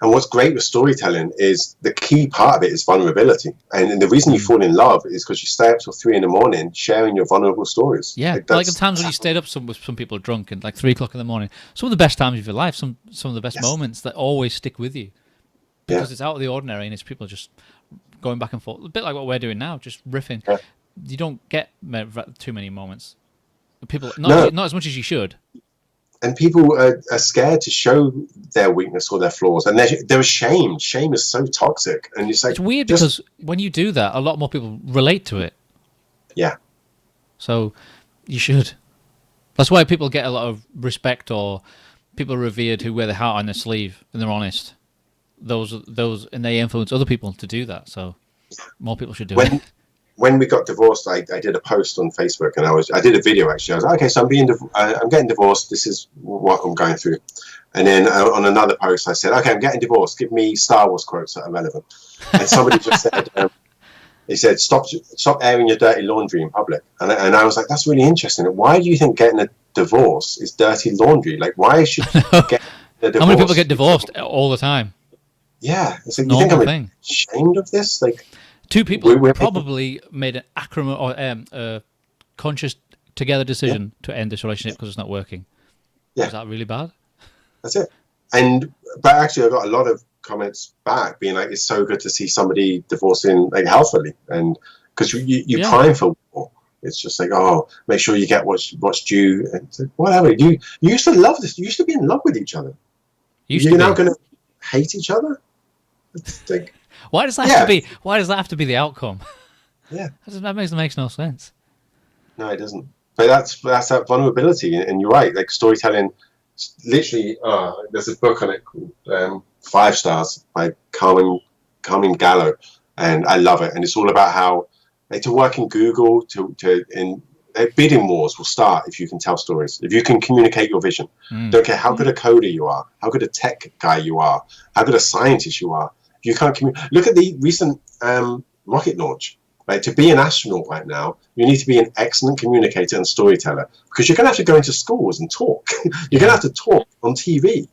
And what's great with storytelling is the key part of it is vulnerability. And the reason you fall in love is because you stay up till 3 a.m. sharing your vulnerable stories. Yeah, like the times when you stayed up with some people drunk and like 3 o'clock in the morning. Some of the best times of your life, some of the best moments that always stick with you. Because it's out of the ordinary and it's people just going back and forth. A bit like what we're doing now, just riffing. Yeah. You don't get too many moments. People, not as much as you should. And people are scared to show their weakness or their flaws, and they're ashamed. Shame is so toxic, and it's like it's weird because when you do that, a lot more people relate to it. Yeah. So you should. That's why people get a lot of respect, or people are revered who wear their heart on their sleeve and they're honest. Those, and they influence other people to do that. So more people should do it. When we got divorced, I did a post on Facebook, and I did a video actually. I was like, okay, so I'm getting divorced. This is what I'm going through. And then on another post, I said, okay, I'm getting divorced. Give me Star Wars quotes that are relevant. And somebody just said, he said, stop airing your dirty laundry in public. And I was like, that's really interesting. Why do you think getting a divorce is dirty laundry? Like, why should you get a divorce? How many people get divorced all the time? Yeah, it's like, you think I'm ashamed of this? Like. Two people probably made an conscious together decision to end this relationship because it's not working. Yeah. Is that really bad? That's it. But actually I got a lot of comments back being like, it's so good to see somebody divorcing like healthily, and because you prime for war. It's just like, oh, make sure you get what's due. And it's like, whatever. You used to love this. You used to be in love with each other. You're now going to hate each other? It's like, why does that have to be? Why does that have to be the outcome? Yeah, that makes no sense. No, it doesn't. But that's that vulnerability, and you're right. Like storytelling, literally. There's a book on it called 5 Stars by Carmen Gallo, and I love it. And it's all about how to work in Google bidding wars will start if you can tell stories, if you can communicate your vision. Don't care how good a coder you are, how good a tech guy you are, how good a scientist you are. If you can't look at the recent rocket launch. Right, to be an astronaut right now, you need to be an excellent communicator and storyteller, because you're going to have to go into schools and talk. You're going to have to talk on TV.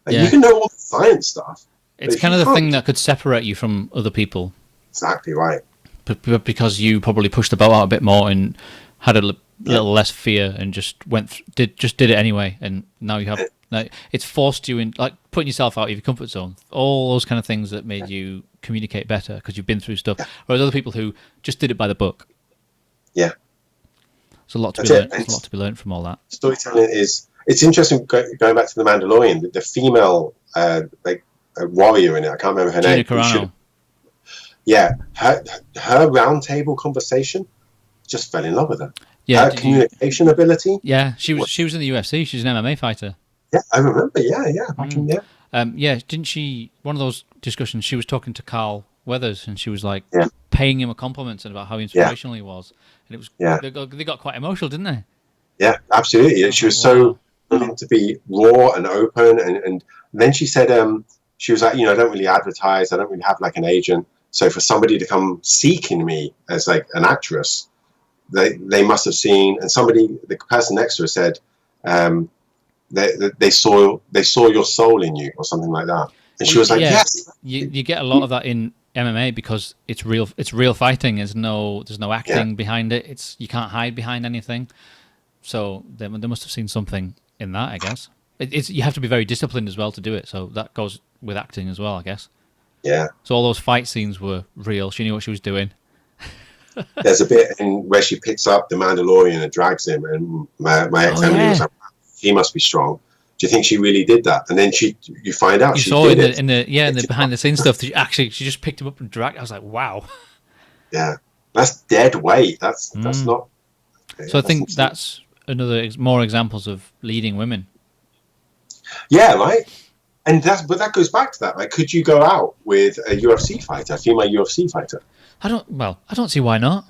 You can know all the science stuff. It's kind of the thing that could separate you from other people. Exactly right. But because you probably pushed the boat out a bit more and had a little less fear and just did it anyway, and now you have. It's forced you in, like putting yourself out of your comfort zone. All those kind of things that made you communicate better because you've been through stuff. Whereas other people who just did it by the book. Yeah. There's a lot to be learned. There's a lot to be learned from all that. Storytelling it's interesting going back to the Mandalorian. The female warrior in it. I can't remember her name. Carano. Yeah, her round table conversation, just fell in love with her. Yeah, her communication ability. Yeah, she was in the UFC. She's an MMA fighter. Yeah, I remember. Yeah. Didn't she? One of those discussions, she was talking to Carl Weathers, and she was like paying him a compliment about how inspirational he was, and it was they got quite emotional, didn't they? Yeah, absolutely. She was so willing to be raw and open, and then she said, she was like, I don't really advertise. I don't really have like an agent. So for somebody to come seeking me as like an actress, they must have seen, and the person next to her said, they saw your soul in you or something like that. And she was like, yes. You get a lot of that in MMA because it's real fighting. There's no acting behind it. You can't hide behind anything. So they must have seen something in that, I guess. You have to be very disciplined as well to do it. So that goes with acting as well, I guess. Yeah. So all those fight scenes were real. She knew what she was doing. There's a bit where she picks up the Mandalorian and drags him, and my ex-family was like, he must be strong. Do you think she really did that? And then you find out she did it. In the behind the scenes stuff. She just picked him up and dragged. I was like, wow. Yeah, that's dead weight. That's not. So I think that's more examples of leading women. Yeah, right. And that goes back to that. Like, could you go out with a UFC fighter, a female UFC fighter? I don't see why not.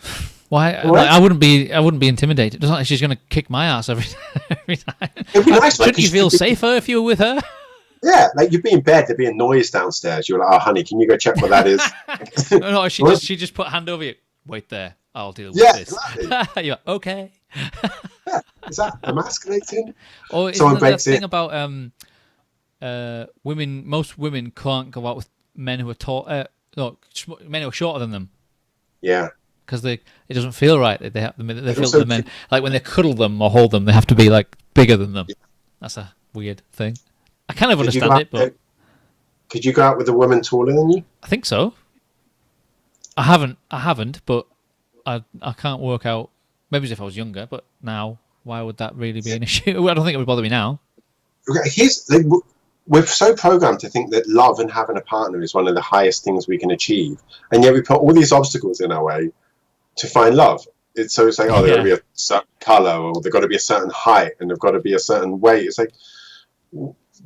Why? Like, I wouldn't be intimidated. It's not like she's going to kick my ass every time. It'd be nice. Shouldn't you feel safer if you were with her? Yeah, like you'd be in bed, there'd be a noise downstairs. You're like, oh, honey, can you go check what that is? No, she just put a hand over you. Wait there, I'll deal with this. Exactly. You're like, okay. Yeah, is that emasculating? Or is there that thing about women? Most women can't go out with men who are tall. Men who are shorter than them. Yeah. Because it doesn't feel right. They feel the men, like when they cuddle them or hold them, they have to be like bigger than them. Yeah. That's a weird thing. I kind of understand it, but could you go out with a woman taller than you? I think so. I haven't, but I can't work out. Maybe if I was younger, but now, why would that really be an issue? I don't think it would bother me now. We're so programmed to think that love and having a partner is one of the highest things we can achieve, and yet we put all these obstacles in our way to find love. It's like, oh, they've got to be a certain color, or they've got to be a certain height, and they've got to be a certain weight. It's like,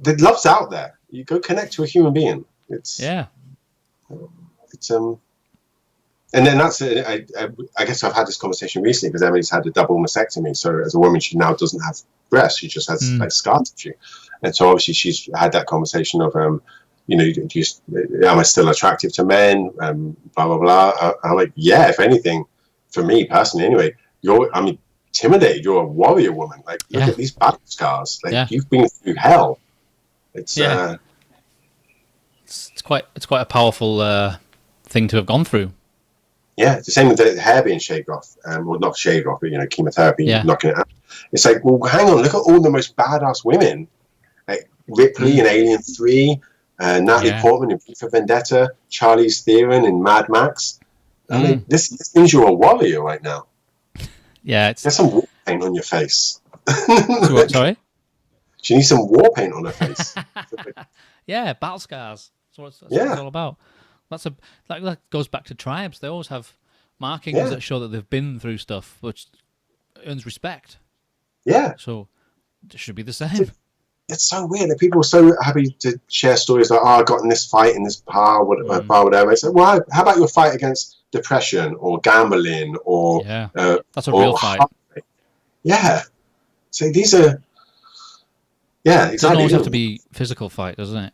the love's out there. You go connect to a human being. And then that's it. I guess I've had this conversation recently because Emily's had a double mastectomy. So as a woman, she now doesn't have breasts. She just has like scar tissue. And so obviously she's had that conversation of, am I still attractive to men? Blah, blah, blah. I'm like, yeah, if anything, for me personally anyway, I'm intimidated. You're a warrior woman. Like, look at these battle scars. Like, you've been through hell. It's quite a powerful thing to have gone through. Yeah, it's the same with the hair being shaved off. Well, not shaved off, but chemotherapy, knocking it out. It's like, well, hang on, look at all the most badass women, like Ripley in Alien 3, Natalie Portman in V for Vendetta, Charlize Theron in Mad Max. I mean, this means you're a warrior right now. Yeah, it's Get some war paint on your face. so what, sorry. She needs some war paint on her face. Yeah, battle scars. That's what Yeah. it's all about. That goes back to tribes. They always have markings Yeah. that show that they've been through stuff, which earns respect. Yeah. So it should be the same. It's so weird that people are so happy to share stories like, oh, I got in this fight in this bar, whatever. It's like, well, how about your fight against depression or gambling or that's a real fight. Yeah. So these are, yeah, exactly. It doesn't always have to be physical fight, doesn't it?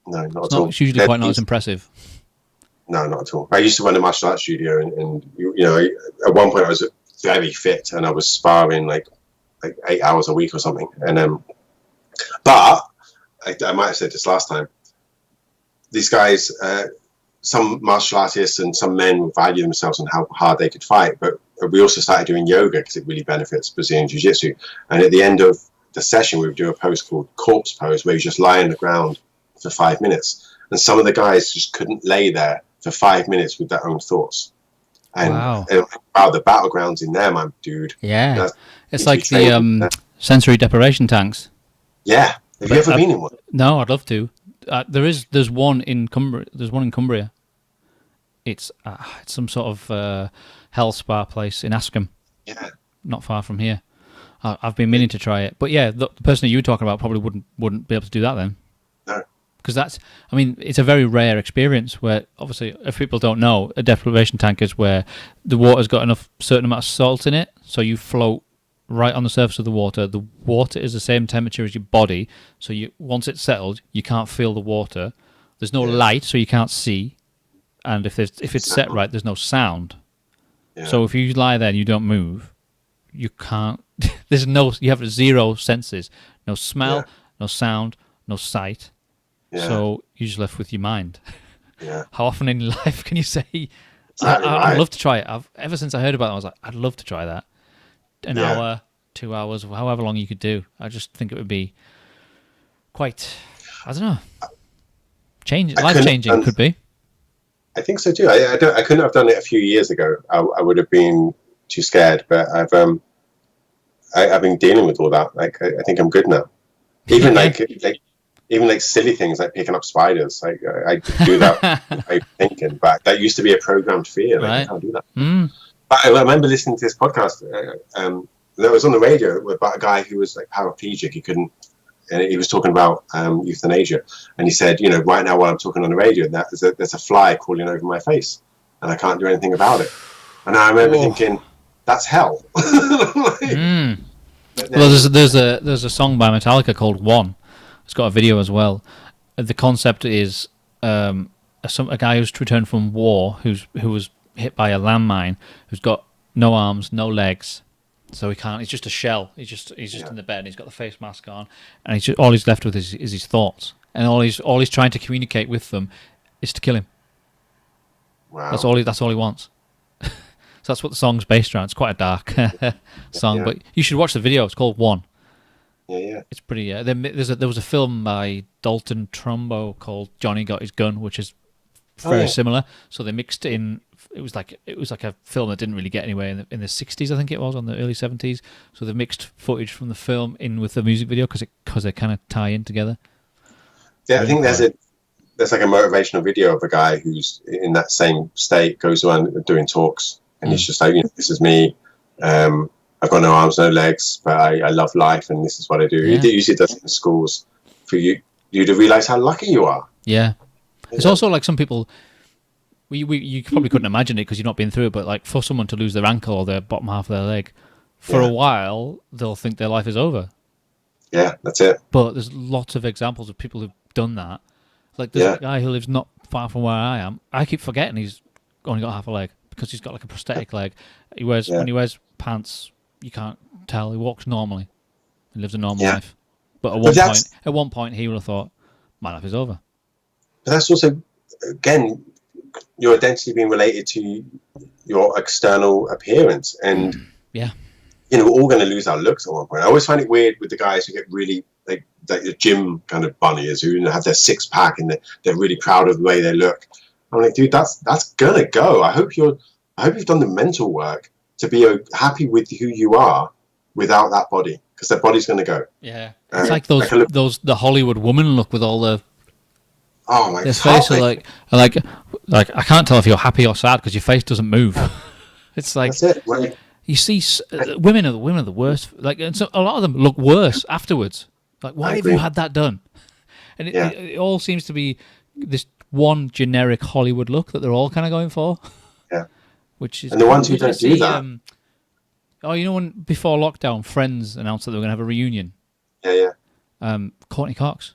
No, not at all. It's usually quite not as impressive. No, not at all. I used to run a martial arts studio, and you know, at one point I was very fit, and I was sparring like 8 hours a week or something. And but I might have said this last time. These guys, some martial artists and some men value themselves on how hard they could fight, but we also started doing yoga because it really benefits Brazilian Jiu-Jitsu. And at the end of the session, we would do a pose called corpse pose, where you just lie on the ground for 5 minutes. And some of the guys just couldn't lay there for 5 minutes with their own thoughts. And wow, the battlegrounds in there, my dude. Yeah, it's like the sensory deprivation tanks. Yeah, have you ever been in one? No, I'd love to. There's one in Cumbria. There's one in Cumbria. It's some sort of health spa place in Askham. Yeah, not far from here. I've been meaning to try it, but yeah, the person that you were talking about probably wouldn't be able to do that then. No, because it's a very rare experience where, obviously, if people don't know, a deprivation tank is where the water's got enough certain amount of salt in it, so you float right on the surface of the water. The water is the same temperature as your body, so once it's settled, you can't feel the water. There's no light, so you can't see, and if it's set right, there's no sound. Yeah. So if you lie there and you don't move, you can't. You have zero senses, no smell, no sound, no sight. Yeah. So you're just left with your mind. Yeah. How often in life can you say, exactly I'd love to try it? Ever since I heard about it, I was like, I'd love to try that. An hour, 2 hours, however long you could do. I just think it would be quite, I don't know, life-changing could be. I think so too. I couldn't have done it a few years ago. I would have been too scared, but I've been dealing with all that. Like I think I'm good now. Even like silly things like picking up spiders. Like I do that. I thinking back. That used to be a programmed fear. Like, right. I can't do that. Mm. But I remember listening to this podcast. That was on the radio about a guy who was like paraplegic. He couldn't. And he was talking about euthanasia, and he said, you know, right now while I'm talking on the radio, there's a fly crawling over my face, and I can't do anything about it. And I remember thinking, that's hell. Well, there's a song by Metallica called One. It's got a video as well. The concept is a guy who's returned from war, who was hit by a landmine, who's got no arms, no legs. So he can't. He's just a shell. He's just in the bed. And he's got the face mask on, and all he's left with is his thoughts, and all he's trying to communicate with them is to kill him. Wow. That's all he wants. So that's what the song's based around. It's quite a dark song, but you should watch the video. It's called One. Yeah. It's pretty. There was a film by Dalton Trumbo called Johnny Got His Gun, which is very similar. So they mixed in. It was like a film that didn't really get anywhere in the 60s, I think it was, on the early 70s. So they mixed footage from the film in with the music video because they kind of tie in together. Yeah, I think there's like a motivational video of a guy who's in that same state, goes around doing talks, and he's just like, you know, this is me. I've got no arms, no legs, but I love life, and this is what I do. Yeah. He usually does it in schools for you to realize how lucky you are. Yeah. It's also like some people. You probably couldn't imagine it because you've not been through it, but like for someone to lose their ankle or their bottom half of their leg, for a while, they'll think their life is over. Yeah, that's it. But there's lots of examples of people who've done that. Like there's a guy who lives not far from where I am. I keep forgetting he's only got half a leg because he's got like a prosthetic leg. When he wears pants, you can't tell. He walks normally. He lives a normal life. But at one point, he would have thought, my life is over. But that's also, again, your identity being related to your external appearance, and you know, we're all going to lose our looks at one point. I always find it weird with the guys who get really like the gym kind of bunnies who have their 6-pack and they're really proud of the way they look. I'm like, dude, that's gonna go. I hope you've done the mental work to be happy with who you are without that body, because that body's going to go. Yeah, it's like the Hollywood woman look with all the. Oh my! Their face are like I can't tell if you're happy or sad because your face doesn't move. It's like that's it. Like, you see, women are the worst. Like, and so a lot of them look worse afterwards. Like, why have you had that done? And it all seems to be this one generic Hollywood look that they're all kind of going for. Yeah. Which is, and the ones who don't do that. When before lockdown, Friends announced that they were going to have a reunion. Yeah. Courtney Cox.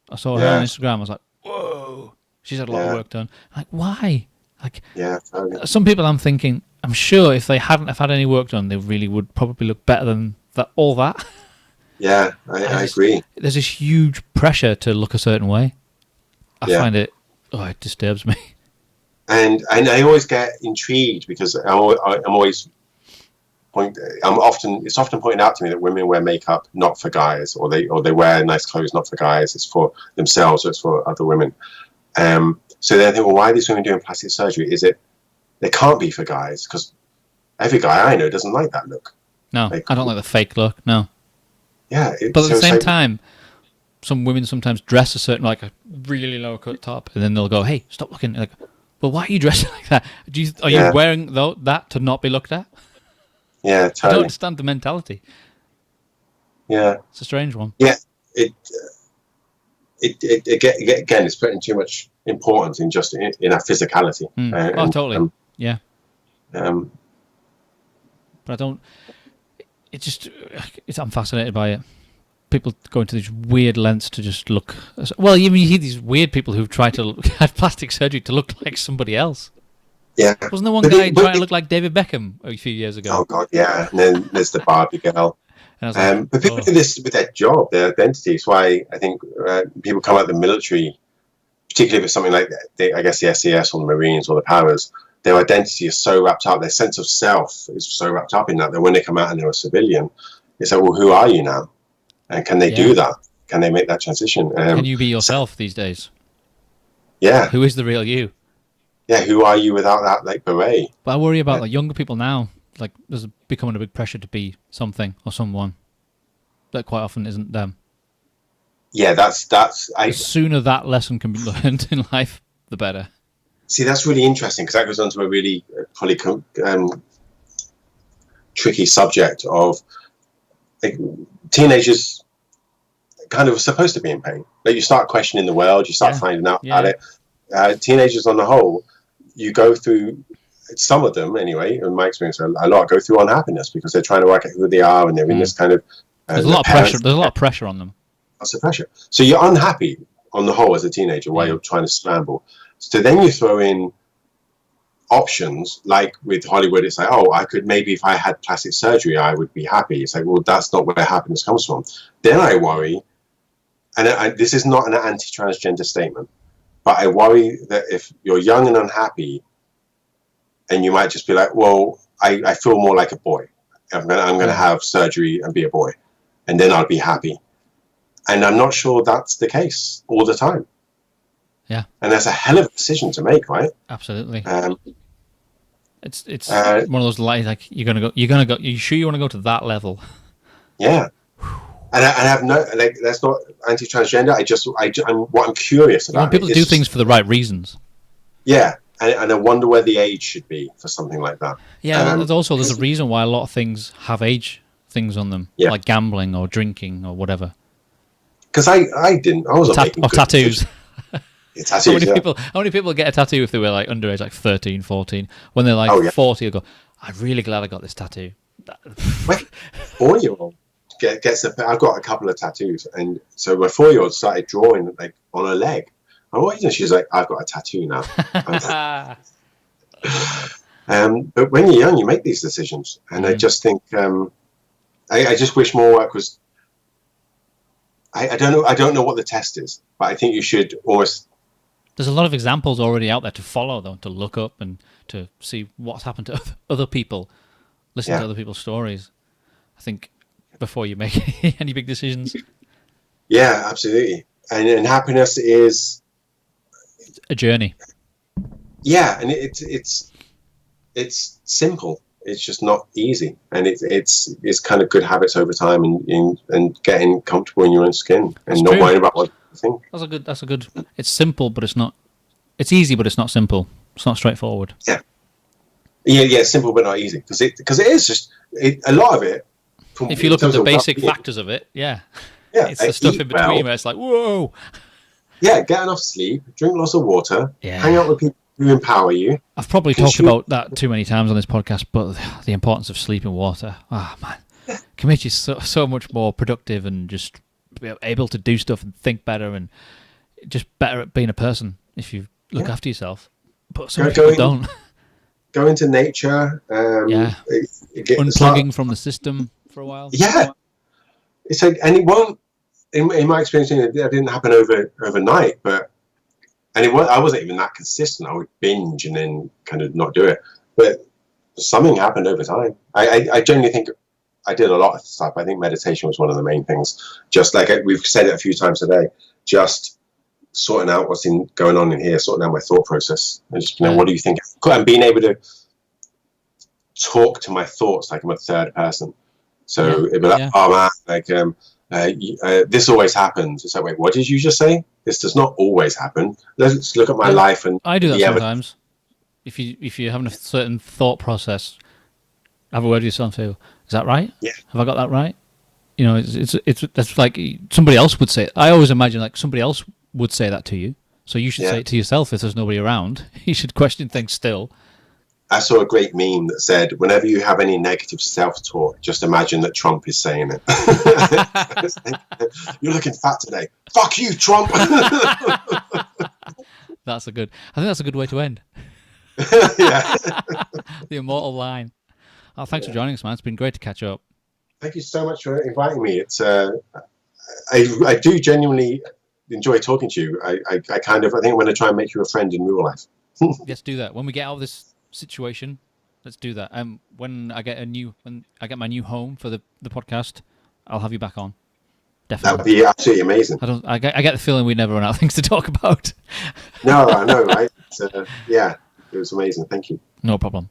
I saw her on Instagram. I was like, whoa. She's had a lot of work done. Like, why? Like, totally. Some people I'm thinking, I'm sure if they hadn't have had any work done, they really would probably look better than all that. Yeah, I agree. There's this huge pressure to look a certain way. I find it disturbs me. And I always get intrigued because it's often pointed out to me that women wear makeup not for guys, or they wear nice clothes not for guys. It's for themselves, or it's for other women. So then I think, well, why are these women doing plastic surgery? Is it they can't be for guys? Because every guy I know doesn't like that look. No, I don't like the fake look. No. Yeah, but at the same time, some women sometimes dress a certain, like a really low cut top, and then they'll go, "Hey, stop looking." Like, well, why are you dressing like that? Are you wearing that to not be looked at? Yeah, totally. I don't understand the mentality. Yeah, it's a strange one. Yeah, it again, it's putting too much importance in just in our physicality. Totally. Yeah. But I don't. I'm fascinated by it. People go into these weird lengths to just look. Well, you hear these weird people who've tried to have plastic surgery to look like somebody else. Yeah. Wasn't there one guy trying to look like David Beckham a few years ago? Oh God, yeah. And then there's the Barbie girl. But people do this with their job, their identity. It's why I think people come out of the military, particularly if it's something like I guess the SES or the Marines or the Powers. Their identity is so wrapped up, their sense of self is so wrapped up in that when they come out and they're a civilian, it's like, well, who are you now? And can they do that? Can they make that transition? Can you be yourself these days? Yeah. Who is the real you? Yeah, who are you without that like beret? But I worry about like younger people now. Like, there's becoming a big pressure to be something or someone that quite often isn't them. Yeah, the sooner that lesson can be learned in life, the better. See, that's really interesting because that goes on to a really probably tricky subject of like, teenagers kind of supposed to be in pain. Like you start questioning the world, you start finding out about it. Teenagers on the whole, you go through, some of them anyway, in my experience, a lot go through unhappiness because they're trying to work out who they are and they're in this kind of... There's a lot of pressure. There's a lot of pressure on them. Lots of pressure. So you're unhappy on the whole as a teenager while you're trying to scramble. So then you throw in options like with Hollywood. It's like, oh, I could maybe if I had plastic surgery, I would be happy. It's like, well, that's not where happiness comes from. Then I worry, and this is not an anti-transgender statement, but I worry that if you're young and unhappy, and you might just be like, well, I feel more like a boy. I'm gonna have surgery and be a boy, and then I'll be happy. And I'm not sure that's the case all the time. Yeah, and that's a hell of a decision to make, right? Absolutely. It's one of those like you're gonna go. You sure you want to go to that level? Yeah. And I have no like. That's not anti-transgender. I'm curious about. You want people to do things for the right reasons. Yeah, and I wonder where the age should be for something like that. Yeah, there's a reason why a lot of things have age things on them, like gambling or drinking or whatever. Because I wasn't making good tattoos. Tattoos. How many people get a tattoo if they were like underage, like 13, 14? When they're like 40, they'll go, I'm really glad I got this tattoo. 4-year-old gets I've got a couple of tattoos, and so my 4-year-old started drawing like on her leg. And what is she's like, I've got a tattoo now. But when you're young, you make these decisions, and I just think I just wish more work was. I don't know what the test is, but I think you should almost. There's a lot of examples already out there to follow, though, to look up and to see what's happened to other people, listen to other people's stories. I think before you make any big decisions. Yeah, absolutely. And happiness is a journey. Yeah, and it's simple. it's just not easy, and it's kind of good habits over time, and getting comfortable in your own skin and not worrying about what you think. That's a good. It's simple, but it's not. It's easy, but it's not simple. It's not straightforward. Yeah. Simple but not easy, because it is just a lot of it. If you look at the basic factors of it, it's the stuff in between where it's like, whoa. Yeah, get enough sleep, drink lots of water, hang out with people who empower you. I've probably talked about that too many times on this podcast, but the importance of sleep and water, man, can make you so much more productive and just be able to do stuff and think better and just better at being a person if you look after yourself. But some people don't. Go into nature. Unplugging from the system for a while. Yeah. It's like, and it won't, in my experience, it didn't happen overnight, but, and I wasn't even that consistent. I would binge and then kind of not do it. But something happened over time. I generally think I did a lot of stuff. I think meditation was one of the main things. Just like we've said it a few times today, just sorting out what's going on in here, sorting out my thought process. And just, what do you think? And being able to talk to my thoughts like I'm a third person. So it'd be like, oh man, like this always happens. It's like, wait, what did you just say? This does not always happen. Let's look at my life. And I do that sometimes. If you're having a certain thought process, have a word with yourself and say, is that right? Yeah. Have I got that right? You know, it's that's like somebody else would say it. I always imagine like somebody else would say that to you. So you should say it to yourself if there's nobody around. You should question things still. I saw a great meme that said, whenever you have any negative self-talk, just imagine that Trump is saying it. You're looking fat today. Fuck you, Trump. I think that's a good way to end. The immortal line. Oh, thanks for joining us, man. It's been great to catch up. Thank you so much for inviting me. It's I do genuinely enjoy talking to you. I think I'm going to try and make you a friend in real life. Let's do that. When we get out of this situation, let's do that. When I get my new home for the podcast, I'll have you back on. Definitely. That would be absolutely amazing. I get the feeling we never run out of things to talk about. No, I know, right? It was amazing. Thank you. No problem.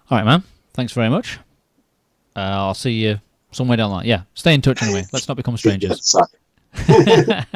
All right, man. Thanks very much. I'll see you somewhere down the line. Yeah, stay in touch anyway. Let's not become strangers.